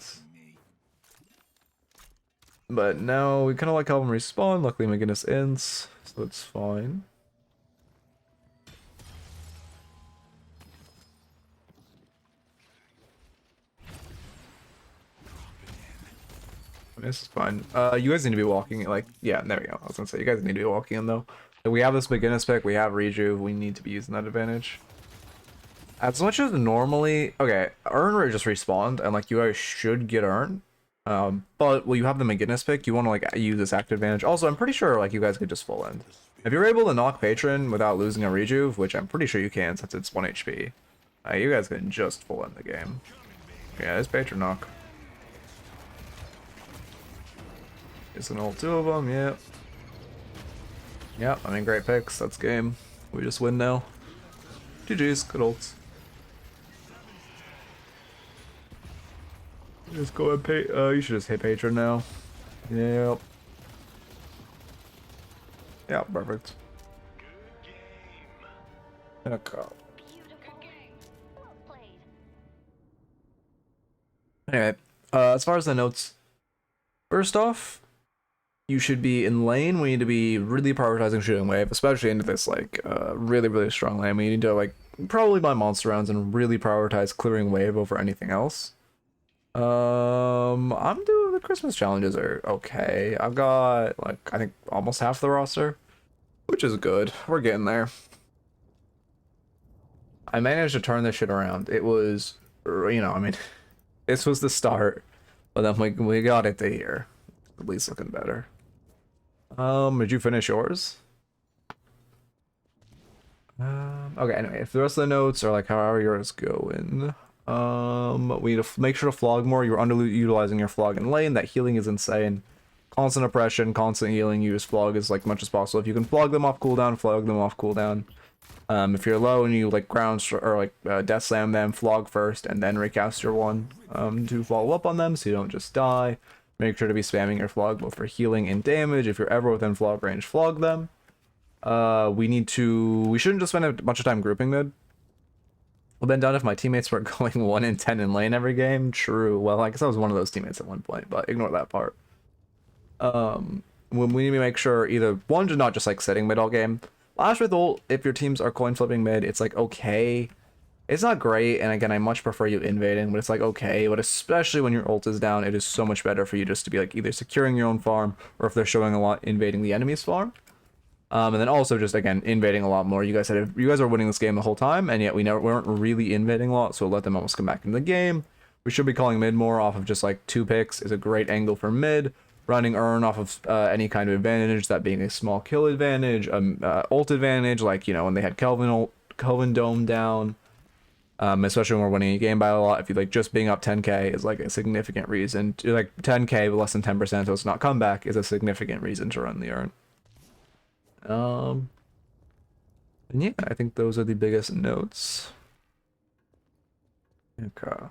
A: But now we kind of like Kelvin respawn. Luckily, McGinnis ends, so it's fine. This is fine. You guys need to be walking, like, yeah, there we go. I was gonna say, you guys need to be walking in, though. So we have this McGinnis pick, we have Rejuve, we need to be using that advantage. As much as normally, okay, Urn just respawned, and, like, you guys should get Urn. But, well, you have the McGinnis pick, you want to, like, use this active advantage. Also, I'm pretty sure, like, you guys could just full end. If you're able to knock Patron without losing a Rejuve, which I'm pretty sure you can since it's 1 HP, you guys can just full end the game. Yeah, it's Patron knock. It's an ult 2 of them, yep. Yep, I mean, great picks. That's game. We just win now. GG's, good ults. Just go and pay. You should just hit Patron now. Yep. Yeah, perfect. Okay.
E: Well played.
A: Anyway, as far as the notes, first off, you should be in lane. We need to be really prioritizing shooting wave, especially into this like really, really strong lane. We need to like probably buy monster rounds and really prioritize clearing wave over anything else. I'm doing the Christmas challenges are okay. I've got like I think almost half the roster, which is good. We're getting there. I managed to turn this shit around. It was, you know, I mean, this was the start, but then we got it to here. At least looking better. Did you finish yours? Okay, anyway, if the rest of the notes are like how are yours going? We need to make sure to flog more. You're underutilizing your flog in lane. That healing is insane. Constant oppression, constant healing. Use flog as like much as possible. If you can flog them off cooldown, flog them off cooldown. If you're low and you like or like death slam them, flog first and then recast your one to follow up on them so you don't just die. Make sure to be spamming your flog both for healing and damage. If you're ever within flog range, flog them. We shouldn't just spend a bunch of time grouping mid. Well, been done if my teammates were going 1 in 10 in lane every game. True. Well, I guess I was one of those teammates at one point, but ignore that part. When we need to make sure either one to not just like sitting mid all game. Lash with ult, if your teams are coin flipping mid, it's like okay. It's not great, and again, I much prefer you invading, but it's like okay, but especially when your ult is down, it is so much better for you just to be like either securing your own farm, or if they're showing a lot, invading the enemy's farm. And then also just again invading a lot more. You guys are winning this game the whole time, and yet we weren't really invading a lot, so let them almost come back into the game. We should be calling mid more off of just like 2 picks is a great angle for mid. Running Urn off of any kind of advantage, that being a small kill advantage, ult advantage, like you know when they had Kelvin Dome down. Especially when we're winning a game by a lot, if you like just being up 10k is like a significant reason to like 10k with less than 10% so it's not comeback is a significant reason to run the Urn. And yeah, I think those are the biggest notes. Okay.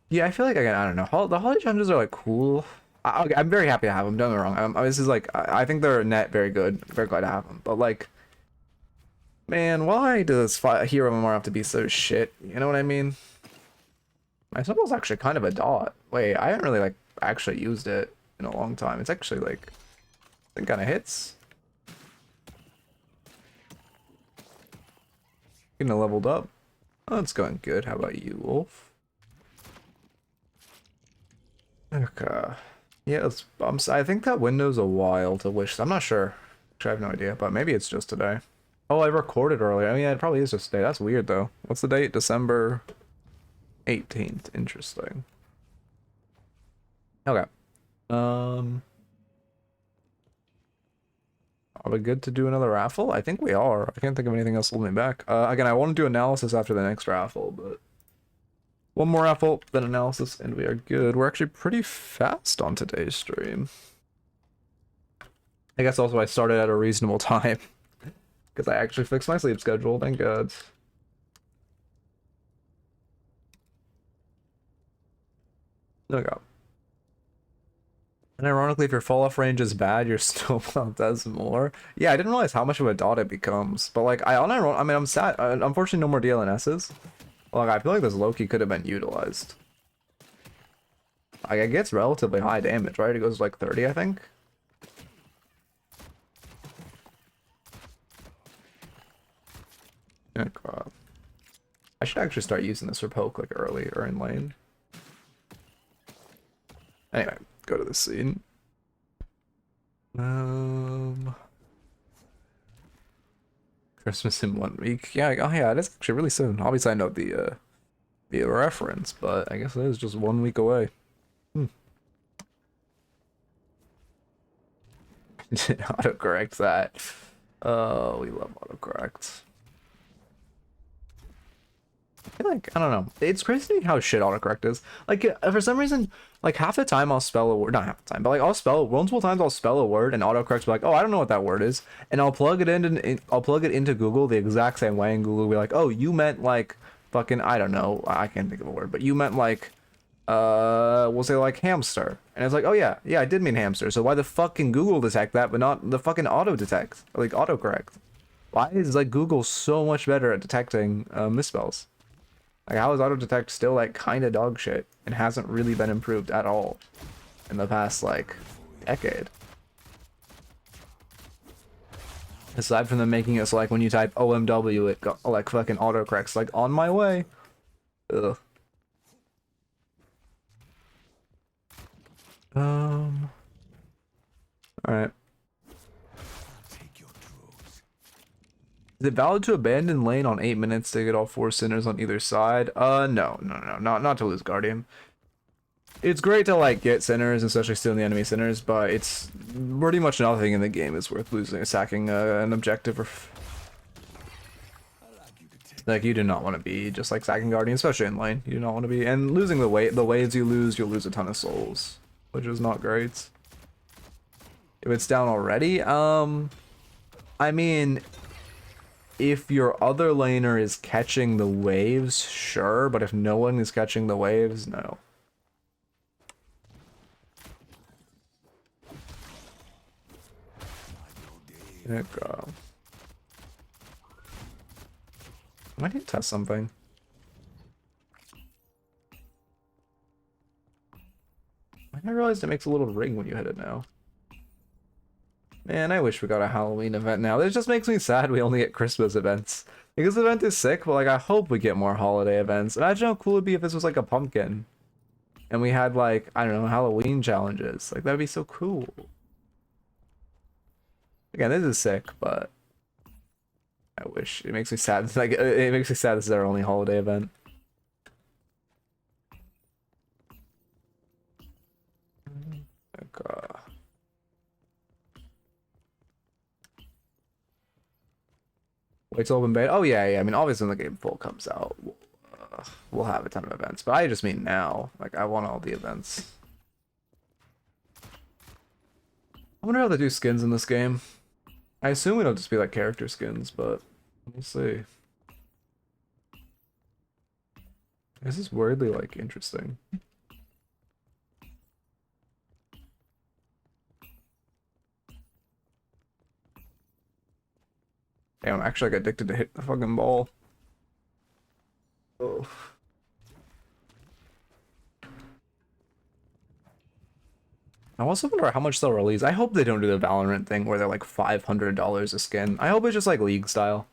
A: Yeah, I feel like again, I don't know. The Holly challenges are like cool. I'm very happy to have them. Don't get me wrong. This is like I think they're net very good. Very glad to have them. But like, man, why does hero MMR have to be so shit? You know what I mean? My symbol's actually kind of a dot. Wait, I haven't really like actually used it in a long time. It's actually like, it kind of hits. Getting leveled up. Oh, it's going good. How about you, Wolf? Okay. Yeah, I think that window's a while to wish. I'm not sure. Actually, I have no idea, but maybe it's just today. Oh, I recorded earlier. I mean, it probably is just today. That's weird, though. What's the date? December 18th. Interesting. Okay. Are we good to do another raffle? I think we are. I can't think of anything else holding me back. Again, I want to do analysis after the next raffle, but one more raffle, then analysis, and we are good. We're actually pretty fast on today's stream. I guess also I started at a reasonable time because I actually fixed my sleep schedule. Thank God. Okay. And ironically, if your fall off range is bad, your snowball does more. Yeah, I didn't realize how much of a dot it means. But like, I mean, I'm sad. Unfortunately, no more DLNSs. Like, I feel like this Loki could have been utilized. Like, it gets relatively high damage, right? It goes like 30, I think. Yeah, crap. I should actually start using this for poke like early or in lane. Anyway, go to the scene. Christmas in 1 week. Yeah, oh yeah, it is actually really soon. Obviously, I know the reference, but I guess it is just 1 week away. Autocorrect that. Oh, we love autocorrect. I feel like, I don't know. It's crazy how shit autocorrect is. Like, for some reason, like, half the time I'll spell a word, not half the time, but like, multiple times I'll spell a word and autocorrect's like, oh, I don't know what that word is. And I'll plug it into Google the exact same way, and Google will be like, oh, you meant like fucking, I don't know, I can't think of a word, but you meant like, we'll say like hamster. And it's like, oh yeah, I did mean hamster. So why the fuck can Google detect that, but not the fucking auto detect, like autocorrect? Why is like Google so much better at detecting misspells? Like, how is auto detect still like kind of dog shit and hasn't really been improved at all in the past like decade? Aside from them making it so like when you type OMW, it got like fucking autocorrects like on my way. Ugh. Alright. Is it valid to abandon lane on 8 minutes to get all 4 sinners on either side? No, not to lose Guardian. It's great to like get centers, especially stealing the enemy centers, but it's pretty much nothing in the game is worth losing, sacking an objective or. Like you do not want to be just like sacking guardian, especially in lane. You do not want to be, and losing the waves you lose, you'll lose a ton of souls, which is not great. If it's down already, I mean, if your other laner is catching the waves, sure, but if no one is catching the waves, no. Heck, I need to test something. I realized it makes a little ring when you hit it now. Man, I wish we got a Halloween event now. This just makes me sad we only get Christmas events. Because the event is sick, but like I hope we get more holiday events. Imagine how cool it'd be if this was like a pumpkin. And we had like, I don't know, Halloween challenges. Like that'd be so cool. Again, this is sick, but I wish. It makes me sad. Like it makes me sad this is our only holiday event. Like, wait till open beta. Oh yeah. I mean, obviously when the game full comes out, we'll have a ton of events. But I just mean now. Like I want all the events. I wonder how they do skins in this game. I assume it'll just be like character skins, but we'll see. This is weirdly like interesting. Damn, I'm actually like addicted to hit the fucking ball. Oh. I also wonder how much they'll release. I hope they don't do the Valorant thing where they're like $500 a skin. I hope it's just like League style.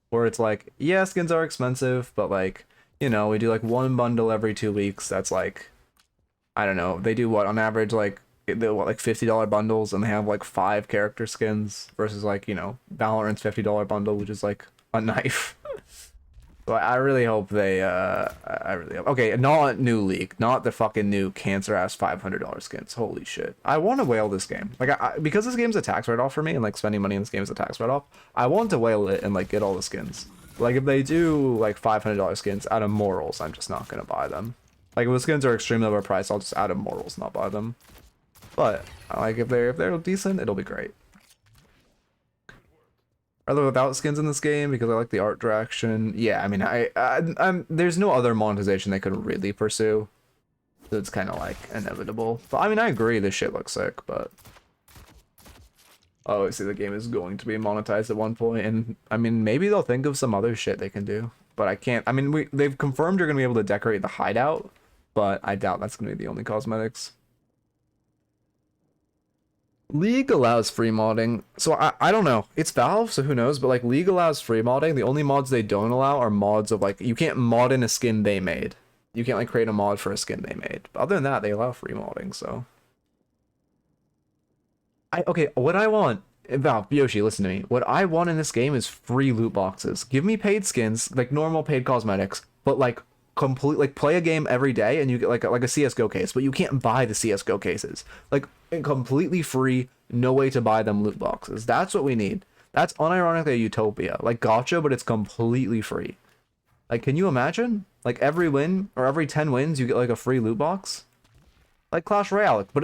A: Where it's like, yeah, skins are expensive, but like, you know, we do like one bundle every 2 weeks. That's like, I don't know. They do what on average, like, like $50 bundles and they have like 5 character skins versus like, you know, Valorant's $50 bundle, which is like a knife. So I really hope they, I really hope. Okay, not new League, not the fucking new cancer-ass $500 skins. Holy shit. I want to whale this game. Like, because this game's a tax write-off for me, and like spending money in this game is a tax write-off, I want to whale it and like get all the skins. Like, if they do like $500 skins out of morals, I'm just not gonna buy them. Like, if the skins are extremely overpriced, I'll just out of morals not buy them. But like, if they're decent, it'll be great. Are there without skins in this game because I like the art direction? Yeah, I mean, I'm there's no other monetization they could really pursue, so it's kind of like inevitable. But I mean, I agree, this shit looks sick, but obviously the game is going to be monetized at one point, and I mean, maybe they'll think of some other shit they can do, but I can't. I mean, they've confirmed you're gonna be able to decorate the hideout, but I doubt that's gonna be the only cosmetics. League allows free modding, so I don't know. It's Valve, so who knows, but like League allows free modding. The only mods they don't allow are mods of like, you can't mod in a skin they made. You can't like create a mod for a skin they made. But other than that, they allow free modding, so. Okay, what I want, Valve, Yoshi, listen to me. What I want in this game is free loot boxes. Give me paid skins, like normal paid cosmetics, but like complete, like play a game every day and you get like a CSGO case, but you can't buy the CSGO cases. Like completely free, no way to buy them loot boxes. That's what we need. That's unironically a utopia. Like gacha, but it's completely free. Like, can you imagine? Like every win or every 10 wins, you get like a free loot box. Like Clash Royale, but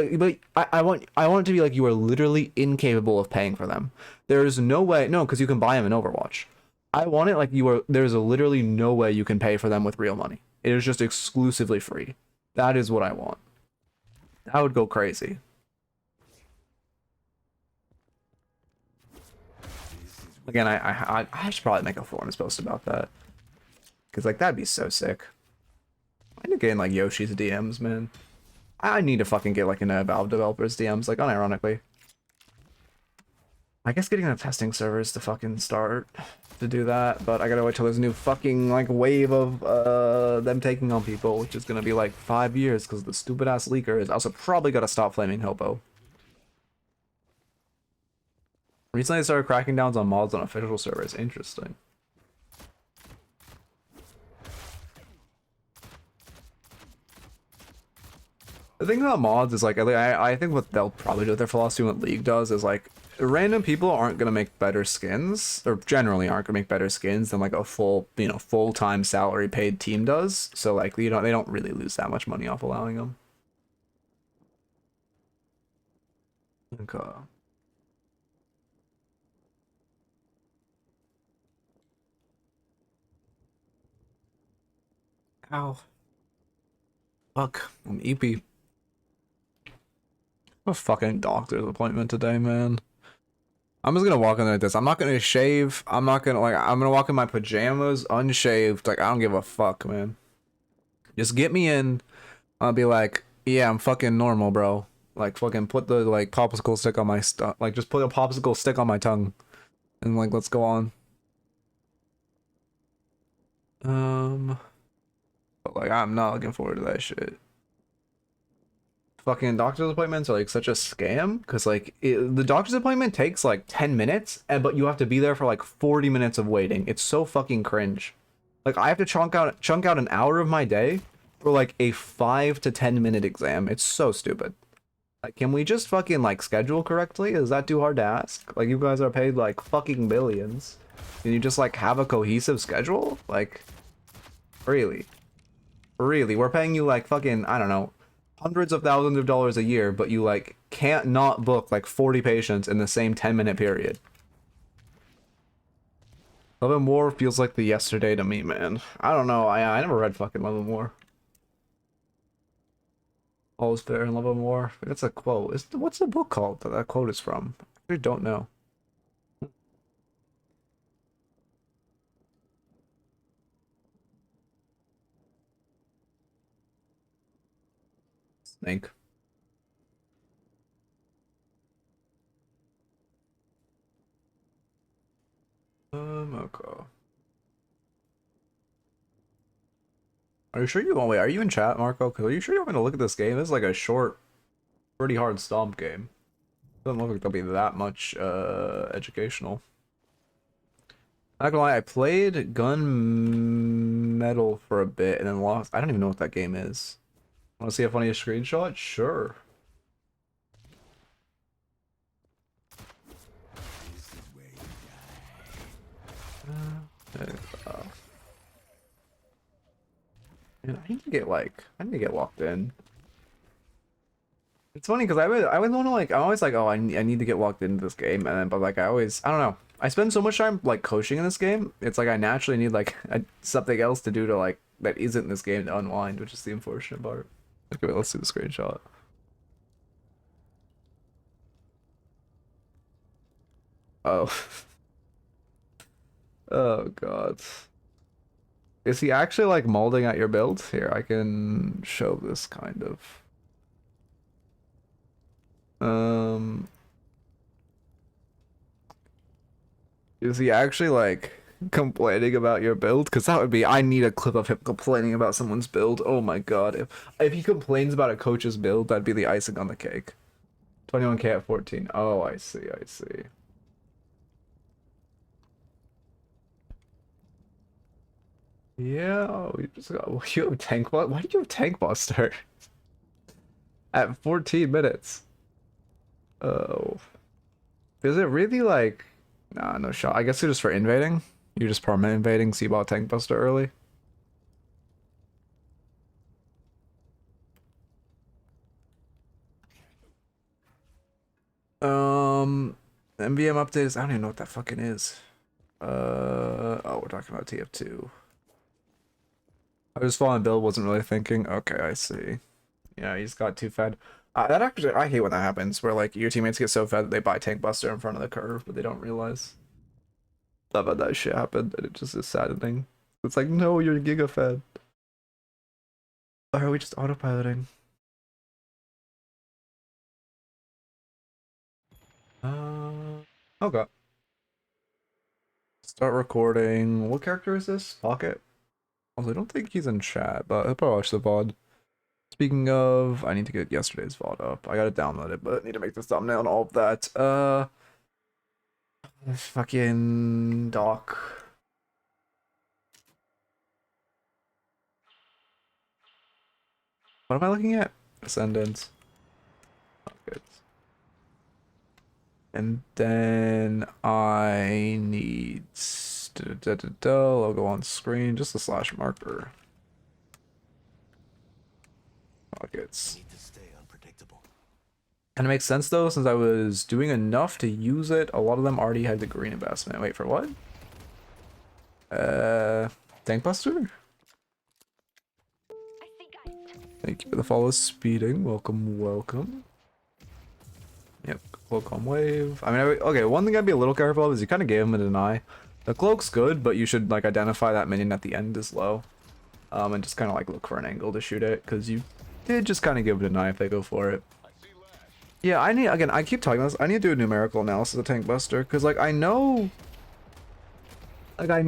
A: I want it to be like you are literally incapable of paying for them. There is no way, no, because you can buy them in Overwatch. I want it like there's literally no way you can pay for them with real money. It is just exclusively free. That is what I want. That would go crazy. Again, I should probably make a forums post about that. Because, like, that'd be so sick. I need to get in, like, Yoshi's DMs, man. I need to fucking get, like, in a Valve developer's DMs, like, unironically. I guess getting on testing servers to fucking start to do that, but I gotta wait till there's a new fucking, like, wave of, them taking on people, which is gonna be, like, 5 years, because the stupid-ass leaker is also probably gotta stop flaming Hopo. Recently, I started cracking down on mods on official servers. Interesting. The thing about mods is like I think what they'll probably do with their philosophy, what League does is like random people aren't gonna make better skins, or generally aren't gonna make better skins than like a full, you know, full-time salary paid team does. So like they don't really lose that much money off allowing them. Okay. Ow. Fuck. I'm EP. A fucking doctor's appointment today, man. I'm just gonna walk in there like this. I'm not gonna shave. I'm not gonna like. I'm gonna walk in my pajamas, unshaved. Like I don't give a fuck, man. Just get me in. I'll be like, yeah, I'm fucking normal, bro. Like fucking put the like popsicle stick on my stuff. Like just put a popsicle stick on my tongue, and like let's go on. But like I'm not looking forward to that shit. Fucking doctor's appointments are like such a scam because like the doctor's appointment takes like 10 minutes but you have to be there for like 40 minutes of waiting. It's so fucking cringe. Like I have to chunk out an hour of my day for like a 5 to 10 minute exam. It's so stupid. Like can we just fucking like schedule correctly? Is that too hard to ask? Like you guys are paid like fucking billions. Can you just like have a cohesive schedule? Like really? Really? We're paying you like fucking, I don't know, hundreds of thousands of dollars a year, but you like can't not book like 40 patients in the same 10-minute period. Love and War feels like the yesterday to me, man. I don't know. I never read fucking Love and War. All is fair in Love and War. That's a quote. What's the book called that quote is from? I don't know. Snake. Okay. Are you sure you won't wait? Are you in chat, Marco? Because are you sure you're going to look at this game? This is like a short, pretty hard stomp game. Doesn't look like there'll be that much educational. Not gonna lie, I played Gun Metal for a bit and then lost. I don't even know what that game is. Want to see a funny screenshot? Sure. Man, I need to get locked in. It's funny because I would want to like, I'm always like, oh, I need to get locked into this game, and then but like I don't know. I spend so much time like coaching in this game. It's like I naturally need like something else to do to like that isn't in this game to unwind, which is the unfortunate part. Okay, wait, let's see the screenshot. Oh. Oh God. Is he actually like molding at your build? Here, I can show this kind of. Is he actually like complaining about your build? Because that would be, I need a clip of him complaining about someone's build. Oh my God. If he complains about a coach's build, that'd be the icing on the cake. 21k at 14. Oh, I see, I see. Yeah, we just got, you have tank bust. Why did you have tank buster at 14 minutes? Oh, is it really like? Nah, no shot. I guess you're just for invading. You're just permanent invading. So you bought tank buster early. MVM update is. I don't even know what that fucking is. Oh, we're talking about TF2. I was following build, wasn't really thinking. Okay, I see. Yeah, he's got too fed. That actually, I hate when that happens, where like your teammates get so fed that they buy tank buster in front of the curve, but they don't realize. Love how that shit happened, and it just is saddening. It's like, no, you're giga fed. Or are we just autopiloting? Okay. Start recording. What character is this? Pocket? Also, I don't think he's in chat, but I'll probably watch the VOD. Speaking of, I need to get yesterday's VOD up. I gotta download it, but I need to make this thumbnail and all of that. Fucking doc. What am I looking at? Ascendant Pocket. And then I need logo on screen, just a slash marker. Pockets.
B: Need to stay unpredictable.
A: And it makes sense though, since I was doing enough to use it. A lot of them already had the green investment. Wait, for what? Tank Buster?
E: I think I.
A: Thank you for the follow, speeding. Welcome, welcome. Yep, cloak on wave. I mean, okay, one thing I'd be a little careful of is you kind of gave him a deny. The cloak's good, but you should like identify that minion at the end is low. And just kind of like look for an angle to shoot it, because you did just kind of give it a deny if they go for it. Yeah, I need, again, I keep talking about this, I need to do a numerical analysis of Tank Buster, because like I know, I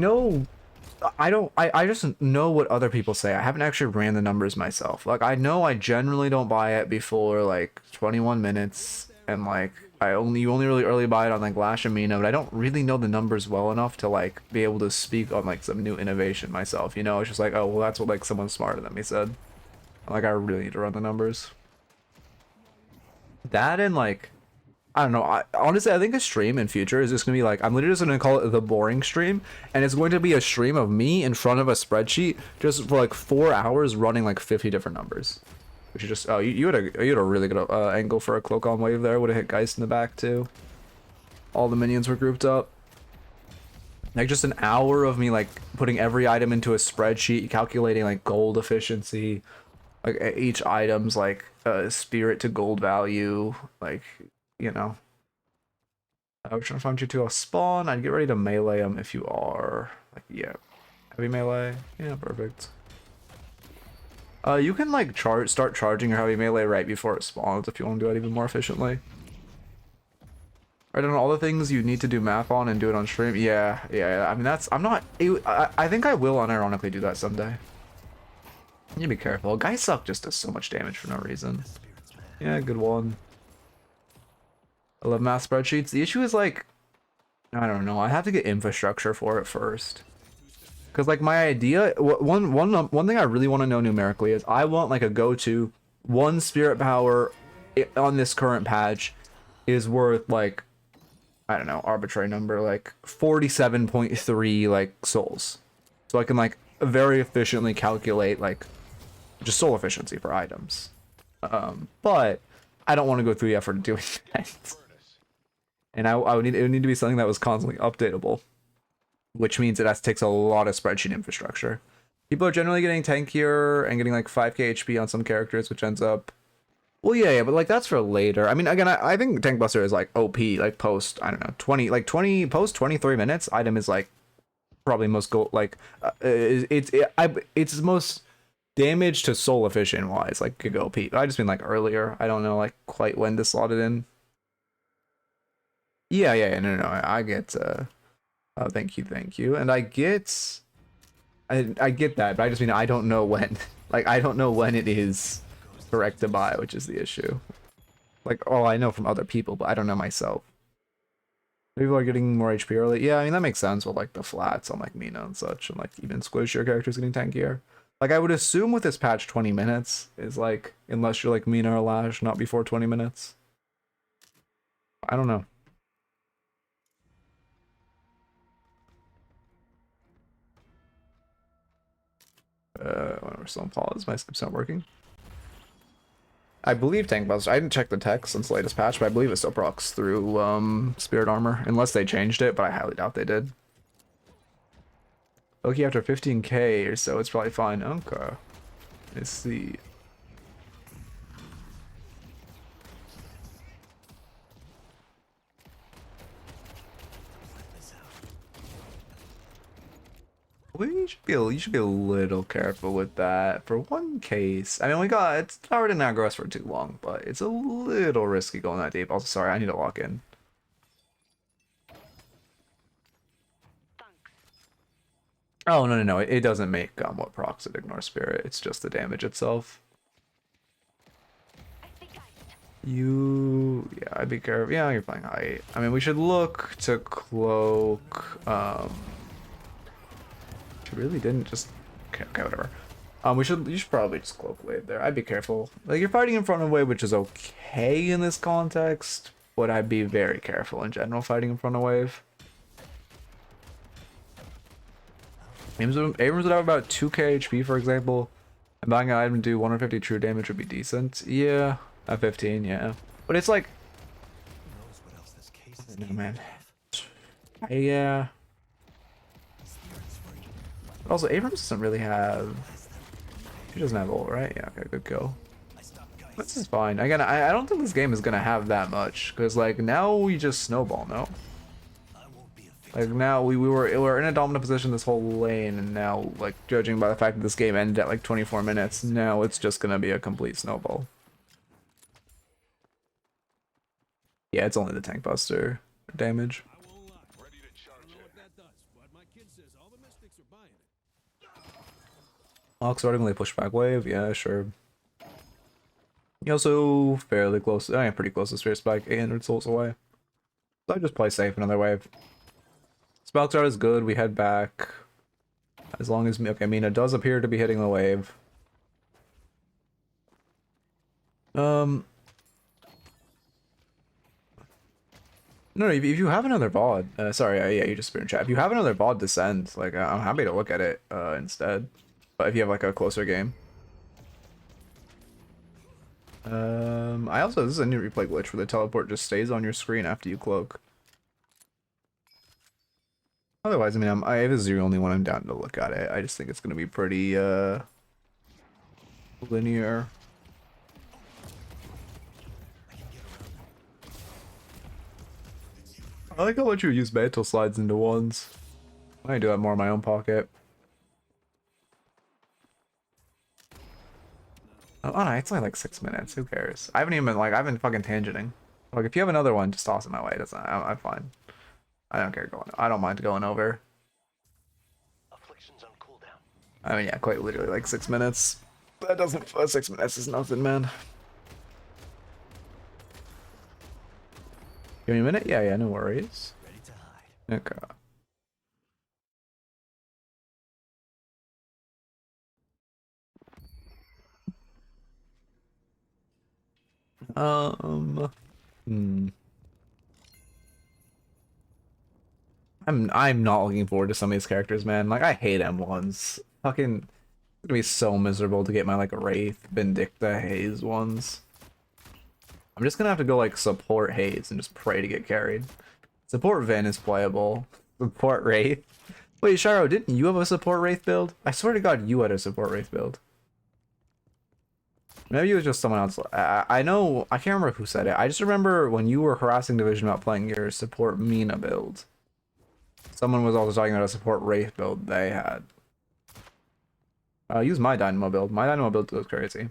A: just know what other people say. I haven't actually ran the numbers myself. Like I know I generally don't buy it before like 21 minutes, and like you only really early buy it on like Lash and Mina, but I don't really know the numbers well enough to like be able to speak on like some new innovation myself, you know? It's just like, oh well, that's what like someone smarter than me said. Like I really need to run the numbers. That and like, I don't know, honestly I think a stream in future is just gonna be like, I'm literally just gonna call it the boring stream, and it's going to be a stream of me in front of a spreadsheet just for like 4 hours running like 50 different numbers. We should just, oh, you had a really good angle for a cloak on wave there. Would have hit Geist in the back too. All the minions were grouped up. Like just an hour of me like putting every item into a spreadsheet, calculating like gold efficiency, like each item's like spirit to gold value, like, you know. I was trying to find you to a spawn. I'd get ready to melee them if you are. Like, yeah. Heavy melee. Yeah, perfect. You can like start charging your heavy melee right before it spawns if you want to do it even more efficiently. Right, on all the things you need to do math on and do it on stream. Yeah. I mean, I think I will unironically do that someday. You be careful. Guy Suck just does so much damage for no reason. Yeah, good one. I love math spreadsheets. The issue is like, I don't know. I have to get infrastructure for it first. Because like my idea, one thing I really want to know numerically is I want like a go-to one spirit power on this current patch is worth like, I don't know, arbitrary number, like 47.3 like souls. So I can like very efficiently calculate like just soul efficiency for items. But I don't want to go through the effort of doing that. And it would need to be something that was constantly updatable, which means it takes a lot of spreadsheet infrastructure. People are generally getting tankier and getting like 5k HP on some characters, which ends up, well, yeah, but like that's for later. I mean, again, I think Tank Buster is like OP, like post, I don't know, 20 post 23 minutes item is like probably most gold, like it's most damage to soul efficient wise, like could go OP. I just mean like earlier. I don't know like quite when to slot it in. Yeah, no, I get oh, thank you. And I get that, but I just mean I don't know when. Like I don't know when it is correct to buy, which is the issue. Like, oh, I know from other people, but I don't know myself. People are getting more HP early. Yeah, I mean that makes sense with like the flats on like Mina and such, and like even squishier characters getting tankier. Like I would assume with this patch 20 minutes is like, unless you're like Mina or Lash, not before 20 minutes. I don't know. When we're still on pause, my skip's not working. I believe Tank Buster, I didn't check the text since the latest patch, but I believe it still procs through Spirit Armor, unless they changed it, but I highly doubt they did. Okay, after 15k or so, it's probably fine. Okay. Let's see. You should be a little careful with that for one case. I mean, it's power didn't aggro us for too long, but it's a little risky going that deep. Also, sorry, I need to lock in. Oh, no. It doesn't make what procs it ignore spirit. It's just the damage itself. Yeah, I'd be careful. Yeah, you're playing height. I mean, we should look to cloak. Really didn't just, okay, whatever. You should probably just cloak wave there. I'd be careful. Like, you're fighting in front of wave, which is okay in this context, but I'd be very careful in general fighting in front of wave. Abrams would have about 2k HP, for example, and buying an item to do 150 true damage would be decent. Yeah, at 15, yeah. But it's like, I don't know, man. Yeah. Also, Abrams doesn't really have. He doesn't have ult, right? Yeah, okay, good go. This is fine. Again, I don't think this game is gonna have that much, because like now we just snowball, no? Like now we're in a dominant position this whole lane, and now like judging by the fact that this game ended at like 24 minutes, now it's just gonna be a complete snowball. Yeah, it's only the tank buster damage. Ox really push back wave, yeah, sure. You're also fairly close. I am pretty close to Spirit Spike, 800 souls away. So I just play safe another wave. Spellstart is good, we head back. As long as, okay, Mina does appear to be hitting the wave. No, if you have another VOD, sorry, yeah, you just spit in chat. If you have another VOD to send, like, I'm happy to look at it, instead. But if you have, like, a closer game. This is a new replay glitch where the teleport just stays on your screen after you cloak. Otherwise, I mean, if this is the only one, I'm down to look at it. I just think it's gonna be pretty, linear. I like how let you use mantle slides into ones. I do that more in my own pocket. Oh no, it's only like 6 minutes. Who cares? I haven't even been like I've been fucking tangenting. Like if you have another one, just toss it my way. I'm fine. I don't care going. I don't mind going over.
B: Afflictions on cooldown.
A: I mean, yeah, quite literally like 6 minutes. That doesn't. 6 minutes is nothing, man. Give me a minute. Yeah, no worries.
B: Ready to hide.
A: Okay. I'm not looking forward to some of these characters, man. Like I hate M1s. Fucking it's gonna be so miserable to get my like Wraith, Vindicta, Haze ones. I'm just gonna have to go like support Haze and just pray to get carried. Support Vin is playable. Support Wraith. Wait, Sharo, didn't you have a support Wraith build? I swear to God, you had a support Wraith build. Maybe it was just someone else. I know, I can't remember who said it. I just remember when you were harassing Division about playing your support Mina build. Someone was also talking about a support Wraith build they had. Use my Dynamo build. My Dynamo build goes crazy.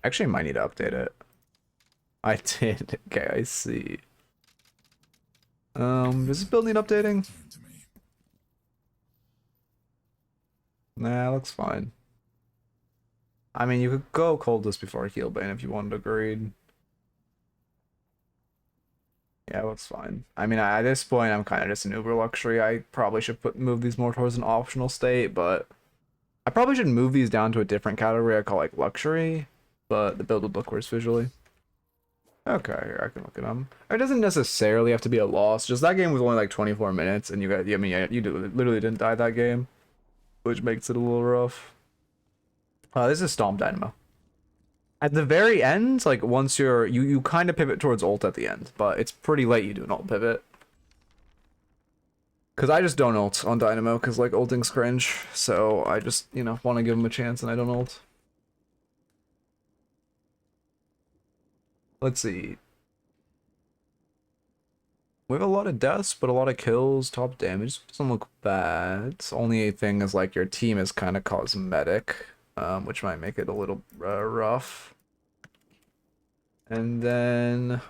A: Actually, might need to update it. I did. Okay, I see. Does this build need updating? Nah, looks fine. I mean, you could go Coldest before Healbane if you wanted to greed. Yeah, looks fine. I mean, at this point, I'm kind of just an uber luxury. I probably should move these more towards an optional state, but I probably should move these down to a different category I call like luxury, but the build would look worse visually. Okay, here I can look at them. It doesn't necessarily have to be a loss. Just that game was only like 24 minutes, and you got. I mean, yeah, literally didn't die that game, which makes it a little rough. This is Stomp Dynamo. At the very end, like once you kind of pivot towards ult at the end, but it's pretty late you do an ult pivot. Cause I just don't ult on Dynamo, cause like ulting's cringe, so I just want to give him a chance and I don't ult. Let's see. We have a lot of deaths, but a lot of kills. Top damage doesn't look bad. Only thing is like your team is kind of cosmetic. Which might make it a little rough. And then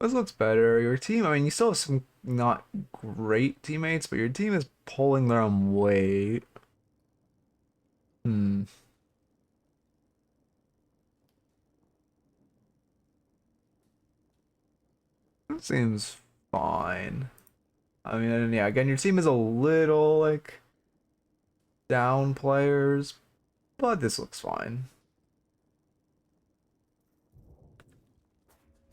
A: this looks better. Your team, I mean, you still have some not great teammates, but your team is pulling their own weight. That seems fine. I mean, and yeah, again, your team is a little like down players, but this looks fine.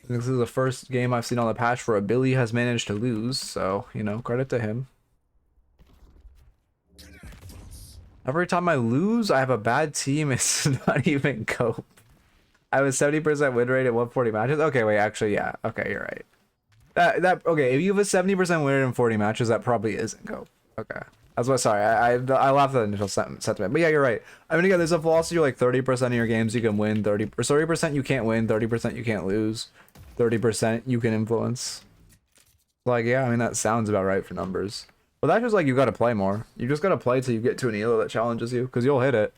A: This is the first game I've seen on the patch where a Billy has managed to lose, so, you know, credit to him. Every time I lose, I have a bad team. It's not even cope. I have a 70% win rate at 140 matches. Okay, wait, actually, yeah. Okay, you're right. Okay, if you have a 70% win rate in 40 matches, that probably isn't cope. Okay. That's what, sorry, I laughed at the initial sentiment. But yeah, you're right. I mean, again, there's a philosophy like 30% of your games you can win, 30% you can't win, 30% you can't lose, 30% you can influence. Like, yeah, I mean, that sounds about right for numbers. But that's just like you gotta play more. You just gotta play till you get to an elo that challenges you, because you'll hit it.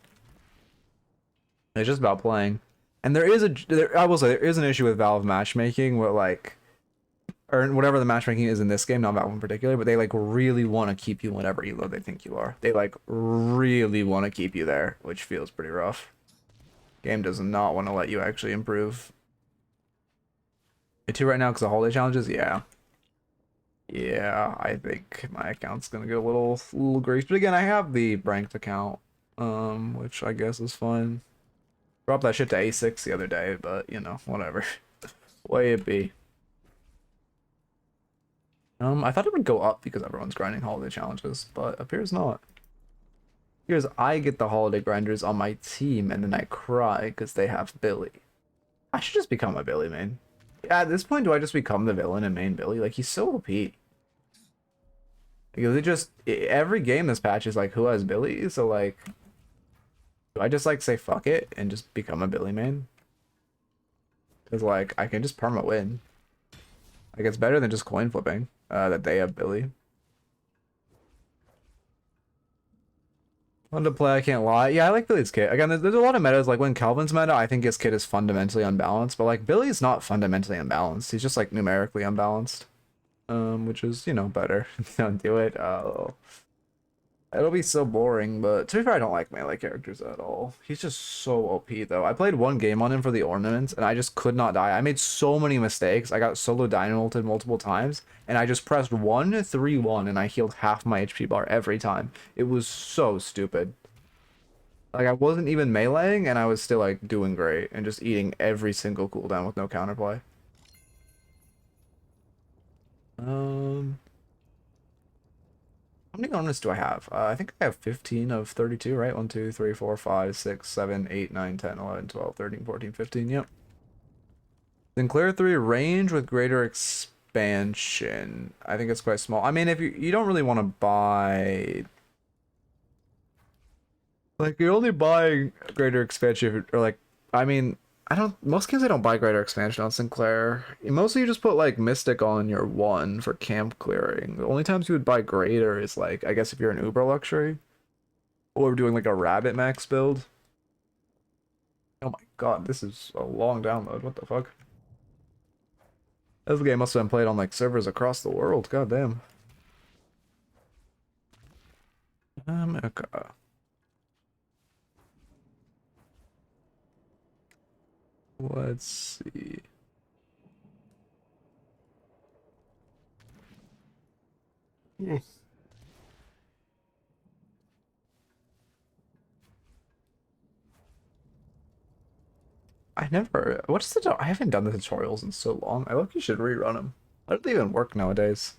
A: It's just about playing. And I will say, there is an issue with Valve matchmaking, where like, or whatever the matchmaking is in this game, not Valve in particular, but they like really want to keep you whatever elo they think you are. They like really want to keep you there, which feels pretty rough. Game does not want to let you actually improve. It too right now because of holiday challenges, yeah. Yeah, I think my account's gonna get a little greased. But again, I have the ranked account, which I guess is fun. Dropped that shit to A6 the other day, but you know, whatever. Way it be. I thought it would go up because everyone's grinding holiday challenges, but appears not. Here's I get the holiday grinders on my team, and then I cry because they have Billy. I should just become a Billy main. At this point, do I just become the villain and main Billy? Like, he's so OP. Because it just, every game this patch is like, who has Billy? So, like, do I just, like, say fuck it and just become a Billy main? Because, like, I can just perma win. Like, it's better than just coin flipping that they have Billy. Fun to play, I can't lie. Yeah, I like Billy's kit. Again, there's a lot of metas. Like, when Calvin's meta, I think his kit is fundamentally unbalanced. But, like, Billy's not fundamentally unbalanced. He's just, like, numerically unbalanced. Which is, you know, better. Don't do it. Oh. It'll be so boring, but to be fair, I don't like melee characters at all. He's just so OP, though. I played one game on him for the ornaments, and I just could not die. I made so many mistakes. I got solo dynamolted multiple times, and I just pressed 1-3-1, and I healed half my HP bar every time. It was so stupid. Like, I wasn't even meleeing, and I was still, like, doing great, and just eating every single cooldown with no counterplay. How many ornaments do I have? I think I have 15 of 32, right? 1, 2, 3, 4, 5, 6, 7, 8, 9, 10, 11, 12, 13, 14, 15. Yep. Sinclair 3 range with greater expansion. I think it's quite small. I mean, if you don't really want to buy, like, you're only buying greater expansion or like, I mean, most games I don't buy greater expansion on Sinclair. Mostly you just put like Mystic on your 1 for camp clearing. The only times you would buy greater is like, I guess if you're an Uber luxury or doing like a rabbit max build. Oh my god, this is a long download. What the fuck? This game must have been played on like servers across the world. God damn. Okay. Let's see. I haven't done the tutorials in so long. I look, you should rerun them. How do they even work nowadays?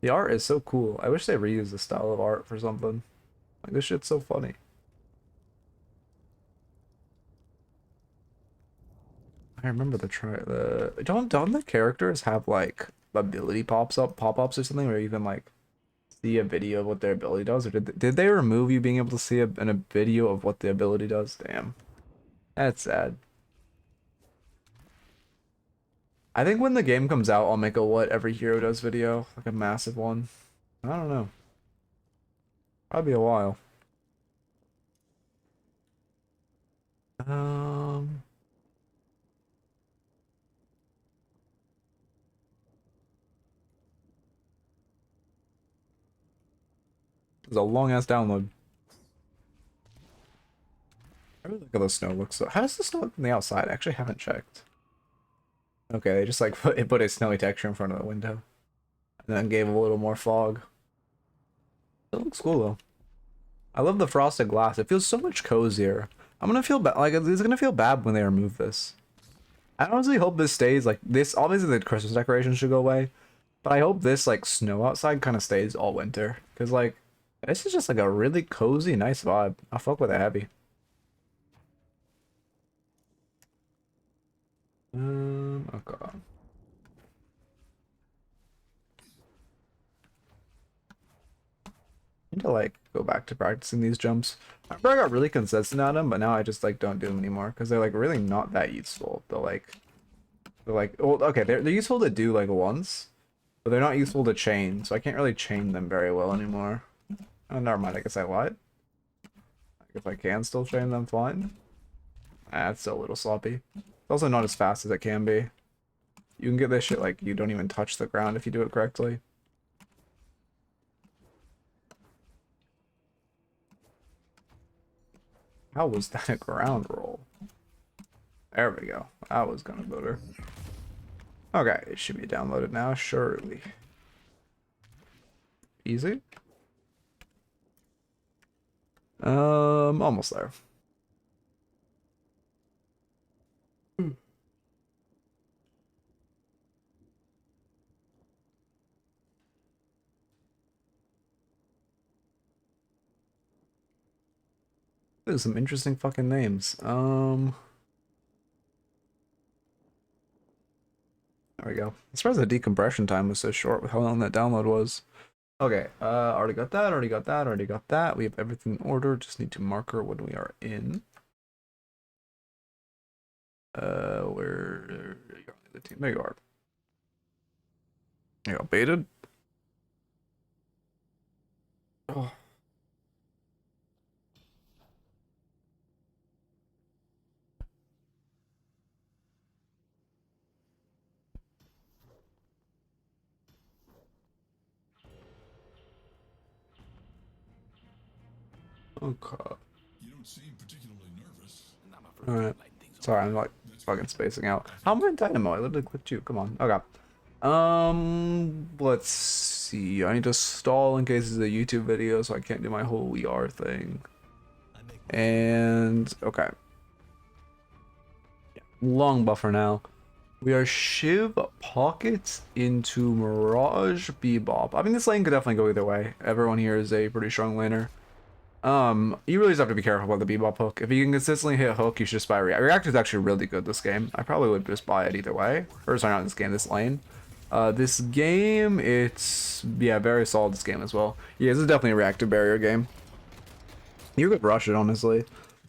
A: The art is so cool. I wish they reused the style of art for something. Like, this shit's so funny. I remember don't the characters have like ability pop-ups or something where you can like see a video of what their ability does, or did they remove you being able to see a video of what the ability does? Damn. That's sad. I think when the game comes out, I'll make a what every hero does video, like a massive one. I don't know. Probably a while. It's a long ass download. I really look at the snow looks. How does the snow look from the outside? I actually haven't checked. Okay, they just like put a snowy texture in front of the window. And then gave a little more fog. It looks cool though. I love the frosted glass. It feels so much cozier. I'm gonna feel bad. Like it's gonna feel bad when they remove this. I honestly hope this stays like this. Obviously, the Christmas decorations should go away, but I hope this like snow outside kind of stays all winter. Cause like this is just like a really cozy, nice vibe. I fuck with it heavy. Okay. Need to like go back to practicing these jumps. I remember I got really consistent at them, but now I just like don't do them anymore because they're like really not that useful. They're like well, okay, they're useful to do like once, but they're not useful to chain, so I can't really chain them very well anymore. Oh, never mind. I guess I lied. I guess I can still chain them fine. Ah, it's still a little sloppy. It's also not as fast as it can be. You can get this shit like you don't even touch the ground if you do it correctly. How was that a ground roll? There we go. That was gonna better. Okay, it should be downloaded now, surely. Easy. Almost there. There's some interesting fucking names. There we go. As far as the decompression time was so short with how long that download was. Okay, already got that, already got that, already got that. We have everything in order, just need to marker when we are in. Where are the team? There you are. You got baited. Oh. Okay.
C: You don't seem particularly nervous.
A: Alright. Sorry, I'm like fucking spacing out. How am I in Dynamo? I literally clicked you. Come on. Okay. Let's see. I need to stall in case it's a YouTube video, so I can't do my whole ER thing. And okay. Yeah. Long buffer now. We are Shiv Pocket into Mirage Bebop. I mean, this lane could definitely go either way. Everyone here is a pretty strong laner. You really just have to be careful about the Bebop hook. If you can consistently hit a hook, you should just buy React. React is actually really good this game. I probably would just buy it either way. Or sorry, not this game, this lane. This game, it's, yeah, very solid this game as well. Yeah, this is definitely a reactive barrier game. You could rush it, honestly.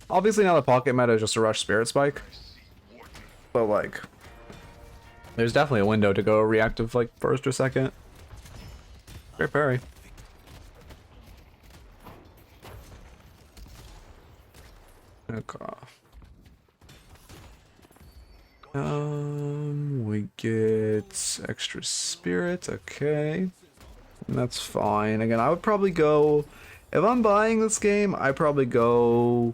A: Obviously now the pocket meta is just a rush Spirit Spike. But like, there's definitely a window to go reactive like first or second. Great parry. Okay. We get extra spirit, okay. And that's fine. Again, I would probably go, if I'm buying this game, I probably go,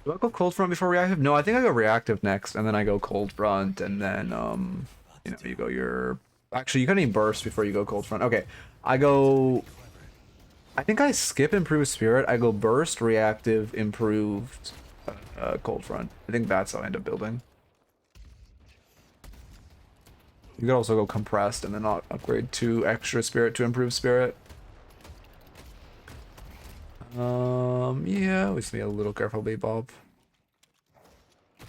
A: do I go cold front before reactive? No, I think I go reactive next, and then I go cold front, and then, you know, you go your, actually, you can even burst before you go cold front. Okay, I go, I think I skip improved spirit, I go burst, reactive, improved, cold front. I think that's how I end up building. You could also go compressed and then not upgrade to extra spirit to improve spirit. Yeah, we just need a little careful Bebop.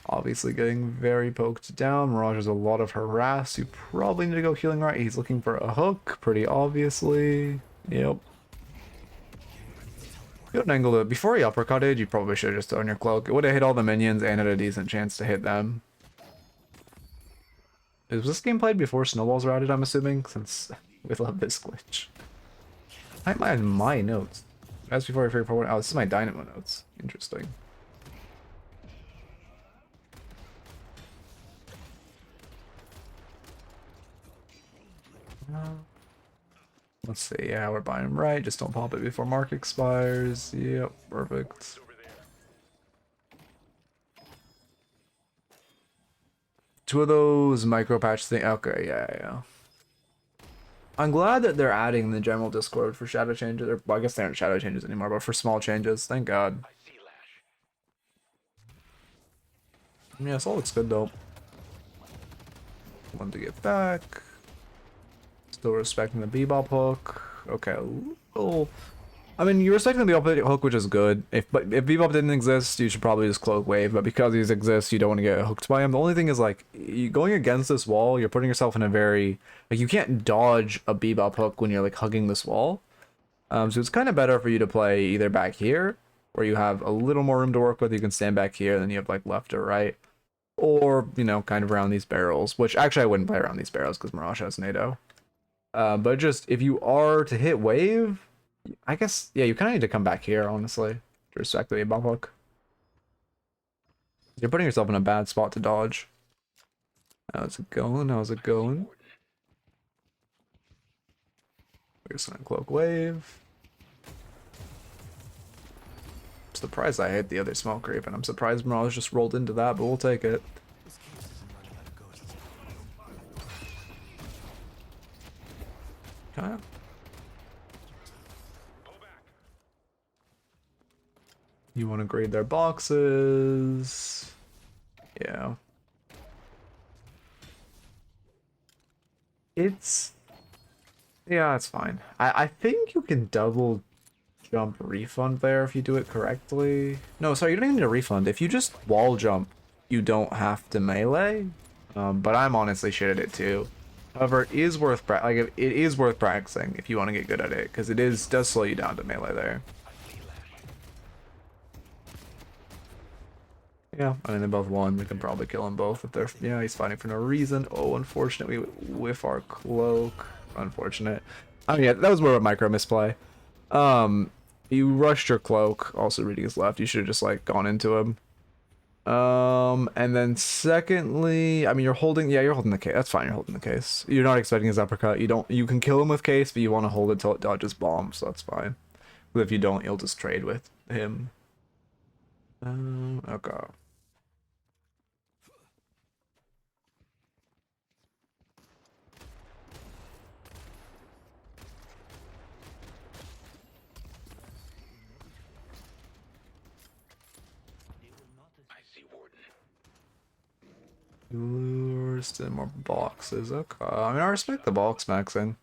A: Obviously getting very poked down. Mirage has a lot of harass. You probably need to go healing right. He's looking for a hook, pretty obviously. Yep. You had an angle to, before he uppercutted, you probably should have just thrown your cloak. It would have hit all the minions and had a decent chance to hit them. Was this game played before snowballs were added, I'm assuming, since we love this glitch. I might have my notes. As before I figured out, oh, this is my Dynamo notes. Interesting. Let's see, yeah, we're buying right. Just don't pop it before mark expires. Yep, perfect. Two of those micro patch thing. Okay, yeah. I'm glad that they're adding the general Discord for shadow changes. Or, well, I guess they aren't shadow changes anymore, but for small changes. Thank God.
B: I see Lash.
A: Yeah, this all looks good though. Want to get back. Still respecting the Bebop hook. Okay, little. I mean, you're respecting the Bebop hook, which is good. But if Bebop didn't exist, you should probably just cloak wave. But because he exists, you don't want to get hooked by him. The only thing is, like, you going against this wall, you're putting yourself in a very, like, you can't dodge a Bebop hook when you're like hugging this wall. So it's kind of better for you to play either back here, where you have a little more room to work with. You can stand back here, and then you have like left or right, or you know, kind of around these barrels. Which actually I wouldn't play around these barrels because Mirage has NATO. But just if you are to hit wave, I guess, yeah, you kind of need to come back here, honestly, to respect the Bebop hook. You're putting yourself in a bad spot to dodge. How's it going? How's it going? We're just gonna cloak wave. I'm surprised I hit the other smoke creep, and I'm surprised Mirage just rolled into that, but we'll take it.
C: This case isn't running out of ghosts.
A: Okay.
B: Pull back.
A: You want to grade their boxes. Yeah. Yeah, it's fine. I think you can double jump refund there if you do it correctly. No, sorry, you don't even need a refund. If you just wall jump, you don't have to melee. But I'm honestly shit at it too. However, it is worth it is worth practicing if you want to get good at it, because does slow you down to melee there. Yeah, I mean they both won. We can probably kill them both if they're, yeah, he's fighting for no reason. Oh, unfortunately, we whiff our cloak. Unfortunate. I mean, yeah, that was more of a micro misplay. You rushed your cloak, also reading his left. You should have just like gone into him. And then secondly, I mean, you're holding the case. That's fine. You're holding the case. You're not expecting his uppercut. You can kill him with case, but you want to hold it till it dodges bomb, so that's fine. But if you don't, you'll just trade with him. Okay.
B: I see Warden.
A: Lures and more boxes. Okay. I mean, I respect the box maxing.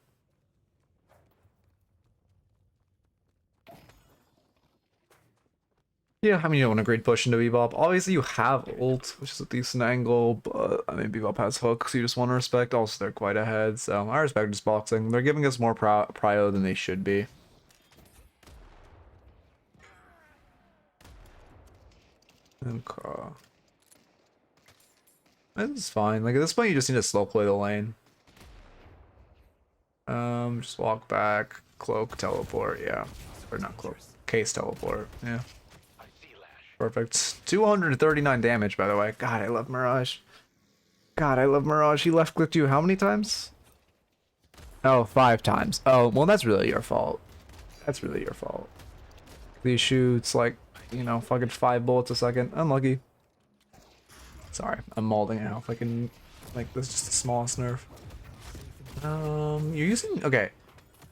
A: Yeah, I mean, you don't want to grade push into Bebop. Obviously, you have ult, which is a decent angle, but I mean, Bebop has hooks, so you just want to respect. Also, they're quite ahead, so I respect just boxing. They're giving us more prio than they should be. Okay. This is fine. Like, at this point, you just need to slow play the lane. Just walk back, cloak, teleport, yeah. Or not cloak, case teleport, yeah.
B: I see Lash.
A: Perfect. 239 damage, by the way. God, I love Mirage. God, I love Mirage. He left clicked you how many times? Oh, 5 times. Oh, well, that's really your fault. That's really your fault. He shoots like, you know, fucking 5 bullets a second. Unlucky. Sorry, I'm molding it out. If I can, like, this is just the smallest nerf. You're using, okay.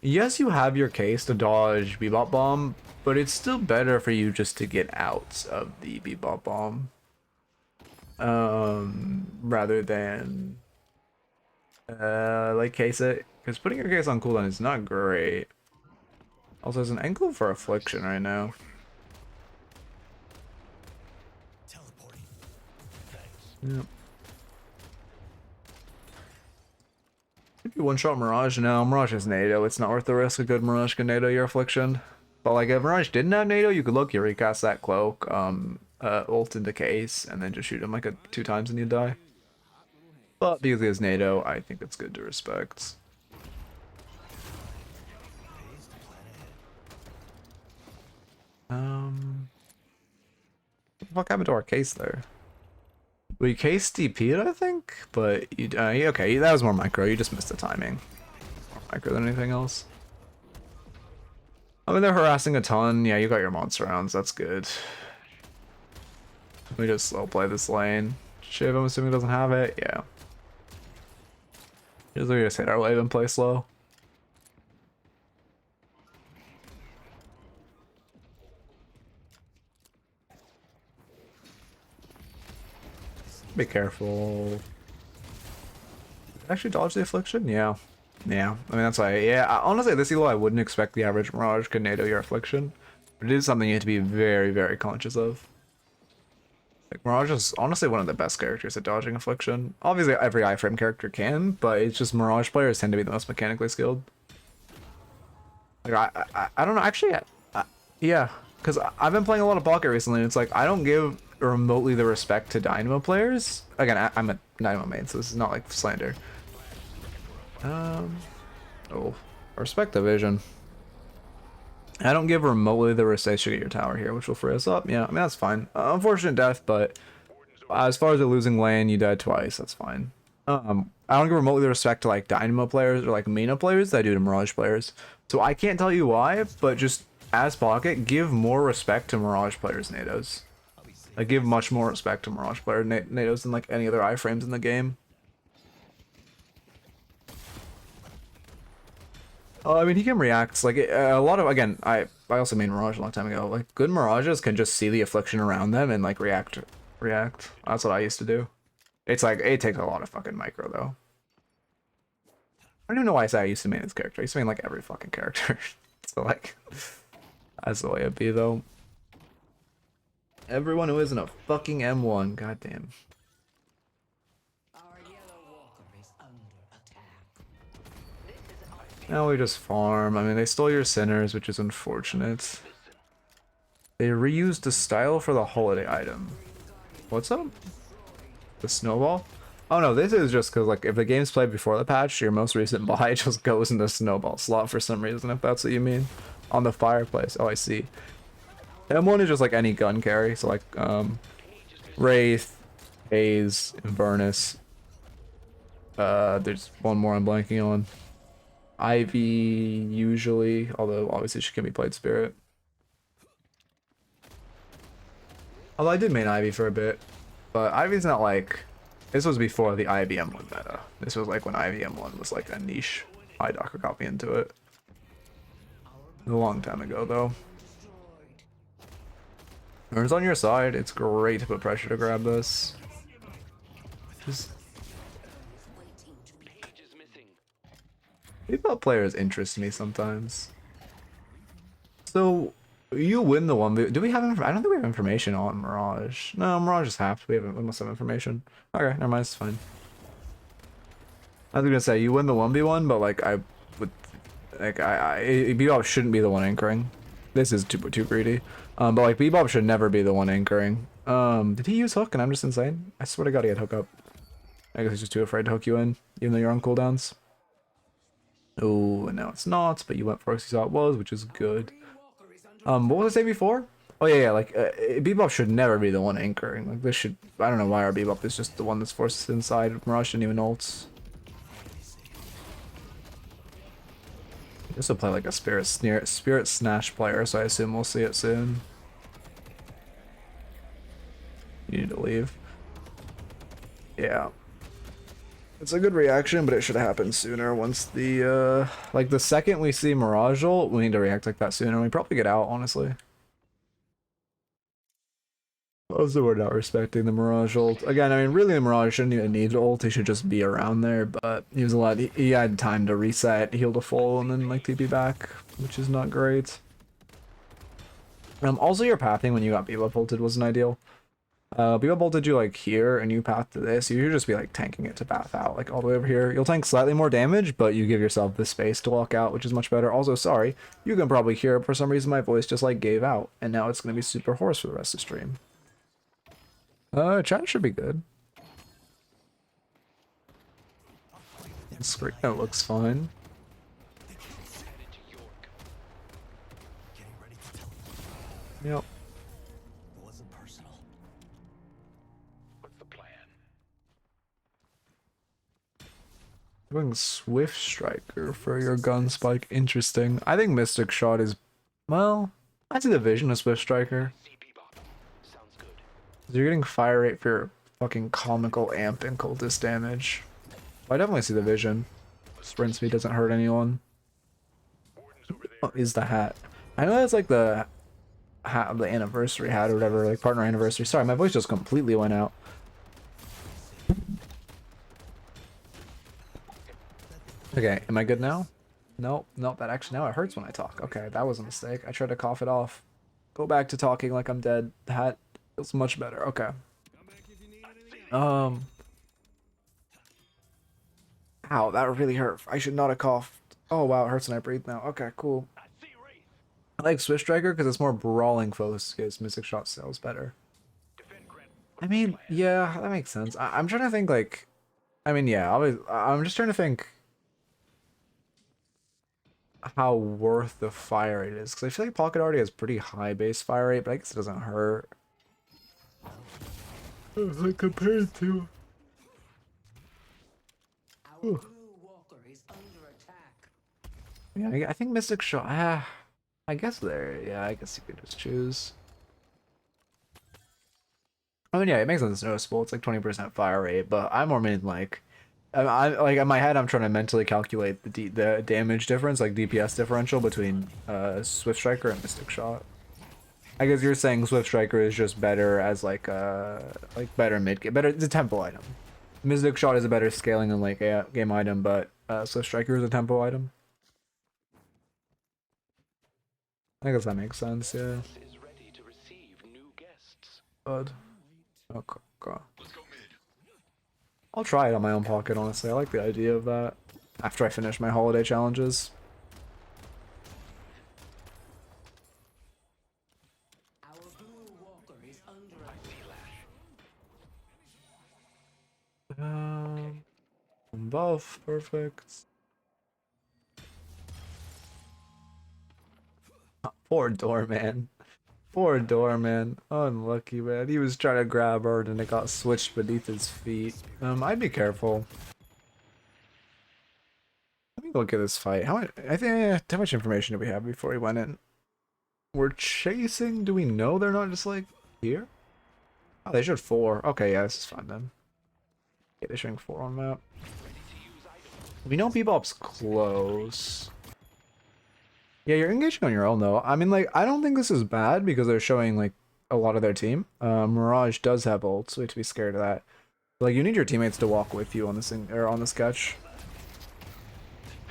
A: Yes, you have your case to dodge Bebop Bomb, but it's still better for you just to get out of the Bebop Bomb. Rather than, like, case it. Because putting your case on cooldown is not great. Also, there's an angle for Affliction right now.
C: Teleporting.
A: Yep. Maybe one-shot Mirage. No, Mirage has NATO. It's not worth the risk. A good Mirage can NATO your Affliction. But like, if Mirage didn't have NATO, you could look, you recast that cloak, ult into case, and then just shoot him like 2 times and you die. But because he has NATO, I think it's good to respect. What the fuck happened to our case there? We case DP'd, I think, but you okay, that was more micro. You just missed the timing. More micro than anything else. I mean, they're harassing a ton. Yeah, you got your monster rounds. That's good. We just slow play this lane. Shiv, I'm assuming doesn't have it. Yeah. Usually we just hit our wave and play slow. Be careful. Actually dodge the affliction? Yeah. Yeah. I mean, that's why, yeah, honestly, this elo I wouldn't expect the average Mirage could NATO your affliction. But it is something you have to be very, very conscious of. Like, Mirage is honestly one of the best characters at dodging affliction. Obviously, every iframe character can, but it's just Mirage players tend to be the most mechanically skilled. Like, I don't know, actually, yeah, because I've been playing a lot of Pocket recently, and it's like, I don't give remotely the respect to Dynamo players. Again, I'm a Dynamo main, so this is not like slander. Oh, respect the vision. I don't give remotely the respect to get your tower here, which will free us up. Yeah, I mean, that's fine. Unfortunate death, but as far as the losing lane, you died twice, that's fine. I don't give remotely the respect to like Dynamo players or like Mina players that I do to Mirage players. So I can't tell you why, but just as Pocket, give more respect to Mirage players' NATOs. I give much more respect to Mirage player NATOs than like any other iframes in the game. I mean, he can react. Like a lot of, again, I also made Mirage a long time ago. Like good Mirages can just see the affliction around them and like react. That's what I used to do. It's like it takes a lot of fucking micro though. I don't even know why I say I used to main this character. I used to main like every fucking character. So like, that's the way it be though. Everyone who isn't a fucking M1, goddamn.
D: Our yellow walker is under attack.
A: Now we just farm. I mean, they stole your sinners, which is unfortunate. They reused the style for the holiday item. What's up? The snowball? Oh no, this is just because like if the game's played before the patch, your most recent buy just goes in the snowball slot for some reason, if that's what you mean. On the fireplace. Oh, I see. M1 is just like any gun carry, so like Wraith, Haze, Inverness. There's one more I'm blanking on. Ivy usually, although obviously she can be played Spirit. Although I did main Ivy for a bit, but Ivy's not like, this was before the IBM1 meta. This was like when IBM1 was like a niche eye Docker copy into it. A long time ago though. Ern's on your side. It's great to put pressure to grab this. Just Bebop players interest me sometimes. So you win the one. Do we have? I don't think we have information on Mirage. No, Mirage is half. We must have information. Okay, never mind. It's fine. I was gonna say you win the 1v1, but like I would, like Bebop shouldn't be the one anchoring. This is too greedy. But like Bebop should never be the one anchoring. Did he use hook and I'm just insane? I swear to God he had hook up. I guess he's just too afraid to hook you in, even though you're on cooldowns. Oh, and now it's not, but you went for it, you saw it was, which is good. What was I say before? Oh yeah, like Bebop should never be the one anchoring. Like this should, I don't know why our Bebop is just the one that's forced inside. Mirage didn't even ults. This will play like a Spirit Snatch player, so I assume we'll see it soon. You need to leave. Yeah. It's a good reaction, but it should happen sooner once the, like the second we see Mirage ult, we need to react like that sooner. We probably get out, honestly. Also, we're not respecting the Mirage ult. Again, I mean, really the Mirage shouldn't even need ult, he should just be around there, but he was he had time to reset, heal to full, and then like TP back, which is not great. Also your pathing when you got Bebop ulted wasn't ideal. Bebop ulted you like here, and you path to this, you should just be like tanking it to path out, like all the way over here. You'll tank slightly more damage, but you give yourself the space to walk out, which is much better. Also, sorry, you can probably hear, for some reason my voice just like gave out, and now it's going to be super hoarse for the rest of the stream. Chat should be good. Screen note looks fine. Yep. Doing Swift Striker for your gun spike. Interesting. I think Mystic Shot is, well, I see the vision of Swift Striker. You're getting fire rate for your fucking comical amp and cultist damage. I definitely see the vision. Sprint speed doesn't hurt anyone. What is the hat? I know that's like the hat of the anniversary hat or whatever, like partner anniversary. Sorry, my voice just completely went out. Okay, am I good now? Nope, nope, that actually now it hurts when I talk. Okay, that was a mistake. I tried to cough it off. Go back to talking like I'm dead. That feels much better. Okay. Um. Ow, that really hurt. I should not have coughed. Oh wow, it hurts when I breathe now. Okay, cool. I like Swift Striker because it's more brawling focus. Mystic Shot sells better. I mean, yeah, that makes sense. I'm trying to think like, I mean, yeah, I'm just trying to think how worth the fire rate is because I feel like Pocket already has pretty high base fire rate, but I guess it doesn't hurt. Like compared to.
D: Our blue walker is under attack.
A: Yeah, I think Mystic Shot. I guess there. Yeah, I guess you could just choose. I mean, yeah, it makes sense. It's noticeable. It's like 20% fire rate, but I more mean like, I like in my head, I'm trying to mentally calculate the damage difference, like DPS differential between Swift Striker and Mystic Shot. I guess you're saying Swift Striker is just better as like better mid game, better. It's a tempo item. Mystic Shot is a better scaling and like game item, but Swift Striker is a tempo item. I guess that makes sense. Yeah.
B: Is ready to receive new guests.
A: Good. Okay. I'll try it on my own pocket, honestly. I like the idea of that. After I finish my holiday challenges.
D: Our blue walker is under
A: Buff, perfect. Poor Doorman. Poor Doorman. Unlucky, man. He was trying to grab her and it got switched beneath his feet. I'd be careful. Let me look at this fight. How much information do we have before we went in? We're chasing. Do we know they're not just like here? Oh, they showed 4. Okay, yeah, this is fine then. Yeah, they're showing 4 on map. We know Bebop's close. Yeah, you're engaging on your own though. I mean, like, I don't think this is bad because they're showing like a lot of their team. Mirage does have ults, so we have to be scared of that. Like, you need your teammates to walk with you on this thing or on the sketch.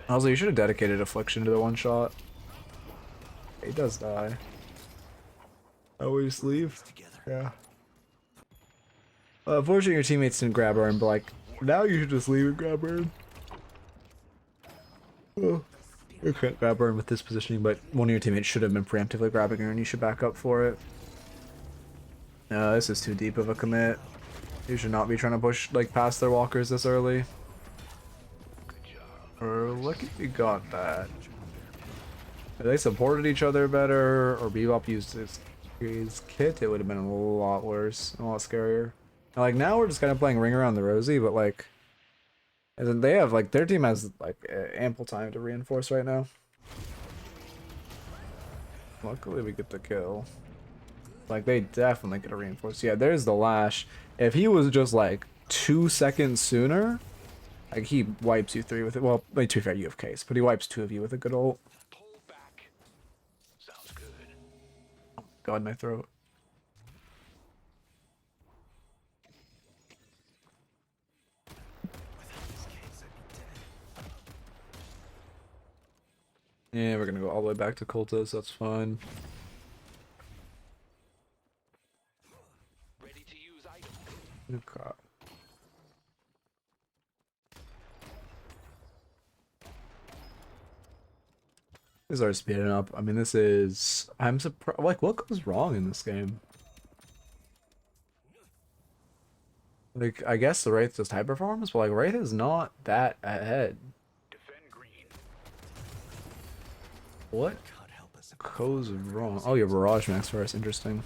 A: Also, you should have dedicated Affliction to the one shot. He does die. Always leave. Yeah. Unfortunately, your teammates didn't grab her, and but like, now you should just leave and grab her. Oh. You can't grab her with this positioning, but one of your teammates should have been preemptively grabbing her, and you should back up for it. No, this is too deep of a commit. You should not be trying to push like past their walkers this early. Or lucky we got that. If they supported each other better, or Bebop used his kit, it would have been a lot worse, a lot scarier. And, like, now we're just kind of playing ring around the rosy, but like, and then they have like their team has like ample time to reinforce right now. Luckily we get the kill. Like, they definitely get a reinforce. Yeah, there's the Lash. If he was just like 2 seconds sooner, like, he wipes you 3 with it. Well, like, to be fair, you have case, but he wipes 2 of you with a good ult.
B: Pull back. Sounds good.
A: Oh God, my throat. Yeah, we're gonna go all the way back to Kultas, that's fine.
B: Ready to use item.
A: Okay. These are speeding up. I mean, this is... I'm surprised. Like, what goes wrong in this game? Like, I guess the Wraith just high performance, but like, Wraith is not that ahead.
B: Defend green.
A: What goes wrong? Oh, yeah, Barrage Max first. Interesting.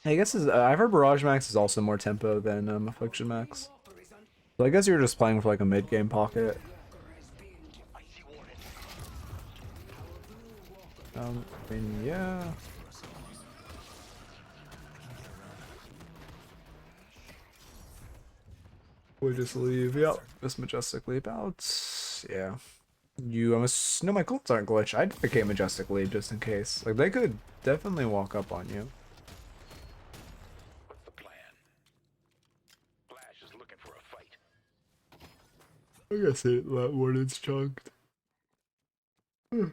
A: I guess I've heard Barrage Max is also more tempo than Affliction Max. So I guess you're just playing for like a mid-game pocket. I mean, yeah. We just leave. Yep, just Majestic Leap out. Yeah. No, my cults aren't glitched. I'd advocate Majestic Leap just in case. Like, they could definitely walk up on you.
B: What's the plan? Lash is looking for a fight.
A: I guess it that one is chunked. I'm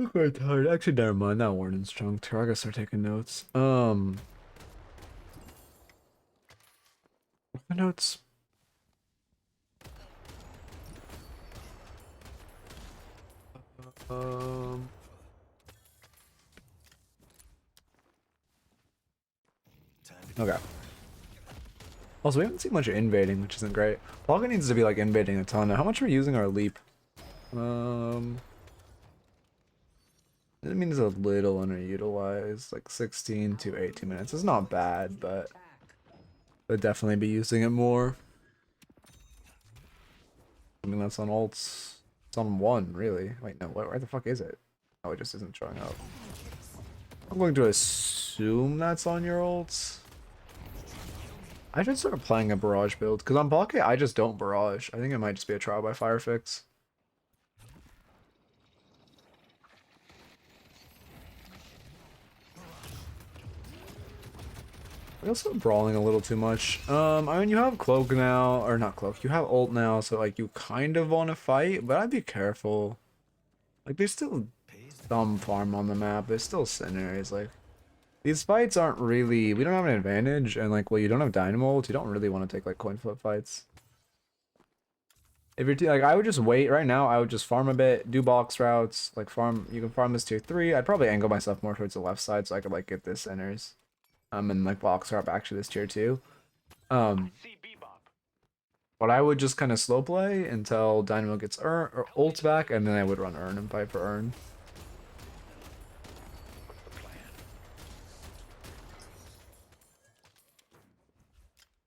A: quite tired. Actually, never mind. Not Warden's chunked. I gotta start taking notes. What are the notes? Um. Okay. Also, we haven't seen much invading, which isn't great. Pocket needs to be like invading a ton. How much are we using our leap? It means a little underutilized, like 16 to 18 minutes. It's not bad, but I'd definitely be using it more. I mean, that's on ults. It's on one, really. Wait, no, where the fuck is it? Oh, it just isn't showing up. I'm going to assume that's on your ults. I should start playing a barrage build, because on Pocket, I just don't barrage. I think it might just be a trial by fire fix. We're also brawling a little too much. I mean, you have cloak now, or not cloak, you have ult now, so like you kind of want to fight, but I'd be careful. Like there's still some farm on the map, there's still scenarios, like these fights aren't really, we don't have an advantage, and like, well, you don't have dynamo ult, you don't really want to take like coin flip fights. If you're like, I would just wait right now, I would just farm a bit, do box routes, like farm, you can farm this tier 3, I'd probably angle myself more towards the left side so I could like get this centers. And like box up actually this tier 2.
B: See Bebop.
A: But I would just kind of slow play until Dynamo gets or ult back, and then I would run Urn and fight for Urn.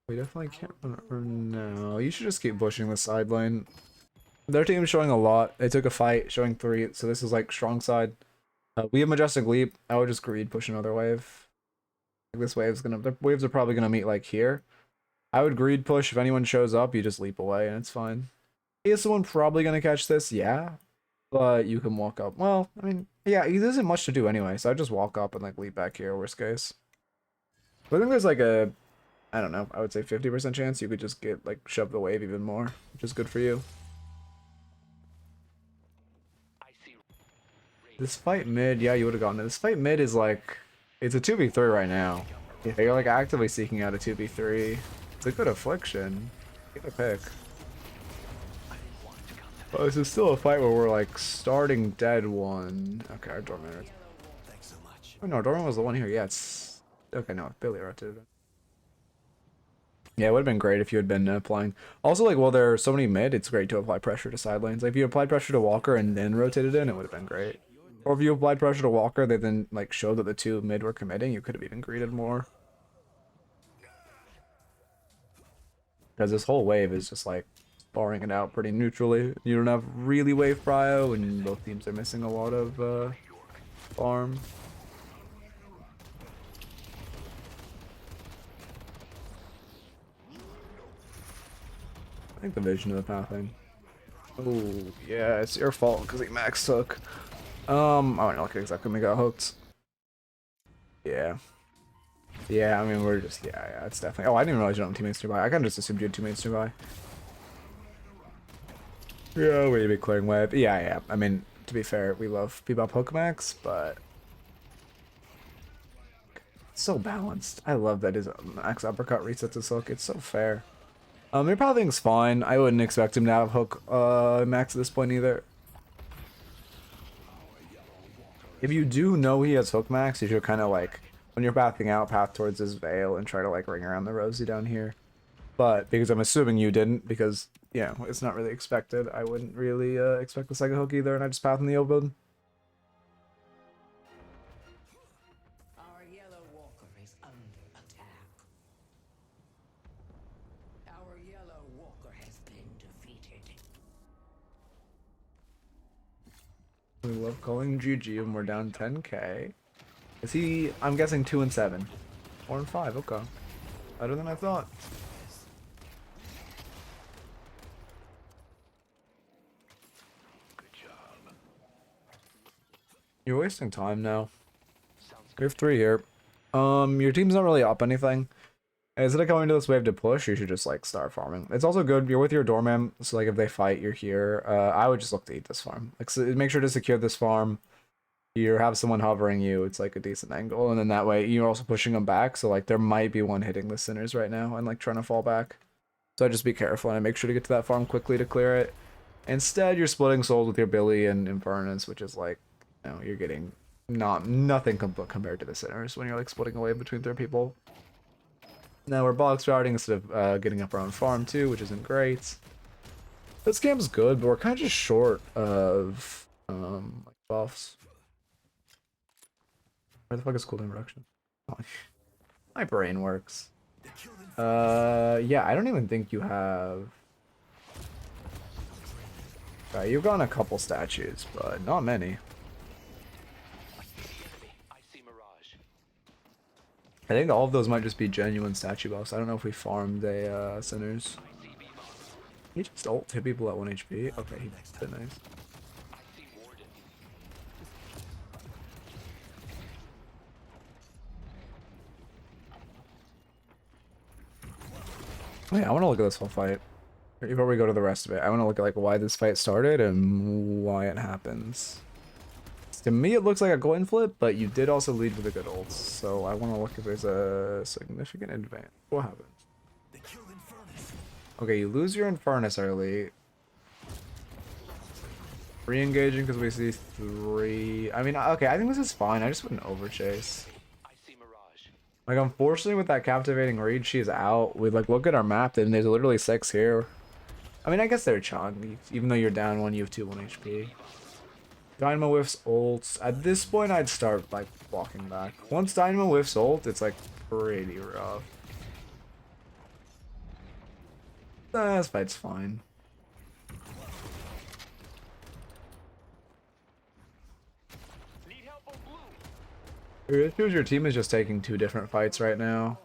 A: We definitely can't run Urn now. You should just keep pushing the side lane. Their team's showing a lot. They took a fight, showing 3, so this is like strong side. We have Majestic Leap. I would just greed push another wave. This wave's gonna, the waves are probably gonna meet like here. I would greed push. If anyone shows up, you just leap away and it's fine. Is someone probably gonna catch this? Yeah, but you can walk up. Well, I mean, yeah, there isn't much to do anyway, so I just walk up and like leap back here, worst case. But I think there's like a, I don't know, I would say 50% chance you could just get like shove the wave even more, which is good for you.
B: I see.
A: This fight mid, yeah, you would have gotten it. This fight mid is like, it's a 2v3 right now. Yeah, you're like actively seeking out a 2v3. It's a good affliction. Get a pick. Oh, this is still a fight where we're like starting dead one. Okay, our Dormant. Oh no, Dormant was the one here. Yeah, it's okay. No, Billy rotated it. Yeah, it would have been great if you had been applying. Also, like, while there are so many mid, it's great to apply pressure to side lanes. Like, if you applied pressure to Walker and then rotated in, it would have been great. Or if you applied pressure to Walker, they then like showed that the 2 mid were committing, you could have even greeted more. Because this whole wave is just like barring it out pretty neutrally. You don't have really wave prio, and both teams are missing a lot of farm. I think the vision of the pathing. Oh yeah, it's your fault because he max took. I don't know exactly when we got hooked. Yeah. Yeah, I mean, we're just, yeah, it's definitely. Oh, I didn't realize you don't have teammates nearby. I kind of just assumed you had teammates nearby. Yeah, we're be clearing web. Yeah. I mean, to be fair, we love Bebop Pokemax, but it's so balanced. I love that his max uppercut resets his hook. It's so fair. Your pathing's fine. I wouldn't expect him to have hook max at this point either. If you do know he has hook max, you should kind of like, when you're pathing out, path towards his veil and try to like ring around the Rosie down here. But because I'm assuming you didn't, because yeah, it's not really expected. I wouldn't really expect the second hook either, and I just path in the open.
D: Our yellow walker is under attack. Our yellow walker has been defeated.
A: We love calling GG when we're down 10k. Is he, I'm guessing 2 and 7. 4 and 5, okay. Better than I thought.
B: Good job.
A: You're wasting time now. We have 3 here. Your team's not really up anything. Instead of coming to this wave to push, you should just like start farming. It's also good. You're with your doorman, so like if they fight, you're here. I would just look to eat this farm. Like so make sure to secure this farm. You have someone hovering you. It's like a decent angle, and then that way you're also pushing them back. So like there might be one hitting the sinners right now and like trying to fall back. So just be careful and make sure to get to that farm quickly to clear it. Instead, you're splitting souls with your Billy and Infernus, which is like, you know, you're getting nothing compared to the sinners when you're like splitting away between 3 people. Now we're box routing instead of getting up our own farm too, which isn't great. This game's good, but we're kind of just short of like buffs. Where the fuck is cooldown reduction? Oh, my brain works. Yeah, I don't even think you have. You've gotten a couple statues, but not many.
B: I see Mirage.
A: I think all of those might just be genuine statue buffs. I don't know if we farmed a sinners.
B: I see Bebop.
A: He just ult hit people at 1 HP. Okay, he did nice.
B: I see Warden.
A: Oh, yeah, I want to look at this whole fight. Before we go to the rest of it, I want to look at like why this fight started and why it happens. To me, it looks like a coin flip, but you did also lead with a good ult, so I want to look if there's a significant advantage. What happens? Okay, you lose your Infernus early. Re-engaging because we see 3. I mean, okay, I think this is fine. I just wouldn't overchase.
B: I see Mirage.
A: Like, unfortunately, with that captivating read, she's out. We like look at our map, and there's literally 6 here. I mean, I guess they're chunk. Even though you're down 1, you have 2 1 HP. Dynamo whiffs ults. At this point, I'd start like walking back. Once Dynamo whiffs ult, it's like pretty rough. This fight's fine.
B: Need help on blue.
A: It feels your team is just taking 2 different fights right now.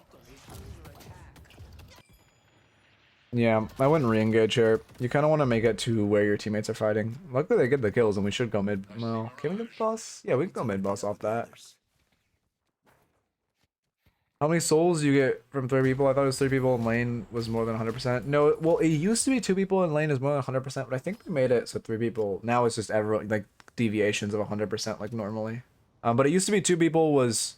A: Yeah, I wouldn't re-engage here. You kind of want to make it to where your teammates are fighting. Luckily, they get the kills, and we should go mid. Well, can we get boss? Yeah, we can go mid boss off that. How many souls you get from 3 people? I thought it was 3 people in lane was more than 100%. No, well, it used to be 2 people in lane is more than 100%, but I think they made it so 3 people. Now it's just everyone, like, deviations of 100% like normally. But it used to be 2 people was...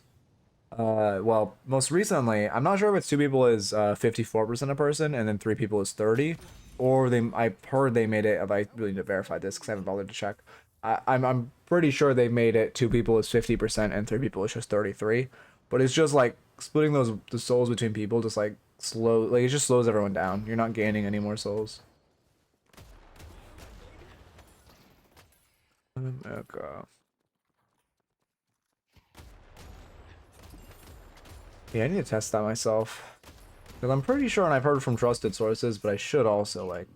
A: well, most recently, I'm not sure if it's 2 people is 54% a person, and then 3 people is 30, or I heard they made it. I really need to verify this because I haven't bothered to check. I'm pretty sure they made it 2 people is 50% and 3 people is just 33. But it's just like splitting the souls between people, just like it just slows everyone down. You're not gaining any more souls. Okay. Yeah, I need to test that myself. Because I'm pretty sure, and I've heard from trusted sources, but I should also, like,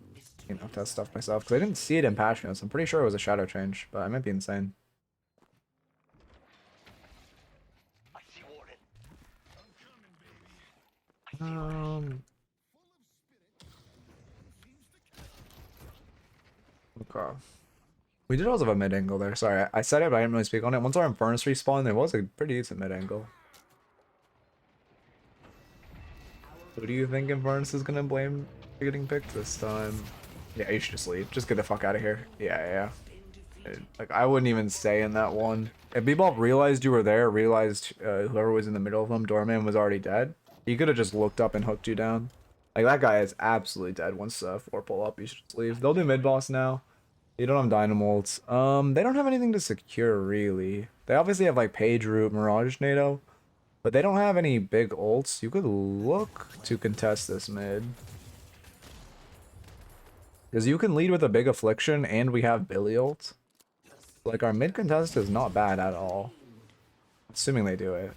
A: you know, test stuff myself. Because I didn't see it in patch notes. I'm pretty sure it was a shadow change, but I might be insane.
B: I see Warden.
A: Okay. We did also have a mid angle there. Sorry, I said it, but I didn't really speak on it. Once our Infernus respawned, there was a pretty decent mid angle. Who do you think Infernus is gonna blame for getting picked this time? Yeah, you should just leave. Just get the fuck out of here. Yeah. Like, I wouldn't even stay in that one. If Bebop realized you were there, realized whoever was in the middle of him, Doorman, was already dead, he could have just looked up and hooked you down. Like, that guy is absolutely dead once 4 pull up. You should just leave. They'll do mid boss now. You don't have Dynamo ults. They don't have anything to secure, really. They obviously have, like, Page Root, Mirage NATO. But they don't have any big ults. You could look to contest this mid. Because you can lead with a big Affliction, and we have Billy ult. Like, our mid contest is not bad at all. Assuming they do it.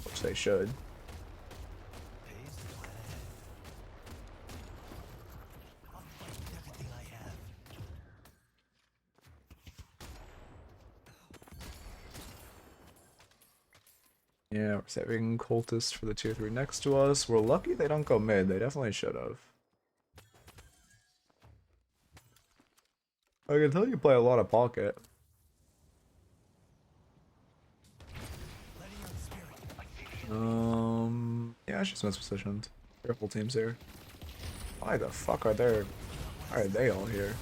A: Which they should. Yeah, we're saving cultists for the tier 3 next to us. We're lucky they don't go mid. They definitely should have. I can tell you play a lot of Pocket. Yeah, Yeah, she's mispositioned. Careful teams here. Why the fuck are they all here?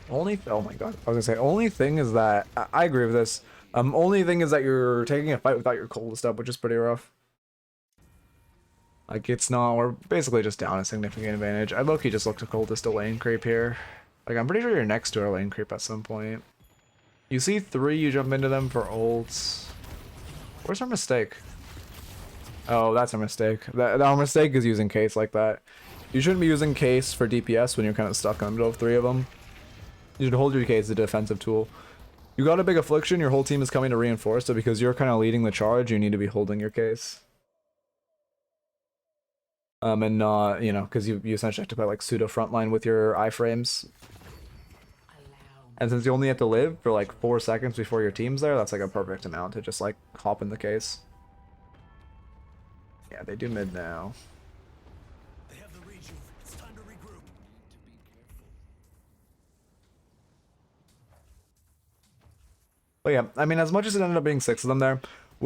A: Oh my god. I was gonna say, only thing is that I agree with this. Only thing is that you're taking a fight without your coldest up, which is pretty rough. Like, it's not, we're basically just down a significant advantage. I low-key just look to coldest a lane creep here. Like, I'm pretty sure you're next to a lane creep at some point. You see 3, you jump into them for ults. Where's our mistake? Oh, that's our mistake. Our mistake is using case like that. You shouldn't be using case for DPS when you're kind of stuck in the middle of 3 of them. You should hold your case as a defensive tool. You got a big affliction, your whole team is coming to reinforce, so because you're kind of leading the charge, you need to be holding your case. And not, you know, because you essentially have to play like pseudo frontline with your iframes. And since you only have to live for like 4 seconds before your team's there, that's like a perfect amount to just like hop in the case. Yeah, they do mid now.
C: They have the rejuve. It's time to regroup.
A: But yeah, I mean, as much as it ended up being 6 of them there,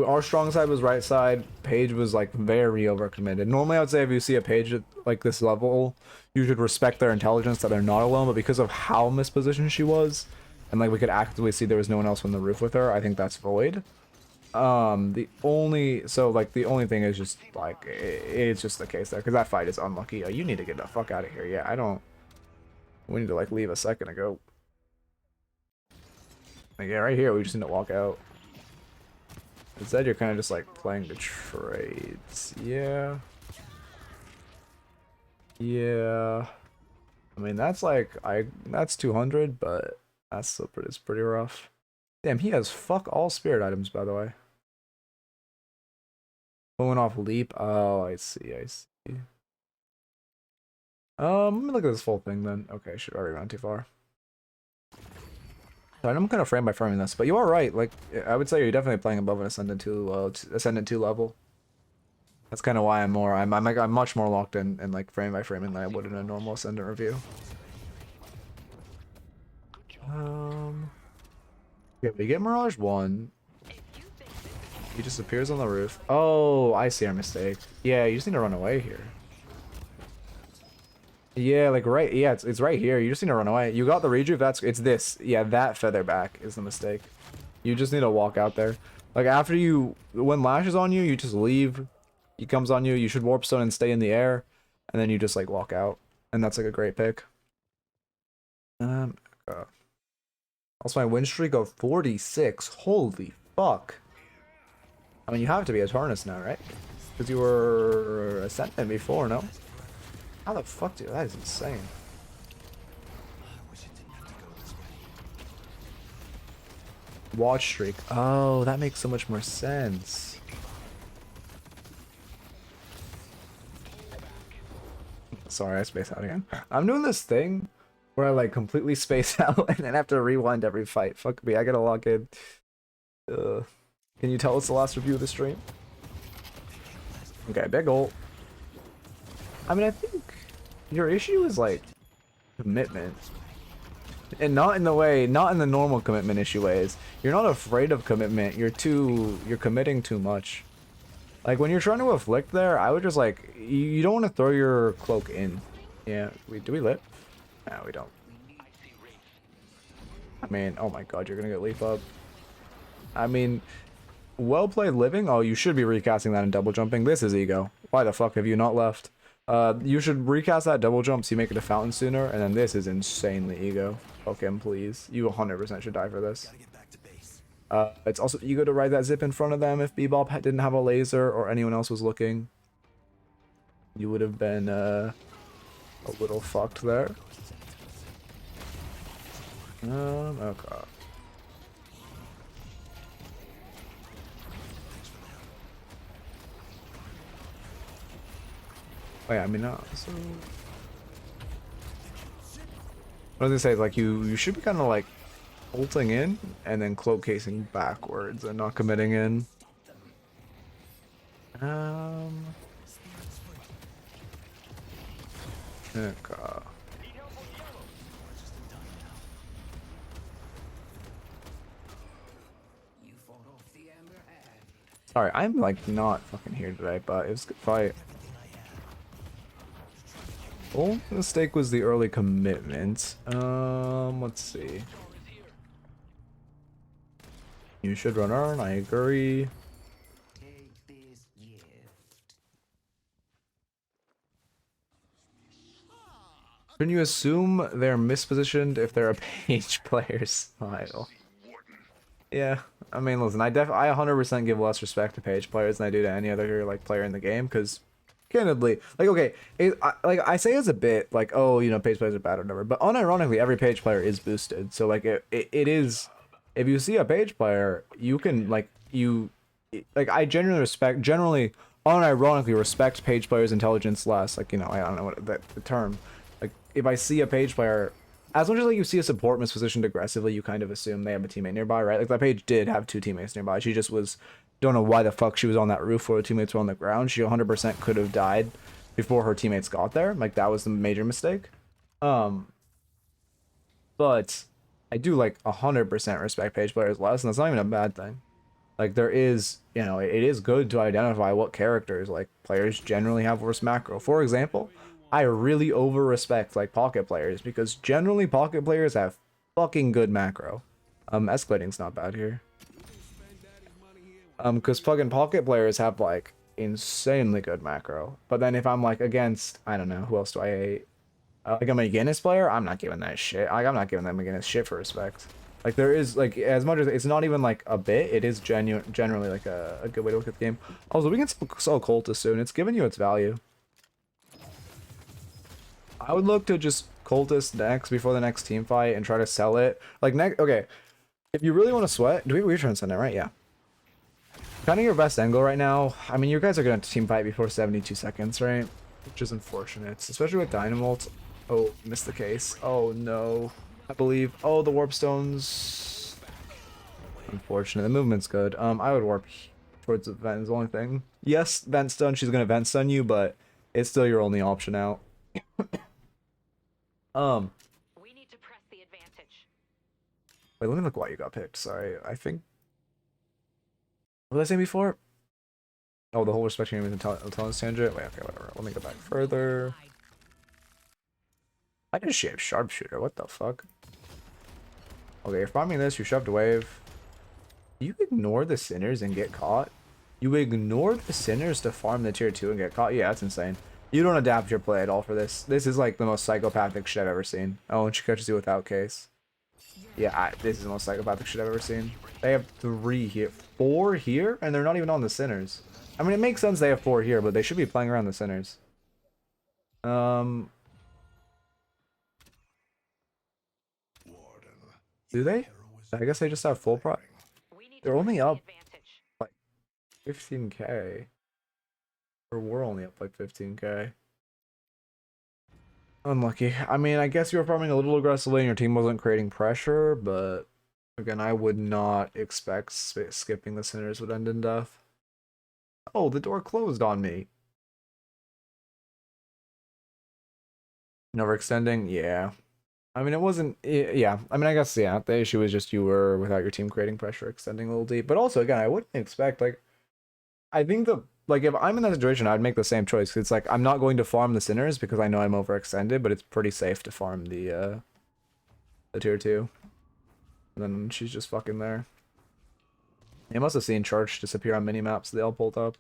A: our strong side was right side. Page was like very overcommitted. Normally, I would say if you see a page at like this level, you should respect their intelligence that they're not alone. But because of how mispositioned she was, and like we could actively see there was no one else on the roof with her, I think that's void. The only thing is just like it's just the case there because that fight is unlucky. You need to get the fuck out of here. Yeah, I don't. We need to like leave a second ago. Like, yeah, right here we just need to walk out. Instead, you're kind of just like playing the trades. Yeah. Yeah. I mean, that's like that's 200, but that's still pretty rough. Damn, he has fuck all spirit items, by the way. Going off leap. Oh, I see. Let me look at this full thing then. Okay, should already run too far. So I'm kind of frame by framing this, but you are right. Like, I would say you're definitely playing above an Ascendant 2 level. That's kind of why I'm much more locked in like frame by framing than I would in a normal Ascendant review. Yeah, we get Mirage 1. He just appears on the roof. Oh, I see our mistake. Yeah, you just need to run away here. Yeah, like right. Yeah, it's right here. You just need to run away. You got the rejuve. It's this. Yeah, that feather back is the mistake. You just need to walk out there. Like after when Lash is on you, you just leave. He comes on you. You should warp stone and stay in the air, and then you just like walk out, and that's like a great pick. Also my win streak of 46. Holy fuck. I mean, you have to be Eternus now, right? Because you were Ascendant before, no? How the fuck, dude? That is insane. Watch streak. Oh, that makes so much more sense. Sorry, I spaced out again. I'm doing this thing where I like completely space out and then have to rewind every fight. Fuck me, I gotta log in. Can you tell us the last review of the stream? Okay, big ult. I mean, I think your issue is like commitment. And not in the normal commitment issue ways. You're not afraid of commitment. You're committing too much. Like when you're trying to afflict there, I would just like, you don't want to throw your cloak in. Yeah, do we lit? No, we don't. I mean, oh my god, you're gonna get leaf up. I mean, well played living. Oh, you should be recasting that and double jumping. This is ego. Why the fuck have you not left? You should recast that double jump so you make it a fountain sooner, and then this is insanely ego. Fuck him, please. You 100% should die for this. It's also ego to ride that zip in front of them if Bebop didn't have a laser or anyone else was looking. You would have been a little fucked there. Okay. Oh yeah, I mean, no, so... What I was gonna say is, like, you should be kind of, like, ulting in, and then cloak casing backwards, and not committing in. Okay.
D: You fought off the Amber Hand.
A: Sorry, I'm like not fucking here today, but it was a good fight. Only mistake was the early commitment. Let's see. You should run on, I agree.
D: Take this gift.
A: Can you assume they're mispositioned if they're a page player style? Yeah, I mean, listen, I 100% give less respect to page players than I do to any other like player in the game, because candidly, like, okay, like I say as a bit, like, oh, you know, page players are bad or whatever, but unironically, every page player is boosted. So like, it is, if you see a page player, you can like like I generally unironically respect page players' intelligence less. Like, you know, I don't know what the term. Like, if I see a page player, as much as like you see a support mispositioned aggressively, you kind of assume they have a teammate nearby, right? Like that page did have two teammates nearby. She just was, don't know why the fuck she was on that roof where the teammates were on the ground. She 100% could have died before her teammates got there. Like that was the major mistake. But I do like 100% respect page players less, and that's not even a bad thing. Like there is, you know, it is good to identify what characters like players generally have worse macro. For example, I really over respect like pocket players because generally pocket players have fucking good macro. Escalating's not bad here. Because fucking pocket players have like insanely good macro. But then if I'm like against, I don't know, who else do I hate? Like a McGinnis player, I'm not giving that shit. Like I'm not giving that McGinnis shit for respect. Like there is like, as much as it's not even like a bit, it is generally like a good way to look at the game. Also, we can sell Cultist soon. It's giving you its value. I would look to just Cultist next before the next team fight and try to sell it. Like next, okay. If you really want to sweat, we're trying to send it, right? Yeah. Kind of your best angle right now. I mean, you guys are going to team fight before 72 seconds, right? Which is unfortunate, especially with Dynamult. Oh, missed the case. Oh, no. I believe. Oh, the warp stones. Unfortunate. The movement's good. I would warp towards the vent is the only thing. Yes, vent stun. She's going to vent stun you, but it's still your only option out.
E: We need to press the advantage.
A: Wait, let me look why you got picked. Sorry. I think... What was I saying before? Oh, the whole respecting him intelligence tangent? Wait, okay, whatever. Let me go back further. I just shaved sharpshooter. What the fuck? Okay, you're farming this. You shoved a wave. You ignore the sinners and get caught? You ignore the sinners to farm the tier 2 and get caught? Yeah, that's insane. You don't adapt your play at all for this. This is like the most psychopathic shit I've ever seen. Oh, and she catches you without case. Yeah, this is the most psychopathic shit I've ever seen. They have 3 here. 4 here? And they're not even on the sinners. I mean, it makes sense they have 4 here, but they should be playing around the sinners. Do they? I guess they just have full pro. They're only up like 15k. Or we're only up like 15k. Unlucky. I mean, I guess you were farming a little aggressively and your team wasn't creating pressure, but again, I would not expect skipping the sinners would end in death. Oh, the door closed on me. Never extending? Yeah. I mean, it wasn't... Yeah. I mean, I guess, yeah. The issue was just you were, without your team creating pressure, extending a little deep. But also, again, I wouldn't expect, like... I think like, if I'm in that situation, I'd make the same choice. It's like, I'm not going to farm the sinners because I know I'm overextended, but it's pretty safe to farm the tier 2. And then she's just fucking there. You must have seen Church disappear on minimaps. They all pulled up.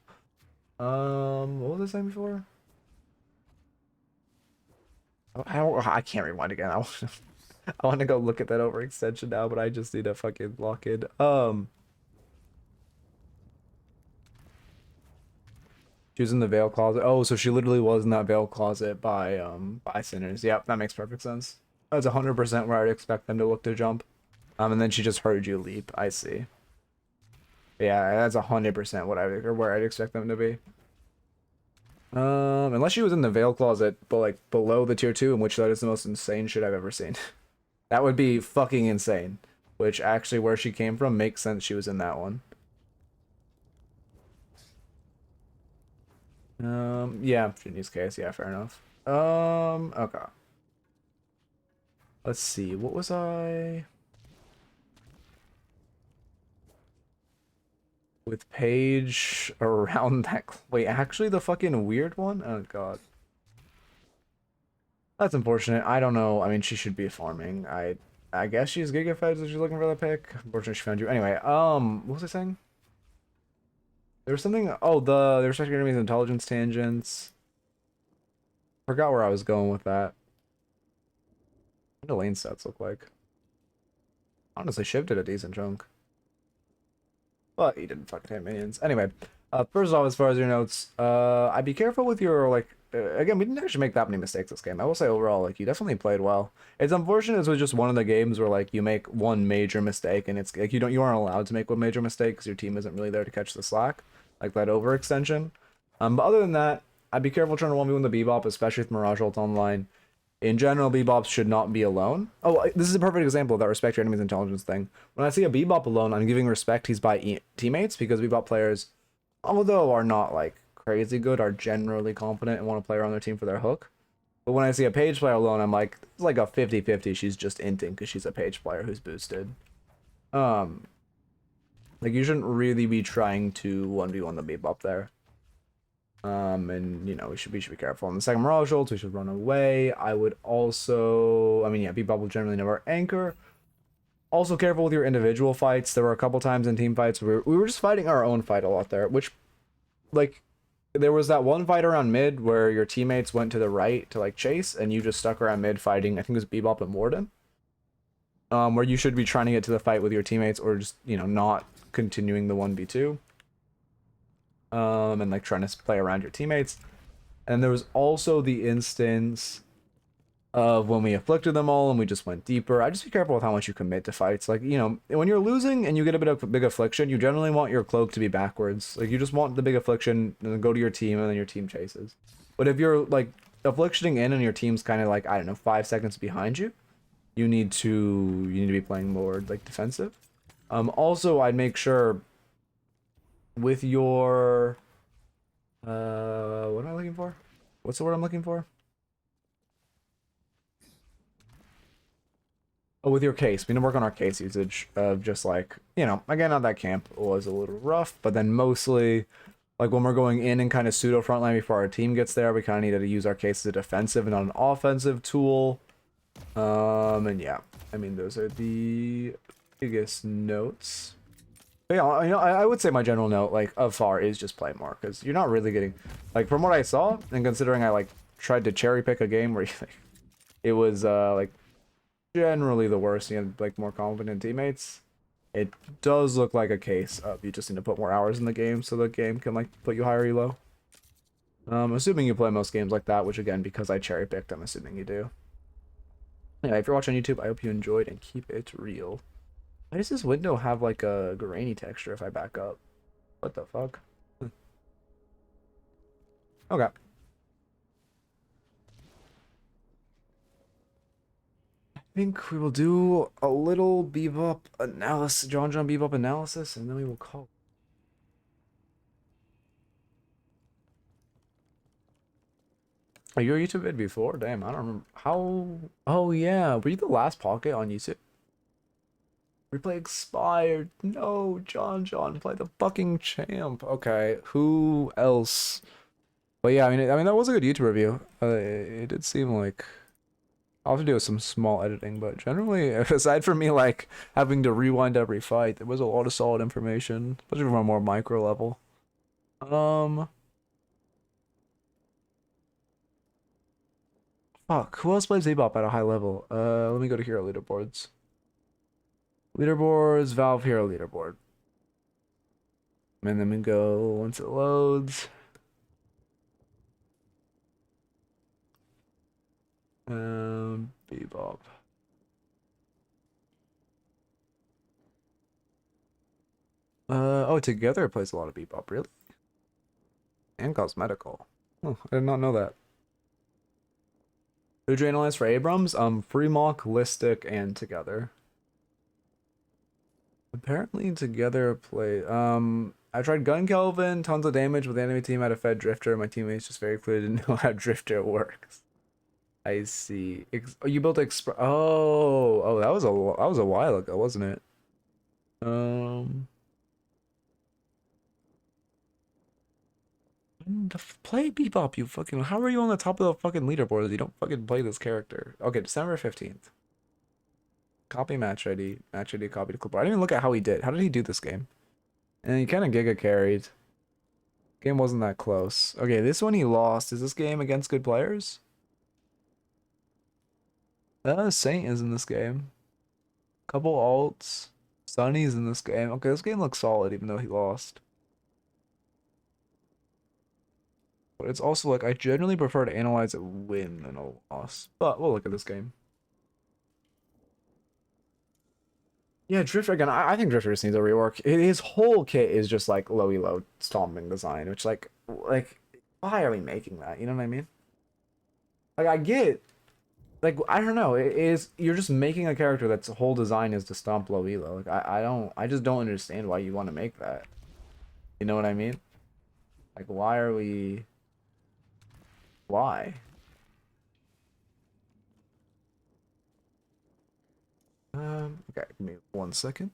A: What was I saying before? I can't rewind again. I want to go look at that overextension now, but I just need to fucking lock in. She was in the veil closet. Oh, so she literally was in that veil closet by sinners. Yep, that makes perfect sense. That's 100% where I'd expect them to look to jump. And then she just heard you leap. I see. Yeah, that's 100% where I'd expect them to be. Unless she was in the veil closet, but like below the tier 2, in which that is the most insane shit I've ever seen. That would be fucking insane. Which actually, where she came from makes sense. She was in that one. Yeah, Ginny's case. Yeah, fair enough. Okay. Let's see. What was I? with Paige around that. Wait, actually, the fucking weird one? Oh, God. That's unfortunate. I don't know. I mean, she should be farming. I guess she's Gigafeds if she's looking for that pick. Unfortunately, she found you. Anyway, what was I saying? There was something. Oh, the respect your enemies' intelligence tangents. Forgot where I was going with that. What do lane stats look like? Honestly, Shiv did a decent chunk. But he didn't fucking hit minions. Anyway, first off, as far as your notes, I'd be careful with your, like, again, we didn't actually make that many mistakes this game. I will say overall, like, you definitely played well. It's unfortunate it was just one of the games where, like, you make one major mistake and it's, like, you aren't allowed to make one major mistake because your team isn't really there to catch the slack, like that overextension. But other than that, I'd be careful trying to 1v1 the Bebop, especially with Mirage ult online. In general, Bebops should not be alone. Oh, this is a perfect example of that respect your enemy's intelligence thing. When I see a Bebop alone, I'm giving respect he's by teammates, because Bebop players, although are not like crazy good, are generally confident and want to play around their team for their hook. But when I see a Page player alone, I'm like, it's like a 50-50. She's just inting because she's a Page player who's boosted. Like, you shouldn't really be trying to 1v1 the Bebop there. And you know, we should be careful. On the second Mirage ult, we should run away. I would also, I mean, yeah, Bebop will generally never anchor. Also careful with your individual fights. There were a couple times in team fights where we were just fighting our own fight a lot there, which, like, there was that one fight around mid where your teammates went to the right to like chase, and you just stuck around mid fighting. I think it was Bebop and Warden. Where you should be trying to get to the fight with your teammates, or just, you know, not continuing the 1v2. And like trying to play around your teammates. And there was also the instance of when we afflicted them all and we just went deeper. I just be careful with how much you commit to fights. Like, you know, when you're losing and you get a bit of big affliction, you generally want your cloak to be backwards. Like, you just want the big affliction and then go to your team and then your team chases. But if you're like afflictioning in and your team's kind of like, I don't know, 5 seconds behind you, you need to be playing more like defensive. Also, I'd make sure with your what am I looking for? What's the word I'm looking for? Oh, with your case. We need to work on our case usage of just like, you know, again, on that camp was a little rough, but then mostly like when we're going in and kind of pseudo frontline before our team gets there, we kind of needed to use our case as a defensive and not an offensive tool. And yeah, I mean, those are the biggest notes. But yeah, you know, I would say my general note, like, of far is just play more, because you're not really getting, like, from what I saw, and considering I, like, tried to cherry pick a game where, like, it was, like, generally the worst, you had, like, more confident teammates, it does look like a case of you just need to put more hours in the game so the game can, like, put you higher elo. Assuming you play most games like that, which, again, because I cherry picked, I'm assuming you do. Anyway, if you're watching on YouTube, I hope you enjoyed, and keep it real. Why does this window have like a grainy texture if I back up? What the fuck? Okay. I think we will do a little Bebop analysis, John Bebop analysis, and then we will call. Are you a YouTube vid before? Damn, I don't remember. How? Oh yeah, were you the last Pocket on YouTube? Replay expired. No, John, play the fucking champ. Okay, who else? But yeah, I mean, that was a good YouTube review. It did seem like I'll have to do some small editing, but generally, aside from me like having to rewind every fight, there was a lot of solid information, especially from a more micro level. Fuck, who else plays Bebop at a high level? Let me go to hero leaderboards. Leaderboards, Valve Hero leaderboard. And then we go once it loads. Bebop. Oh, Together plays a lot of Bebop, really? And Cosmetical. Oh, I did not know that. Who'd you analyze for Abrams? Freemock, Listic, and Together. Apparently Together play I tried Gun Kelvin, tons of damage, with the enemy team had a fed Drifter. My teammates just very clearly didn't know how Drifter works. I see. Oh, you built oh, that was a while ago, wasn't it? Play Bebop, you fucking. How are you on the top of the fucking leaderboard if you don't fucking play this character? Okay, December 15th. Copy match ID. Match ID copy to clipboard. I didn't even look at how he did. How did he do this game? And he kind of giga carried. Game wasn't that close. Okay, this one he lost. Is this game against good players? Saint is in this game. Couple alts. Sunny's in this game. Okay, this game looks solid even though he lost. But it's also like I generally prefer to analyze a win than a loss. But we'll look at this game. Yeah, Drifter again. I think Drifter just needs a rework. His whole kit is just like low elo stomping design, which like why are we making that? You know what I mean? Like I get, like I don't know. It is you're just making a character that's whole design is to stomp low elo. Like I just don't understand why you want to make that. You know what I mean? Like why are we? Why? Okay, give me 1 second.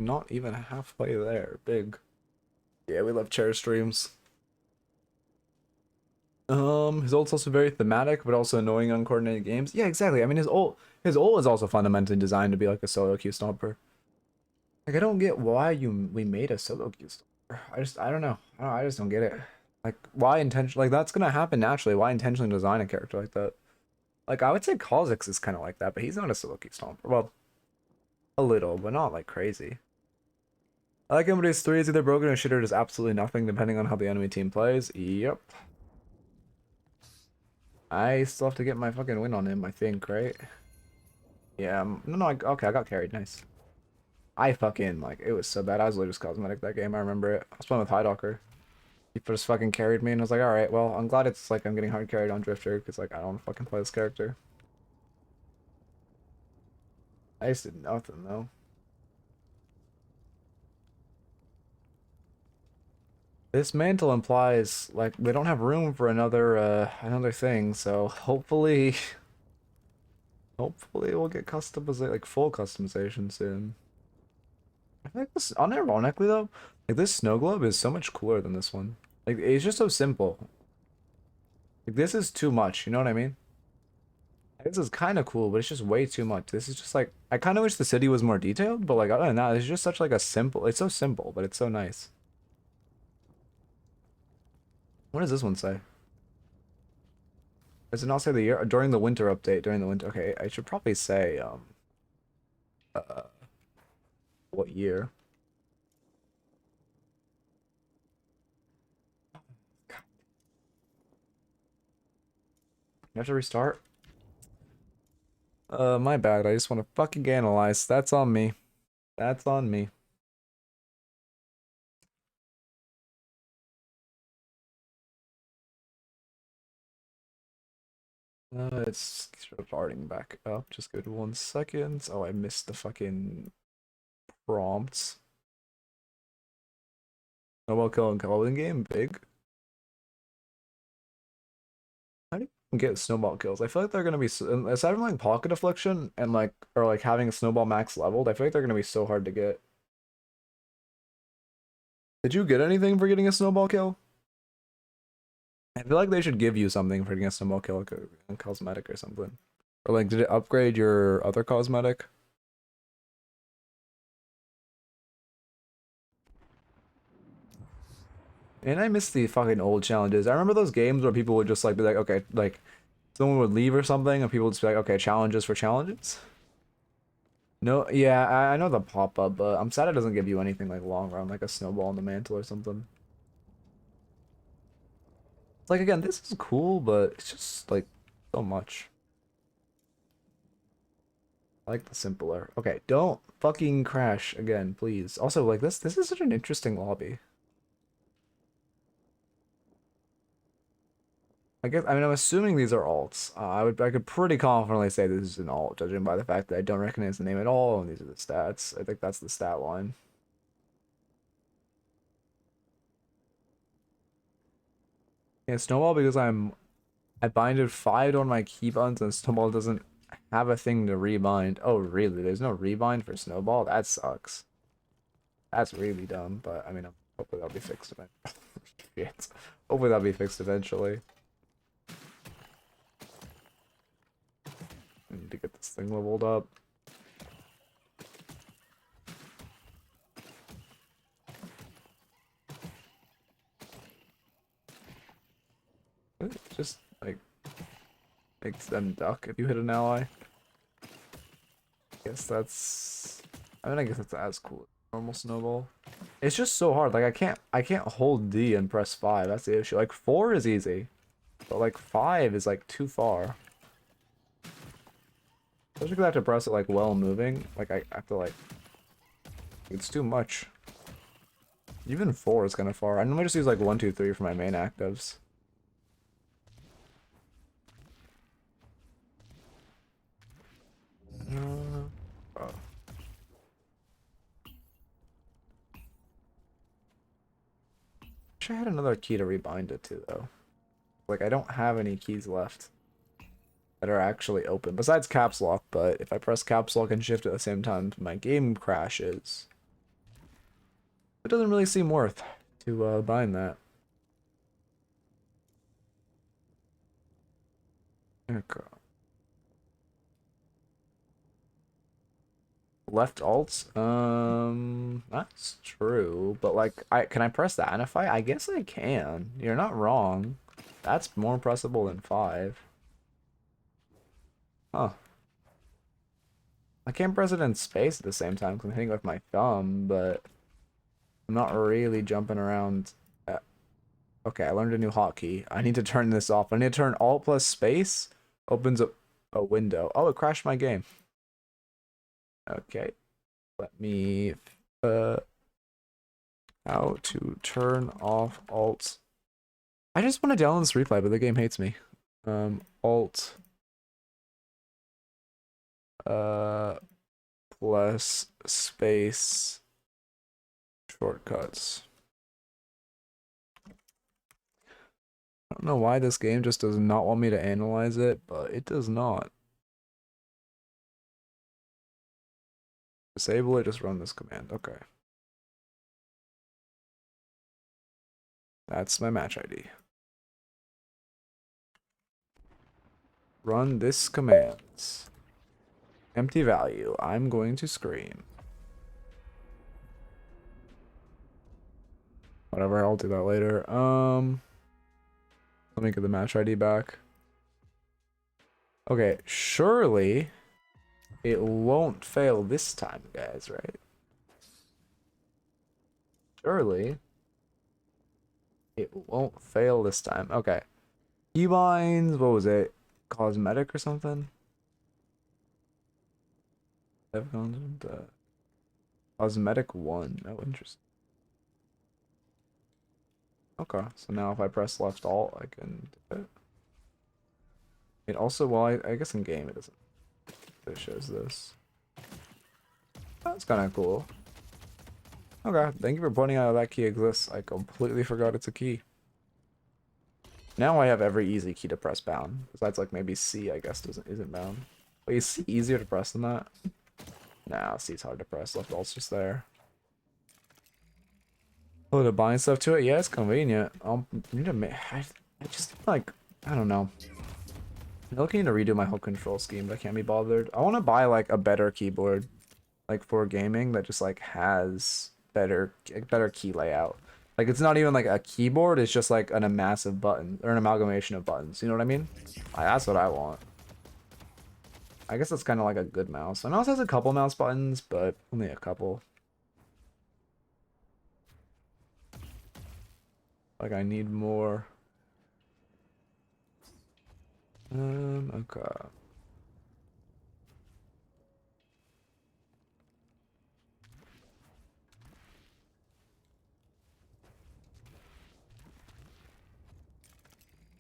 A: Not even halfway there. Big. Yeah, we love chair streams. His ult's also very thematic, but also annoying uncoordinated games. Yeah, exactly. I mean, his ult is also fundamentally designed to be like a solo queue stomper. Like, I don't get why we made a solo queue stomper. I don't know. I just don't get it. Like, why intention? Like, that's gonna happen naturally. Why intentionally design a character like that? Like, I would say Kha'Zix is kind of like that, but he's not a solo queue stomper. Well, a little, but not like crazy. I like him, but his 3 is either broken or shit or does absolutely nothing, depending on how the enemy team plays. Yep. I still have to get my fucking win on him, I think, right? Yeah, no, okay, I got carried, nice. I fucking, like, it was so bad. I was literally just cosmetic that game, I remember it. I was playing with Highdocker. He just fucking carried me, and I was like, alright, well, I'm glad it's, like, I'm getting hard carried on Drifter, because, like, I don't want to fucking play this character. I just did nothing, though. This mantle implies, like, they don't have room for another thing, so hopefully... Hopefully we'll get customization, like full customization soon. I feel like this, unironically though, like this snow globe is so much cooler than this one. Like it's just so simple. Like this is too much, you know what I mean? This is kind of cool, but it's just way too much. This is just like, I kind of wish the city was more detailed, but like other than that, it's just such like a simple, it's so simple, but it's so nice. What does this one say? Does it not say the year? During the winter update, during the winter, okay, I should probably say, uh, what year? You have to restart? My bad. I just want to fucking analyze. That's on me. That's on me. It's starting back up. Just good 1 second. Oh, I missed the fucking prompts. Snowball kill and Calvin game, big. How do you get snowball kills? I feel like they're gonna be aside from like pocket affliction and like or like having a snowball max leveled. I feel like they're gonna be so hard to get. Did you get anything for getting a snowball kill? I feel like they should give you something for getting a snowball kill, like a cosmetic or something. Or like, did it upgrade your other cosmetic? And I miss the fucking old challenges. I remember those games where people would just like be like, okay, like someone would leave or something, and people would just be like, okay, challenges for challenges. No, yeah, I know the pop up, but I'm sad it doesn't give you anything like long run, like a snowball in the mantle or something. Like again, this is cool, but it's just like so much. I like the simpler. Okay, don't fucking crash again, please. Also, like this is such an interesting lobby. I guess I'm assuming these are alts. I could pretty confidently say this is an alt, judging by the fact that I don't recognize the name at all, and these are the stats. I think that's the stat line. Yeah, Snowball because I binded 5 on my key buttons and Snowball doesn't have a thing to rebind. Oh really? There's no rebind for Snowball? That sucks. That's really dumb, but I mean hopefully that'll be fixed eventually. Shit. Hopefully that'll be fixed eventually. I need to get this thing leveled up. Just like makes them duck if you hit an ally. I guess that's I guess that's as cool as normal snowball. It's just so hard. Like I can't hold D and press 5. That's the issue. Like 4 is easy. But like 5 is like too far. Especially because I have to press it like while moving. Like I have to like it's too much. Even 4 is kind of far. I normally just use like 1, 2, 3 for my main actives. Oh. Wish I had another key to rebind it to though. Like I don't have any keys left that are actually open besides caps lock, but if I press caps lock and shift at the same time, my game crashes. It doesn't really seem worth to bind that. Okay. Left alts? That's true, but like can I press that in a fight? I guess I can. You're not wrong. That's more pressable than 5. Huh. I can't press it in space at the same time because I'm hitting it with my thumb, but I'm not really jumping around. Okay, I learned a new hotkey. I need to turn this off. I need to turn Alt plus space. Opens up a window. Oh, it crashed my game. Okay. Let me how to turn off Alt. I just want to download this replay, but the game hates me. Alt plus space shortcuts. I don't know why this game just does not want me to analyze it, but it does not. Disable it, just run this command. Okay. That's my match ID. Run this command. Empty value. I'm going to scream. Whatever, I'll do that later. Let me get the match ID back. Okay, surely it won't fail this time, guys, right? Surely it won't fail this time. Okay. Keybinds, what was it? Cosmetic or something? Cosmetic 1. Oh, interesting. Okay, so now if I press left alt, I can do it. It also, well, I guess in game it doesn't. It shows this. That's kind of cool. Okay, thank you for pointing out that key exists. I completely forgot it's a key. Now I have every easy key to press bound. Besides, like, maybe C, I guess, isn't bound. Wait, is C easier to press than that? Nah, C's hard to press. Left alt's just there. Oh, to bind stuff to it? Yeah, it's convenient. Need to make... I just, like, I don't know. I'm looking to redo my whole control scheme, but I can't be bothered. I want to buy, like, a better keyboard. Like, for gaming that just, like, has better key layout. Like, it's not even, like, a keyboard. It's just, like, a massive button. Or an amalgamation of buttons. You know what I mean? That's what I want. I guess that's kind of like a good mouse. My mouse has a couple mouse buttons, but only a couple. Like, I need more. Okay.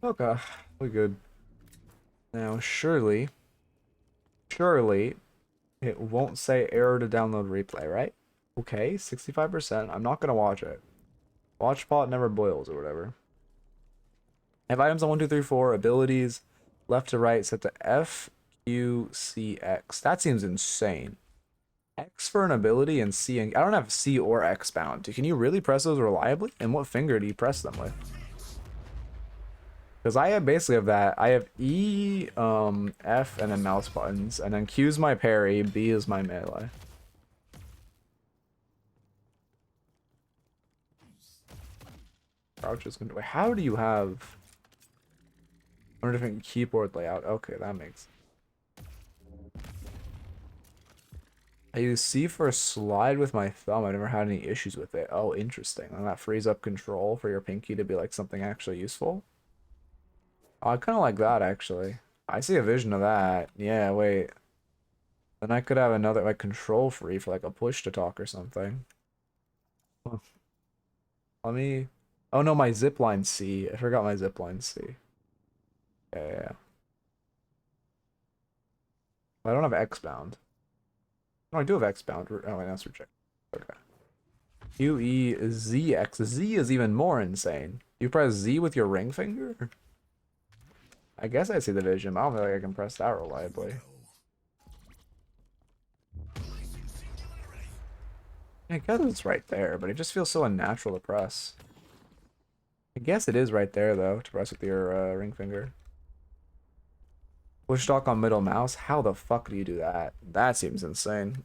A: Okay, we good. Now, surely it won't say error to download replay, right? Okay, 65%. I'm not gonna watch it. Watch pot never boils or whatever. I have items on 1, 2, 3, 4, abilities, left to right, set to F, Q, C, X. That seems insane. X for an ability and C, and I don't have C or X bound. Can you really press those reliably? And what finger do you press them with? Because I basically have that. I have E, F, and then mouse buttons, and then Q is my parry, B is my melee. Crouch is gonna. Wait, how do you have a different keyboard layout? Okay, that makes. I use C for a slide with my thumb. I've never had any issues with it. Oh, interesting. And that frees up control for your pinky to be like something actually useful. Oh, I kind of like that, actually. I see a vision of that. Yeah, wait. Then I could have another, like, control free for, like, a push to talk or something. Huh. Let me... Oh, no, my zipline C. I forgot my zipline C. Yeah. I don't have X bound. No, I do have X bound. Oh, wait, that's rejected. Okay. Q, E, Z, X. Z is even more insane. You press Z with your ring finger? I guess I see the vision. I don't feel like I can press that reliably. I guess it's right there, but it just feels so unnatural to press. I guess it is right there, though, to press with your ring finger. Push talk on middle mouse? How the fuck do you do that? That seems insane.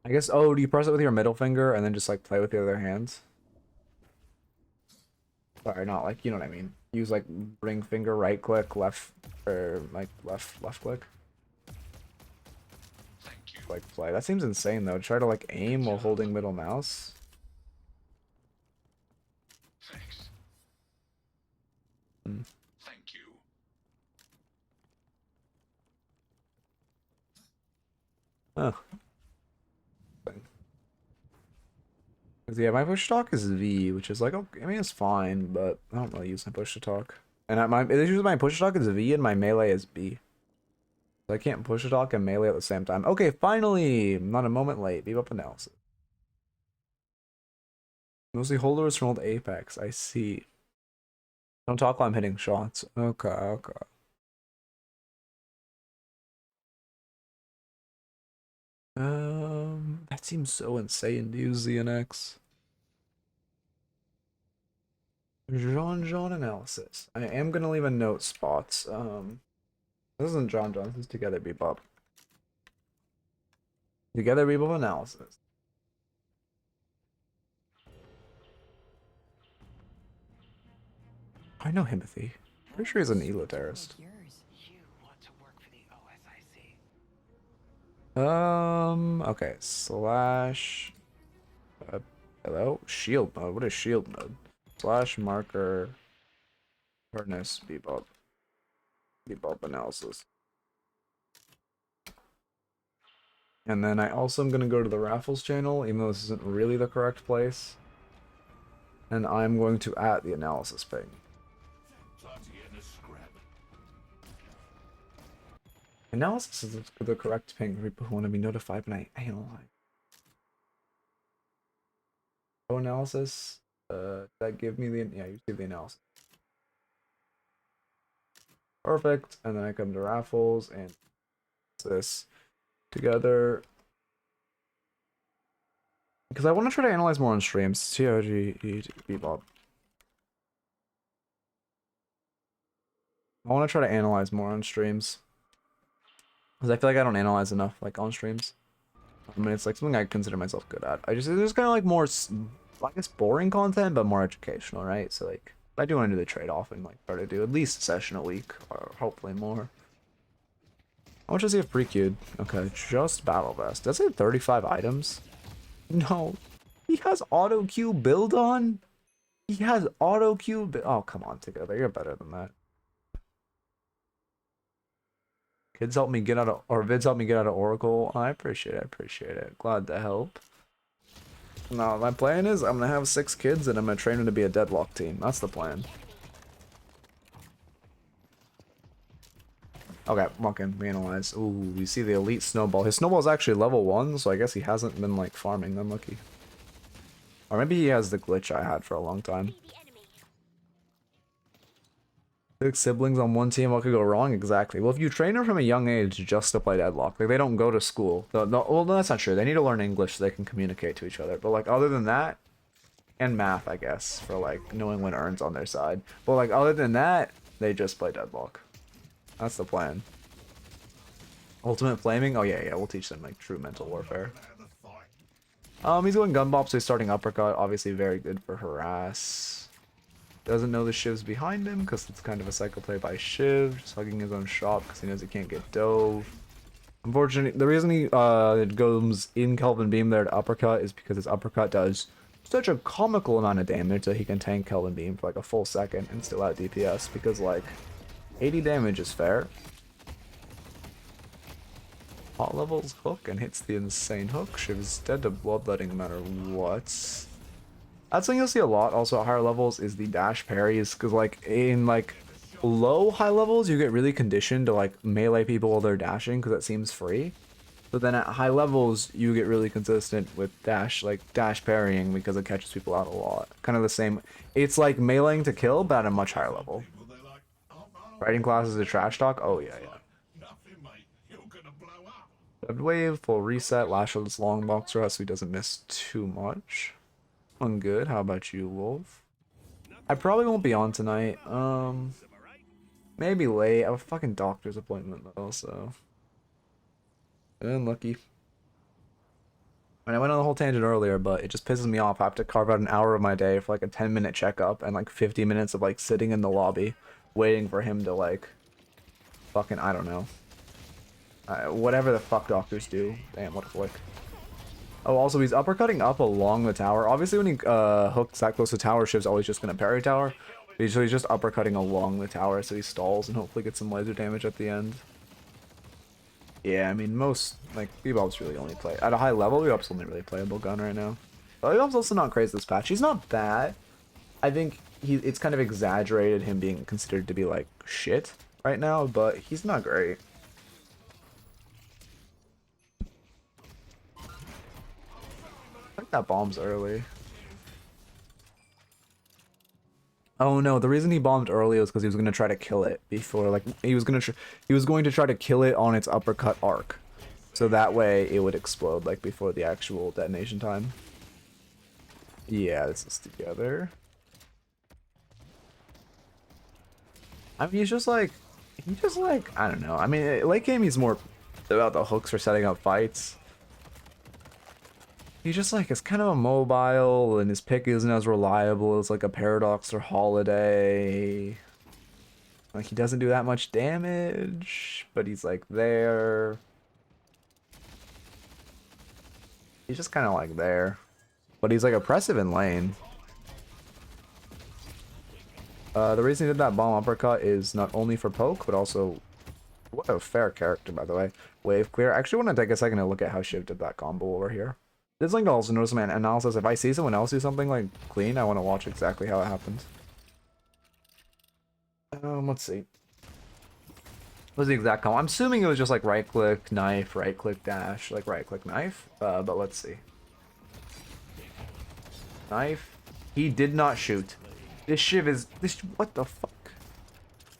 A: I guess, oh, do you press it with your middle finger and then just, like, play with the other hands? Sorry, not like, you know what I mean. Use, like, ring finger, right click, left, or, like, left click. Like, play. That seems insane, though. Try to, like, aim while holding middle mouse.
C: Thanks.
A: Hmm.
C: Thank you.
A: Huh. Yeah, my push to talk is V, which is like, okay, I mean, it's fine, but I don't really use my push to talk. And the issue with my push to talk is V and my melee is B. So I can't push to talk and melee at the same time. Okay, finally! I'm not a moment late. Bebop analysis. Mostly holders from old Apex. I see. Don't talk while I'm hitting shots. Okay, okay. That seems so insane to use Z and X. John analysis. I am gonna leave a note spots. This isn't John. This is Together Bebop. Together Bebop analysis. I know Himothy. Pretty sure he's an eloterrorist.
D: You want to work for the OSIC.
A: Okay. Slash. Hello? Shield mode. What is shield mode? Slash marker. Harness Bebop. Bebop analysis. And then I also am going to go to the Raffles channel, even though this isn't really the correct place. And I'm going to add the analysis ping. Analysis is the correct ping for people who want to be notified when I analyze. Oh, analysis. That give me the yeah, you see the analysis. Perfect. And then I come to raffles and this together. Because I want to try to analyze more on streams. COG, Bebop. I want to try to analyze more on streams. Because I feel like I don't analyze enough, like, on streams. I mean, it's like something I consider myself good at. There's kind of like more, I guess, boring content, but more educational, right? So, like, I do want to do the trade-off and, like, try to do at least a session a week, or hopefully more. How much does he have pre-queued? Okay, just Battle Vest. Does it have 35 items? No. He has auto queue build on? He has auto queue. Oh, come on, together. You're better than that. Kids help me get out of, or vids help me get out of Oracle. I appreciate it. I appreciate it. Glad to help. No, my plan is I'm gonna have 6 kids and I'm gonna train them to be a Deadlock team. That's the plan. Okay, fucking we analyze. Ooh, you see the elite snowball. His snowball is actually level 1, so I guess he hasn't been like farming. Unlucky. Or maybe he has the glitch I had for a long time. 6 siblings on one team, what could go wrong? Exactly. Well, if you train them from a young age just to play Deadlock, like they don't go to school. Well, no, that's not true. They need to learn English so they can communicate to each other. But like other than that, and math, I guess, for like knowing when Earn's on their side. But like other than that, they just play Deadlock. That's the plan. Ultimate flaming? Oh yeah, we'll teach them like true mental warfare. He's going gun bop, so he's starting uppercut. Obviously very good for harass. Doesn't know the Shiv's behind him because it's kind of a cycle play by Shiv. Just hugging his own shop because he knows he can't get dove. Unfortunately, the reason he goes in Kelvin Beam there to uppercut is because his uppercut does such a comical amount of damage that he can tank Kelvin Beam for like a full second and still out DPS because like 80 damage is fair. Hot levels hook and hits the insane hook. Shiv's dead to bloodletting no matter what. That's something you'll see a lot also at higher levels is the dash parries, because like in like low high levels you get really conditioned to like melee people while they're dashing because it seems free, but then at high levels you get really consistent with dash parrying because it catches people out a lot. Kind of the same, it's like meleeing to kill but at a much higher level. Writing classes a trash talk. Oh yeah. Red wave, full reset, lashless long box rest so he doesn't miss too much. I'm good. How about you, Wolf? I probably won't be on tonight. Maybe late. I have a fucking doctor's appointment though, so unlucky. And I went on the whole tangent earlier, but it just pisses me off. I have to carve out an hour of my day for like a 10-minute checkup and like 50 minutes of like sitting in the lobby waiting for him to like fucking, I don't know. Whatever the fuck doctors do. Damn, what a flick. Oh, also, he's uppercutting up along the tower. Obviously, when he hooks that close to tower, Shiv's always just going to parry tower. He's just uppercutting along the tower, so he stalls and hopefully gets some laser damage at the end. Yeah, I mean, most, like, Bebop's really only play... At a high level, Bebop's only really playable gun right now. But Bebop's also not crazy this patch. He's not bad. I think it's kind of exaggerated him being considered to be, like, shit right now, but he's not great. I think that bomb's early. Oh no, the reason he bombed early was because he was going to try to kill it before, like, he was going to try to kill it on its uppercut arc. So that way it would explode, like, before the actual detonation time. Yeah, this is together. I mean, he's just like, I don't know. I mean, late game he's more about the hooks for setting up fights. He just like is kind of immobile, and his pick isn't as reliable as like a Paradox or Holiday. Like he doesn't do that much damage, but he's like there. He's just kind of like there, but he's like oppressive in lane. The reason he did that bomb uppercut is not only for poke, but also what a fair character, by the way. Wave clear. I actually want to take a second to look at how Shiv did that combo over here. This link also notice my analysis. If I see someone else do something like clean, I want to watch exactly how it happens. Let's see. What's the exact combo? I'm assuming it was just like right click, knife, right click, dash, like right click, knife. But let's see. Knife. He did not shoot. This Shiv is this. What the fuck?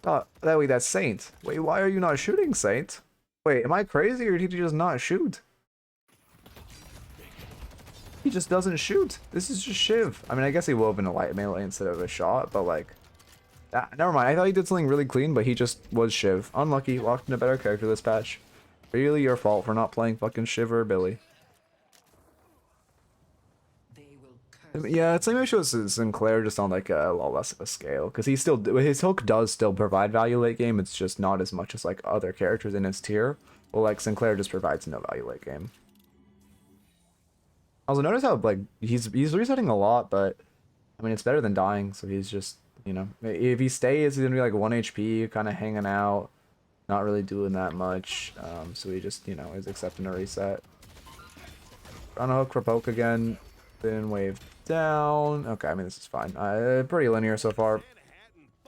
A: That way, that's Saint. Wait, why are you not shooting, Saint? Wait, am I crazy or did he just not shoot? He just doesn't shoot. This is just Shiv. I mean, I guess he will have been a light melee instead of a shot, but like, never mind. I thought he did something really clean, but he just was Shiv. Unlucky. Locked in a better character this patch. Really your fault for not playing fucking Shiv or Billy.
D: They will curse.
A: Yeah, it's like maybe it shows Sinclair just on like a lot less of a scale, because he still his hook does still provide value late game. It's just not as much as like other characters in his tier. Well, like Sinclair just provides no value late game. Also, notice how like he's resetting a lot, but I mean it's better than dying. So he's just, you know, if he stays, he's gonna be like 1 HP, kind of hanging out, not really doing that much. So he just, you know, is accepting a reset. On a hook for poke again, then wave down. Okay, I mean this is fine. Pretty linear so far.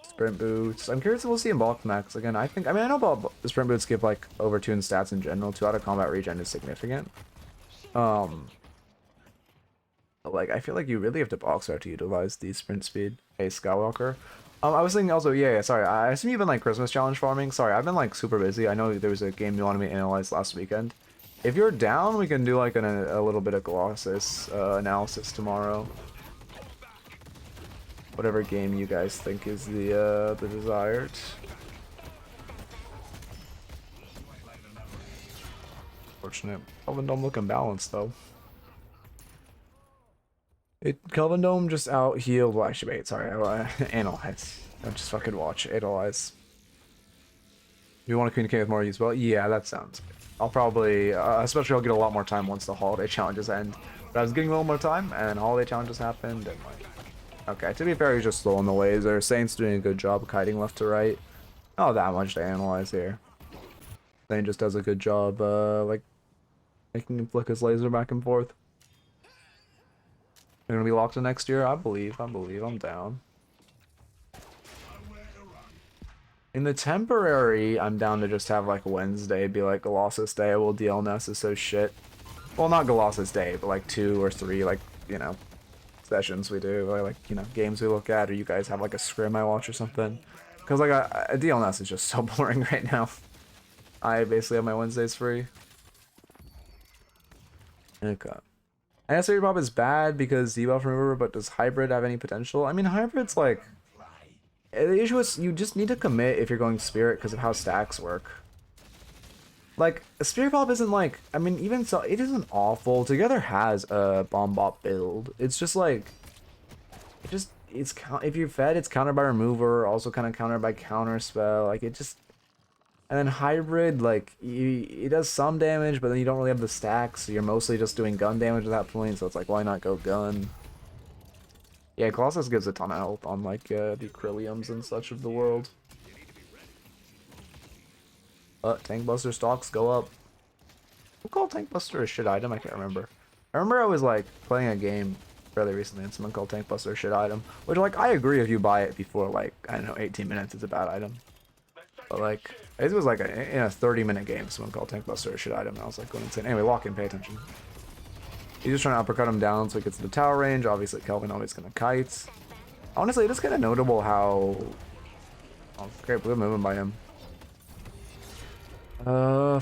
A: Sprint boots. I'm curious if we'll see him block max again. I mean I know about the sprint boots give like over 2 in stats in general. 2 out of combat regen is significant. But like I feel like you really have to box out to utilize the sprint speed. Hey Skywalker. I was thinking also, yeah, sorry. I assume you've been like Christmas challenge farming. Sorry, I've been like super busy. I know there was a game you wanted me to analyze last weekend. If you're down, we can do like a little bit of Colossus analysis tomorrow. Whatever game you guys think is the desired. Fortunate. Kelvin Dome looking balanced though. Kelvin Dome just out healed. Well, actually, wait, sorry. Analyze. Don't just fucking watch. Analyze. You want to communicate with more as well? Yeah, that sounds good. I'll probably, especially I'll get a lot more time once the holiday challenges end. But I was getting a little more time, and holiday challenges happened, and like, okay, to be fair, he's just slow in the laser. Saint's doing a good job of kiting left to right. Not that much to analyze here. Saint just does a good job, like, making him flick his laser back and forth. They're gonna be locked in next year? I believe, I'm down. In the temporary, I'm down to just have like Wednesday be like Colossus Day. Well, DLNS is so shit. Well, not Colossus Day, but like 2 or 3, like, you know, sessions we do, or like, you know, games we look at, or you guys have like a scrim I watch or something. Because like a DLNS is just so boring right now. I basically have my Wednesdays free. Okay. I guess Bebop is bad because debuff remover, but does hybrid have any potential? I mean, hybrid's like, the issue is you just need to commit if you're going Spirit because of how stacks work. Like, Spirit Bop isn't like, I mean, even so, it isn't awful. Together has a Bomb Bop build. It's just like, if you're fed, it's countered by remover, also kind of countered by counter spell. Like, it just, and then hybrid, like, it does some damage, but then you don't really have the stacks, so you're mostly just doing gun damage at that point, so it's like, why not go gun? Yeah, Colossus gives a ton of health on, like, the Krilliums and such of the world. But Tank Buster stocks go up. Who called Tank Buster a shit item? I can't remember. I remember I was, like, playing a game fairly recently and someone called Tank Buster a shit item. Which, like, I agree if you buy it before, like, I don't know, 18 minutes, it's a bad item. But, like, it was, like, in a 30-minute game, someone called Tank Buster a shit item, and I was, like, going insane. Anyway, lock in, pay attention. He's just trying to uppercut him down so he gets to the tower range. Obviously, Kelvin always gonna kite. Honestly, it is kind of notable how... Oh, great blue movement by him.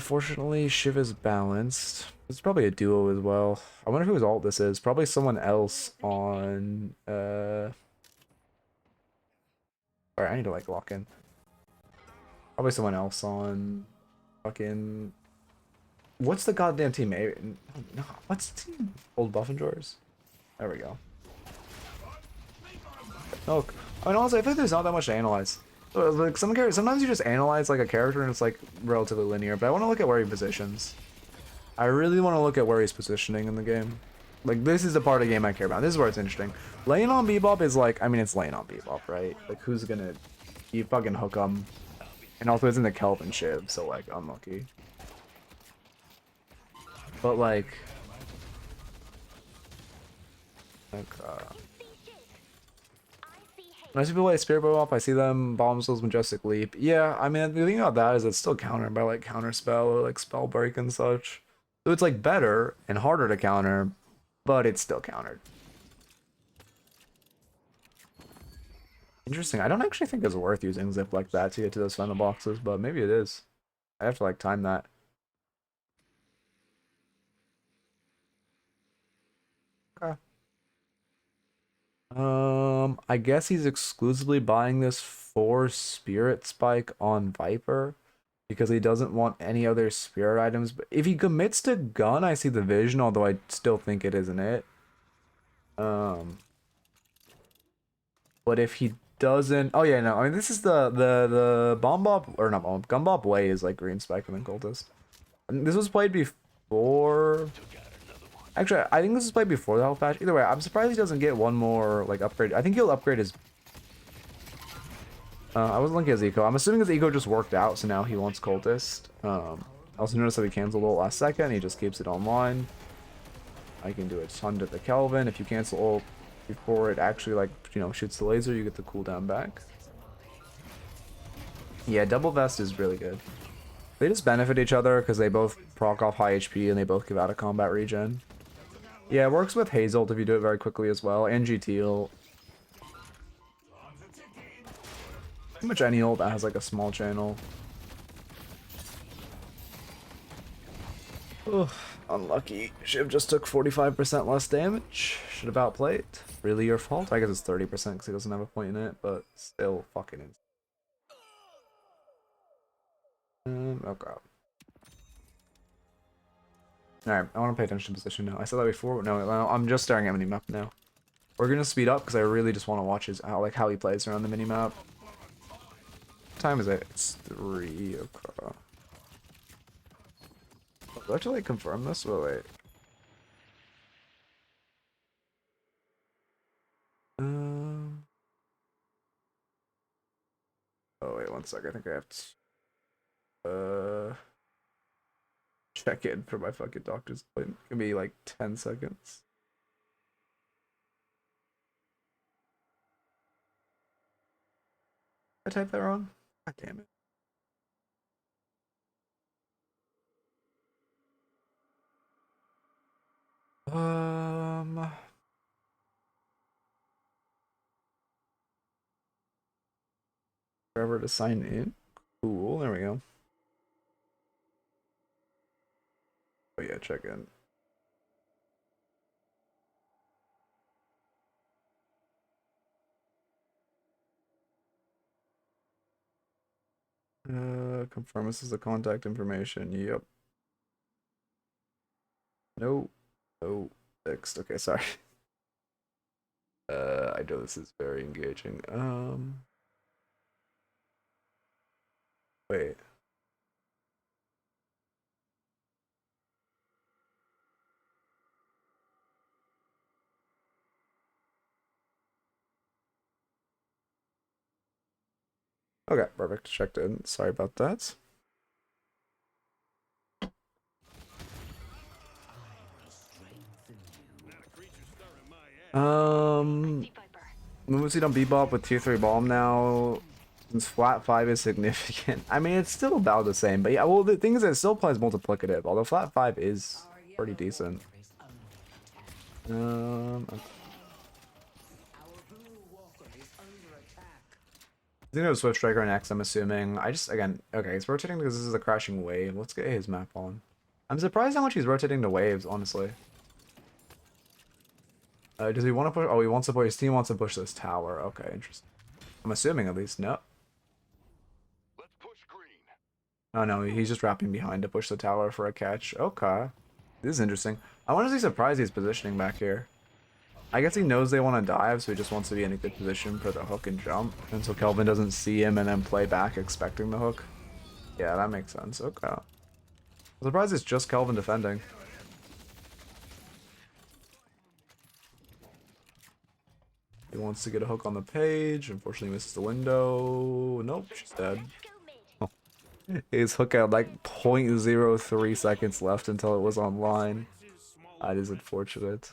A: Fortunately, Shiv is balanced. It's probably a duo as well. I wonder whose ult this is. Probably someone else on, Alright, I need to, like, lock in. Probably someone else on... Fucking... What's the goddamn team? No, what's the team? Old Buff and Drawers? There we go. Oh, I mean, honestly, I think there's not that much to analyze. Like sometimes you just analyze like a character and it's like relatively linear, but I want to look at where he positions. I really want to look at where he's positioning in the game. Like, this is the part of the game I care about. This is where it's interesting. Laying on Bebop is like, I mean, it's laying on Bebop, right? Like, who's gonna... You fucking hook him. And also it's in the Kelvin Shiv, so like, unlucky. But like... Okay. When I see people play Spirit Bebop, I see them Bombsell's Majestic Leap. Yeah, I mean, the thing about that is it's still countered by like counter spell or like spell break and such. So it's like better and harder to counter, but it's still countered. Interesting. I don't actually think it's worth using zip like that to get to those final boxes, but maybe it is. I have to like time that. Okay. I guess he's exclusively buying this for Spirit Spike on Viper because he doesn't want any other spirit items. But if he commits to gun, I see the vision, although I still think it isn't it. But if he doesn't, oh yeah, no, I mean this is the bomb bob or not bomb gun bob way is like green spike and then cultist. And this was played before. Actually, I think this was played before the health patch. Either way, I'm surprised he doesn't get one more like upgrade. I think he'll upgrade his. I wasn't looking at his eco. I'm assuming his eco just worked out, so now he wants cultist. I also noticed that he canceled ult last second. He just keeps it online. I can do a ton to the Kelvin. If you cancel ult before it actually like shoots the laser, you get the cooldown back. Yeah, double vest is really good. They just benefit each other because they both proc off high HP and they both give out a combat regen. Yeah, it works with Haze ult if you do it very quickly as well, and GT ult. Pretty much any ult that has like a small channel. Ugh, unlucky. Shiv just took 45% less damage. Should have outplayed. Really your fault? I guess it's 30% because he doesn't have a point in it, but still fucking insane. Okay. Alright, I want to pay attention to position now. I said that before, no, I'm just staring at minimap now. We're gonna speed up because I really just want to watch his how he plays around the minimap. What time is it? It's 3 o'clock. Do I have to like confirm this? Oh, wait. Oh wait, one sec. I think I have to check in for my fucking doctor's appointment. Give me like 10 seconds. I typed that wrong? God damn it. Forever to sign in. Cool, there we go. Oh yeah, check in. Confirm this is the contact information. Yep. No. No. Fixed. Okay, sorry. I know this is very engaging. Wait. Okay, perfect. Checked in. Sorry about that. Move seat on Bebop with tier 3 bomb now. Since flat 5 is significant. I mean, it's still about the same, but yeah, well, the thing is, it still applies multiplicative, although flat 5 is pretty decent. Okay. I think it was Swift Striker and X, I'm assuming. Again, okay, it's rotating because this is a crashing wave. Let's get his map on. I'm surprised how much he's rotating the waves, honestly. Does he want to push? Oh, he wants to push. His team wants to push this tower. Okay, interesting. I'm assuming at least. No.
B: Let's push green.
A: Oh no, he's just wrapping behind to push the tower for a catch. Okay. This is interesting. I want to see surprised he's positioning back here. I guess he knows they want to dive, so he just wants to be in a good position for the hook and jump. And so Kelvin doesn't see him and then play back expecting the hook. Yeah, that makes sense. Okay. I'm surprised it's just Kelvin defending. He wants to get a hook on the page. Unfortunately, misses the window. Nope, she's dead. Oh. His hook had like 0.03 seconds left until it was online. That is unfortunate.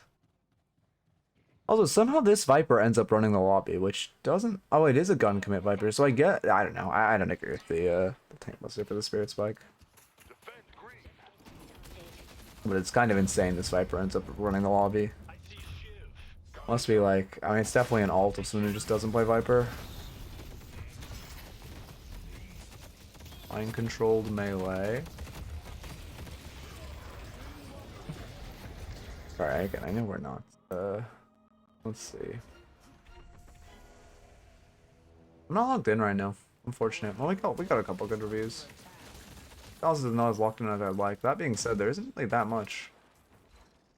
A: Also, somehow this Viper ends up running the lobby, which doesn't... Oh, it is a gun commit Viper, so I get... I don't know. I don't agree with the tank buster for the Spirit Spike. But it's kind of insane this Viper ends up running the lobby. Must be like... I mean, it's definitely an alt if someone who just doesn't play Viper. Mind controlled melee. Sorry, again, I know we're not. Let's see. I'm not logged in right now. Unfortunate. Well, we got a couple good reviews. Also, not as locked in as I'd like. That being said, there isn't really that much.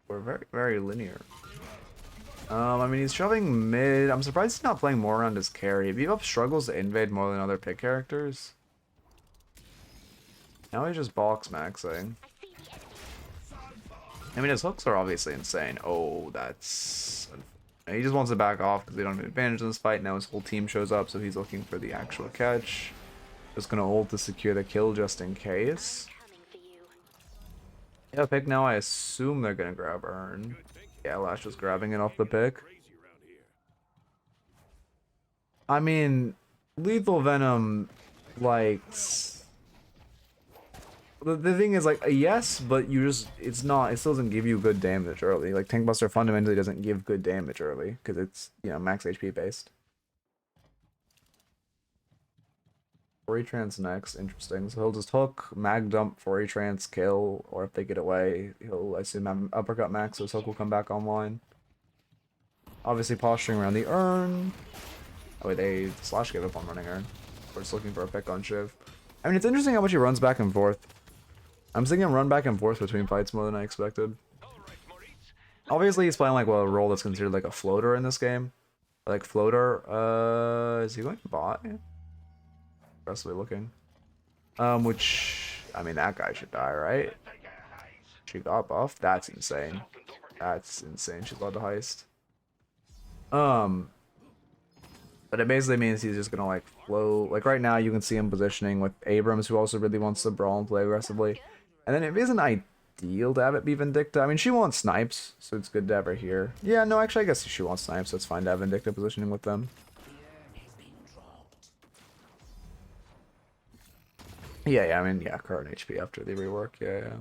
A: We're very, very linear. I mean, he's shoving mid. I'm surprised he's not playing more around his carry. Bebop struggles to invade more than other pick characters. Now he just box maxing. I mean, his hooks are obviously insane. Oh, that's... He just wants to back off because they don't have advantage in this fight. Now his whole team shows up, so he's looking for the actual catch. Just gonna ult to secure the kill just in case. Yeah, pick now. I assume they're gonna grab Earn. Yeah, Lash was grabbing it off the pick. I mean, Lethal Venom, like... The thing is, like, yes, but you just, it still doesn't give you good damage early. Like, Tank Buster fundamentally doesn't give good damage early, because it's, you know, max HP based. Furry Trance next, interesting. So he'll just hook, mag dump, Furry Trance, kill, or if they get away, he'll, I assume, have uppercut max, so his hook will come back online. Obviously posturing around the Urn. Oh wait, Slash gave up on running Urn. We're just looking for a pick on Shiv. I mean, it's interesting how much he runs back and forth. I'm seeing him run back and forth between fights more than I expected. Obviously, he's playing like a role that's considered like a floater in this game. Like floater. Is he going to bot? Aggressively looking. Which, I mean, that guy should die, right? She got buffed. That's insane. That's insane. She's allowed to heist. But it basically means he's just gonna like float. Like right now, you can see him positioning with Abrams, who also really wants to brawl and play aggressively. And then it isn't ideal to have it be Vindicta. I mean, she wants snipes, so it's good to have her here. Yeah, no, actually, I guess she wants snipes, so it's fine to have Vindicta positioning with them. Yeah, I mean, yeah, current HP after the rework, yeah.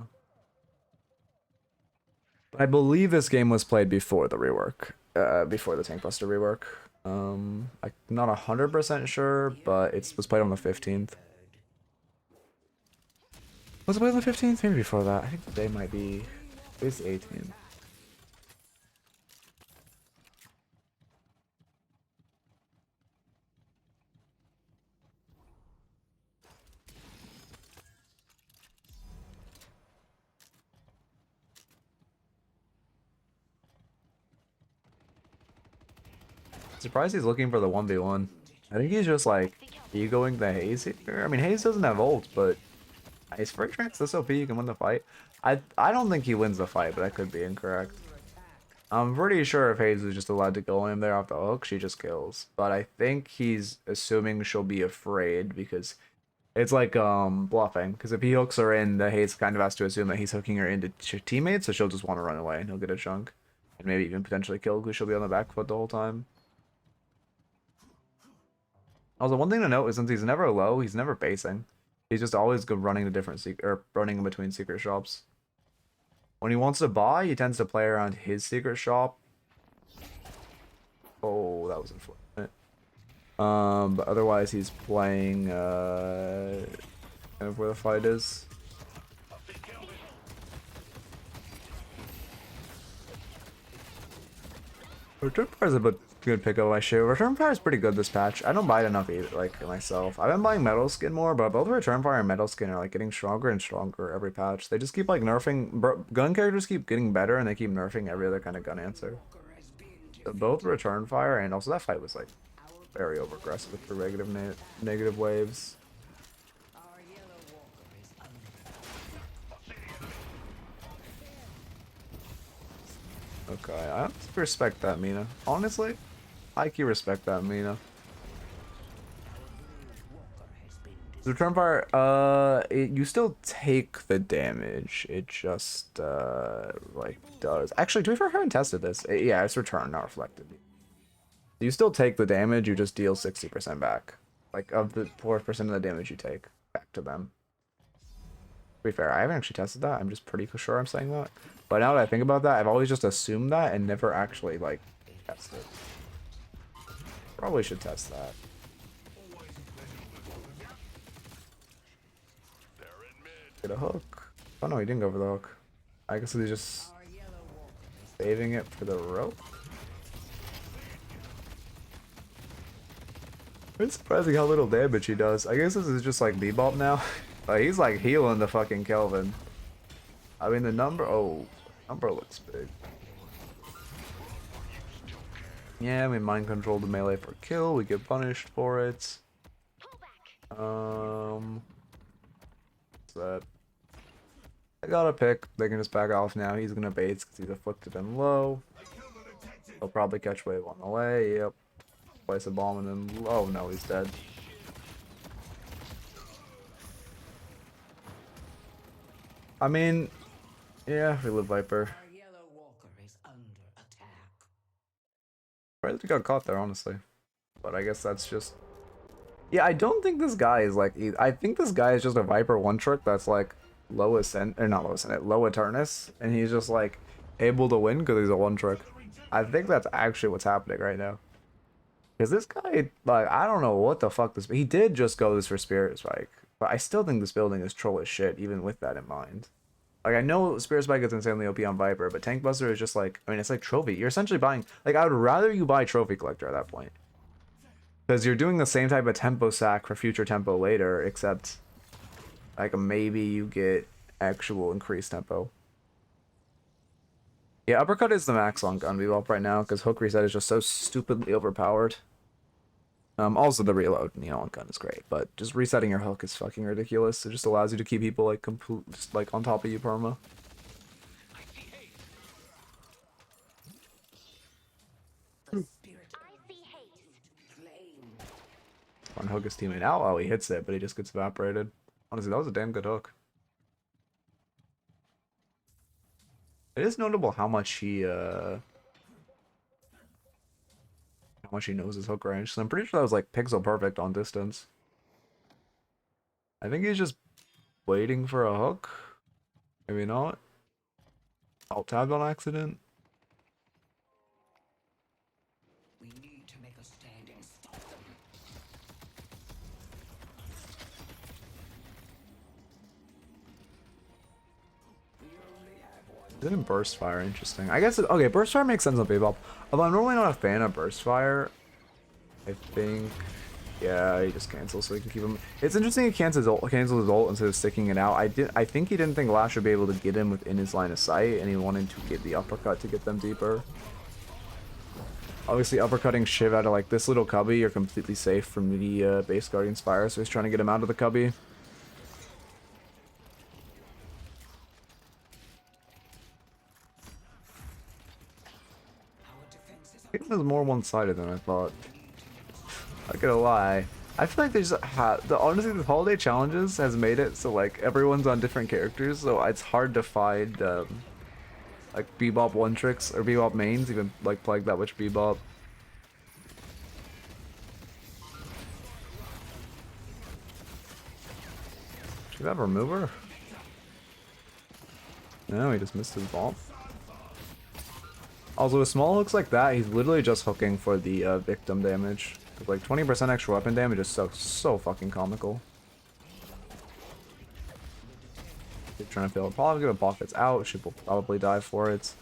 A: I believe this game was played before the rework, before the Tank Buster rework. I'm not 100% sure, but it was played on the 15th. Was it played on the 15th? Maybe before that. I think the day might be... It's the 18th. Surprised he's looking for the 1v1. I think he's just like egoing the Haze here. I mean, Haze doesn't have ult, but he's Furry Trance this OP, you can win the fight. I don't think he wins the fight, but I could be incorrect. I'm pretty sure if Haze is just allowed to go in there off the hook, she just kills. But I think he's assuming she'll be afraid because it's like bluffing. Because if he hooks her in, the Haze kind of has to assume that he's hooking her into teammates, so she'll just want to run away and he'll get a chunk. And maybe even potentially kill because she'll be on the back foot the whole time. Also, one thing to note is since he's never low, he's never basing. He's just always running to different running in between secret shops. When he wants to buy, he tends to play around his secret shop. Oh, that was unfortunate. But otherwise he's playing kind of where the fight is. Return Fire is a good pickup, I should. Return Fire is pretty good this patch. I don't buy it enough either, like myself. I've been buying Metal Skin more, but both Return Fire and Metal Skin are like getting stronger and stronger every patch. They just keep like nerfing. Gun characters keep getting better, and they keep nerfing every other kind of gun answer. So both Return Fire and also that fight was like very over aggressive with the negative waves. Okay, I respect that, Mina. Honestly, I can respect that, Mina. The Return Fire, you still take the damage. It just, like, does. Actually, to be fair, I haven't tested this. Yeah, it's return, not reflected. You still take the damage, you just deal 60% back. Like, of the 4% of the damage you take, back to them. To be fair, I haven't actually tested that. I'm just pretty sure I'm saying that. But now that I think about that, I've always just assumed that and never actually, like, tested it. Probably should test that. get a hook. Oh no, he didn't go for the hook. I guess he's just
D: Our yellow walker is
A: saving it for the rope. It's surprising how little damage he does. I guess this is just like Bebop now. Like, he's like healing the fucking Kelvin. I mean the number, oh, number looks big. Yeah, we mind control the melee for kill. We get punished for it. What's that? I got a pick. They can just back off now. He's gonna bait because he's afflicted and low. He'll probably catch wave on the way. Yep. Place a bomb and then, oh no, he's dead. I mean, yeah, we live Viper.
D: our yellow walker is under attack.
A: Right, we got caught there, honestly. But I guess that's just... Yeah, I don't think this guy is like... I think this guy is just a Viper one-trick that's like low Ascendant, or not low Ascendant, low Eternus. And he's just like able to win because he's a one-trick. I think that's actually what's happening right now. Because this guy, like, I don't know what the fuck this... He did just go this for Spirit Spike. But I still think this building is troll as shit, even with that in mind. Like, I know Spirit Spike is insanely OP on Viper, but Tank Buster is just like... I mean, it's like Trophy. You're essentially buying... Like, I would rather you buy Trophy Collector at that point. Because you're doing the same type of tempo sack for future tempo later, except... Like, maybe you get actual increased tempo. Yeah, Uppercut is the max on Gun Bebop right now, because Hook Reset is just so stupidly overpowered. Also the reload, you know, on Gun is great, but just resetting your hook is fucking ridiculous. It just allows you to keep people, like, just, like, on top of you perma.
D: The spirit of flame.
A: On hook his teammate out. Oh, he hits it, but he just gets evaporated. Honestly, that was a damn good hook. It is notable how much he knows his hook range. So I'm pretty sure that was like pixel perfect on distance. I think he's just waiting for a hook. Maybe not. Alt tabbed on accident.
D: We need to make a stand and stop them. We only have one.
A: Didn't burst fire, interesting. I guess okay, burst fire makes sense on Bebop. Although I'm normally not a fan of burst fire. I think, yeah, he just cancels so he can keep him. It's interesting he cancels his ult instead of sticking it out. I think he didn't think Lash would be able to get him within his line of sight, and he wanted to get the uppercut to get them deeper. Obviously, uppercutting Shiv out of like this little cubby, you're completely safe from the base Guardian's fire, so he's trying to get him out of the cubby.
D: Our defenses
A: I think it was more one-sided than I thought. Not gonna lie. I feel like there's honestly the holiday challenges has made it so like everyone's on different characters, so it's hard to find like Bebop one tricks or Bebop mains, even like Plague that Witch Bebop. Should that remover? No, he just missed his bomb. Also, with small hooks like that, he's literally just hooking for the victim damage. Like 20% extra weapon damage is so fucking comical. They're trying to fill a pocket, the pocket's out, she will probably die for it.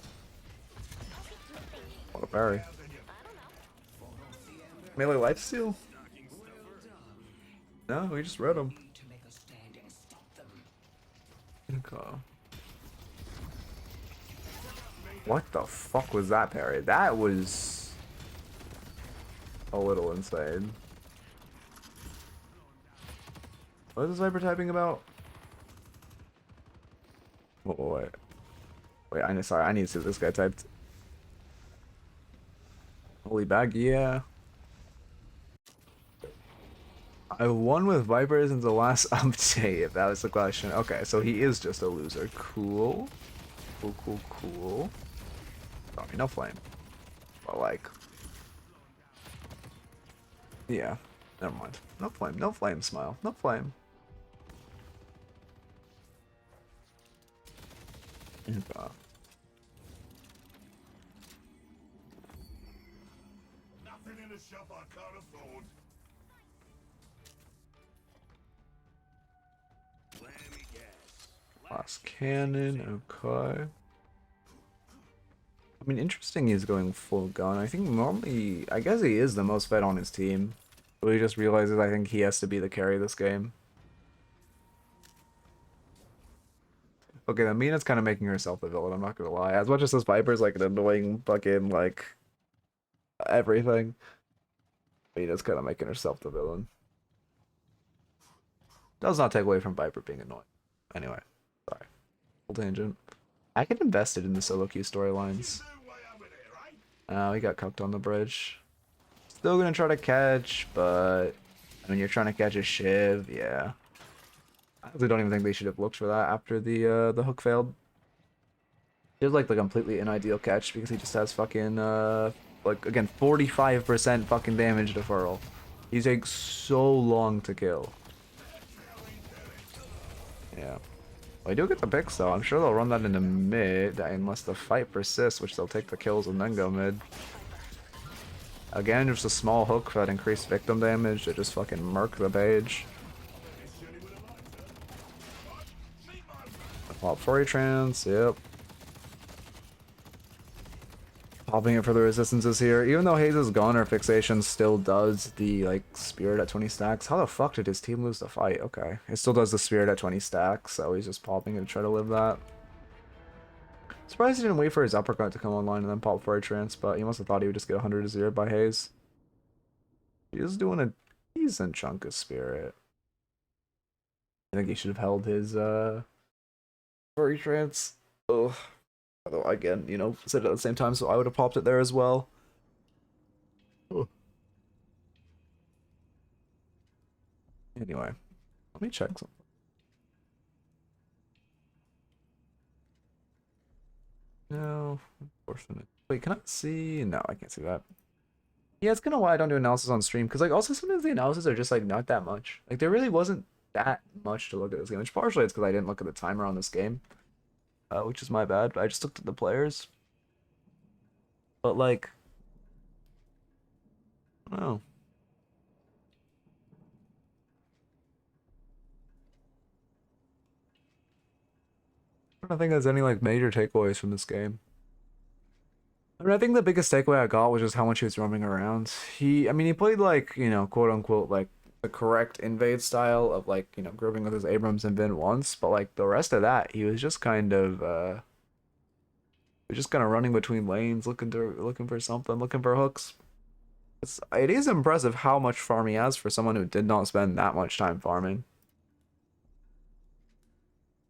A: What a parry. Melee lifesteal? No, we just read him.
D: to make a stand and stop them.
A: Okay. What the fuck was that parry? That was a little insane. What is this hyper typing about? Oh, wait, sorry, I need to see what this guy typed. Holy bag, yeah. I won with Viper since the last update, if that was the question. Okay, so he is just a loser. Cool. Cool. Sorry, no flame. But like... Yeah, never mind. No flame, smile. No flame. Okay.
C: Nothing in the shop I can't afford. Whammy gas.
A: Glass cannon, okay. I mean, interesting he's going full gun. I think normally, I guess he is the most fed on his team. But he just realizes I think he has to be the carry this game. Okay, the Mina's kind of making herself the villain, I'm not gonna lie. As much as this Viper's like an annoying fucking, like, everything. Mina's kind of making herself the villain. Does not take away from Viper being annoying. Anyway, sorry. Full tangent. I get invested in the solo queue storylines. Oh, he got cucked on the bridge. Still gonna try to catch, but I mean, you're trying to catch a Shiv, yeah. I really don't even think they should have looked for that after the hook failed. It was like the completely unideal catch because he just has fucking like again 45% fucking damage deferral. He takes so long to kill. Yeah. Well, I do get the picks though. I'm sure they'll run that into mid unless the fight persists, which they'll take the kills and then go mid. Again, just a small hook for that increased victim damage to just fucking murk the page. Pop for a trance, yep. Popping it for the resistances here. Even though Hayes' Gunner fixation still does the like spirit at 20 stacks. How the fuck did his team lose the fight? Okay. It still does the spirit at 20 stacks, so he's just popping it to try to live that. Surprised he didn't wait for his uppercut to come online and then pop for a trance, but he must have thought he would just get 100 to 0 by Hayes. He is doing a decent chunk of spirit. I think he should have held his furry trance. Ugh. Although again, you know, said it at the same time, so I would have popped it there as well. Ugh. Anyway, let me check something. No, unfortunate. Wait, can I see? No, I can't see that. Yeah, it's kind of why I don't do analysis on stream, because like also sometimes the analysis are just like not that much. Like there really wasn't that much to look at this game, which partially it's because I didn't look at the timer on this game. Which is my bad. I just looked at the players. But like, I don't know. I don't think there's any like major takeaways from this game. I mean, I think the biggest takeaway I got was just how much he was roaming around. I mean, he played like, you know, quote unquote, like the correct invade style of like, you know, grouping with his Abrams and Vin once, but like the rest of that, he was just kind of running between lanes, looking for something, looking for hooks. It is impressive how much farm he has for someone who did not spend that much time farming.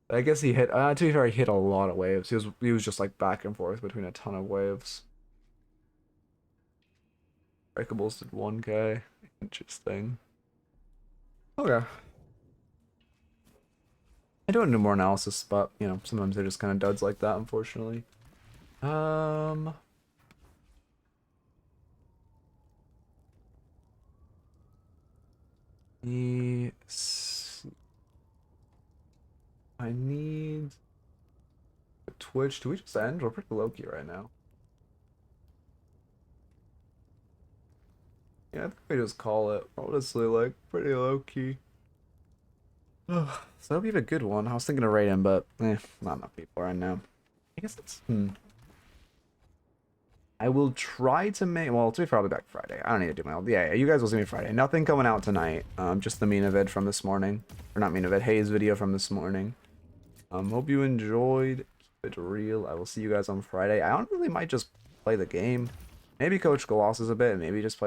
A: I guess he hit, to be fair, he hit a lot of waves. He was just like back and forth between a ton of waves. Breakables did 1k. Interesting. Okay. I do want to do more analysis, but you know, sometimes they're just kind of duds like that, unfortunately. I need Twitch. Do we just end? We're pretty low key right now. Yeah, I think we just call it. Honestly, like pretty low key. Ugh, so that'll be a good one. I was thinking of rate him, but not enough people right now. I guess it's I will try to make, well, to be fair, I'll be back Friday. I don't need to do my old, yeah, you guys will see me Friday. Nothing coming out tonight. Just the Mina vid from this morning. Or not Mina vid, Hayes video from this morning. Hope you enjoyed. Keep it real. I will see you guys on Friday. I honestly might just play the game. Maybe coach Colossus a bit, maybe just play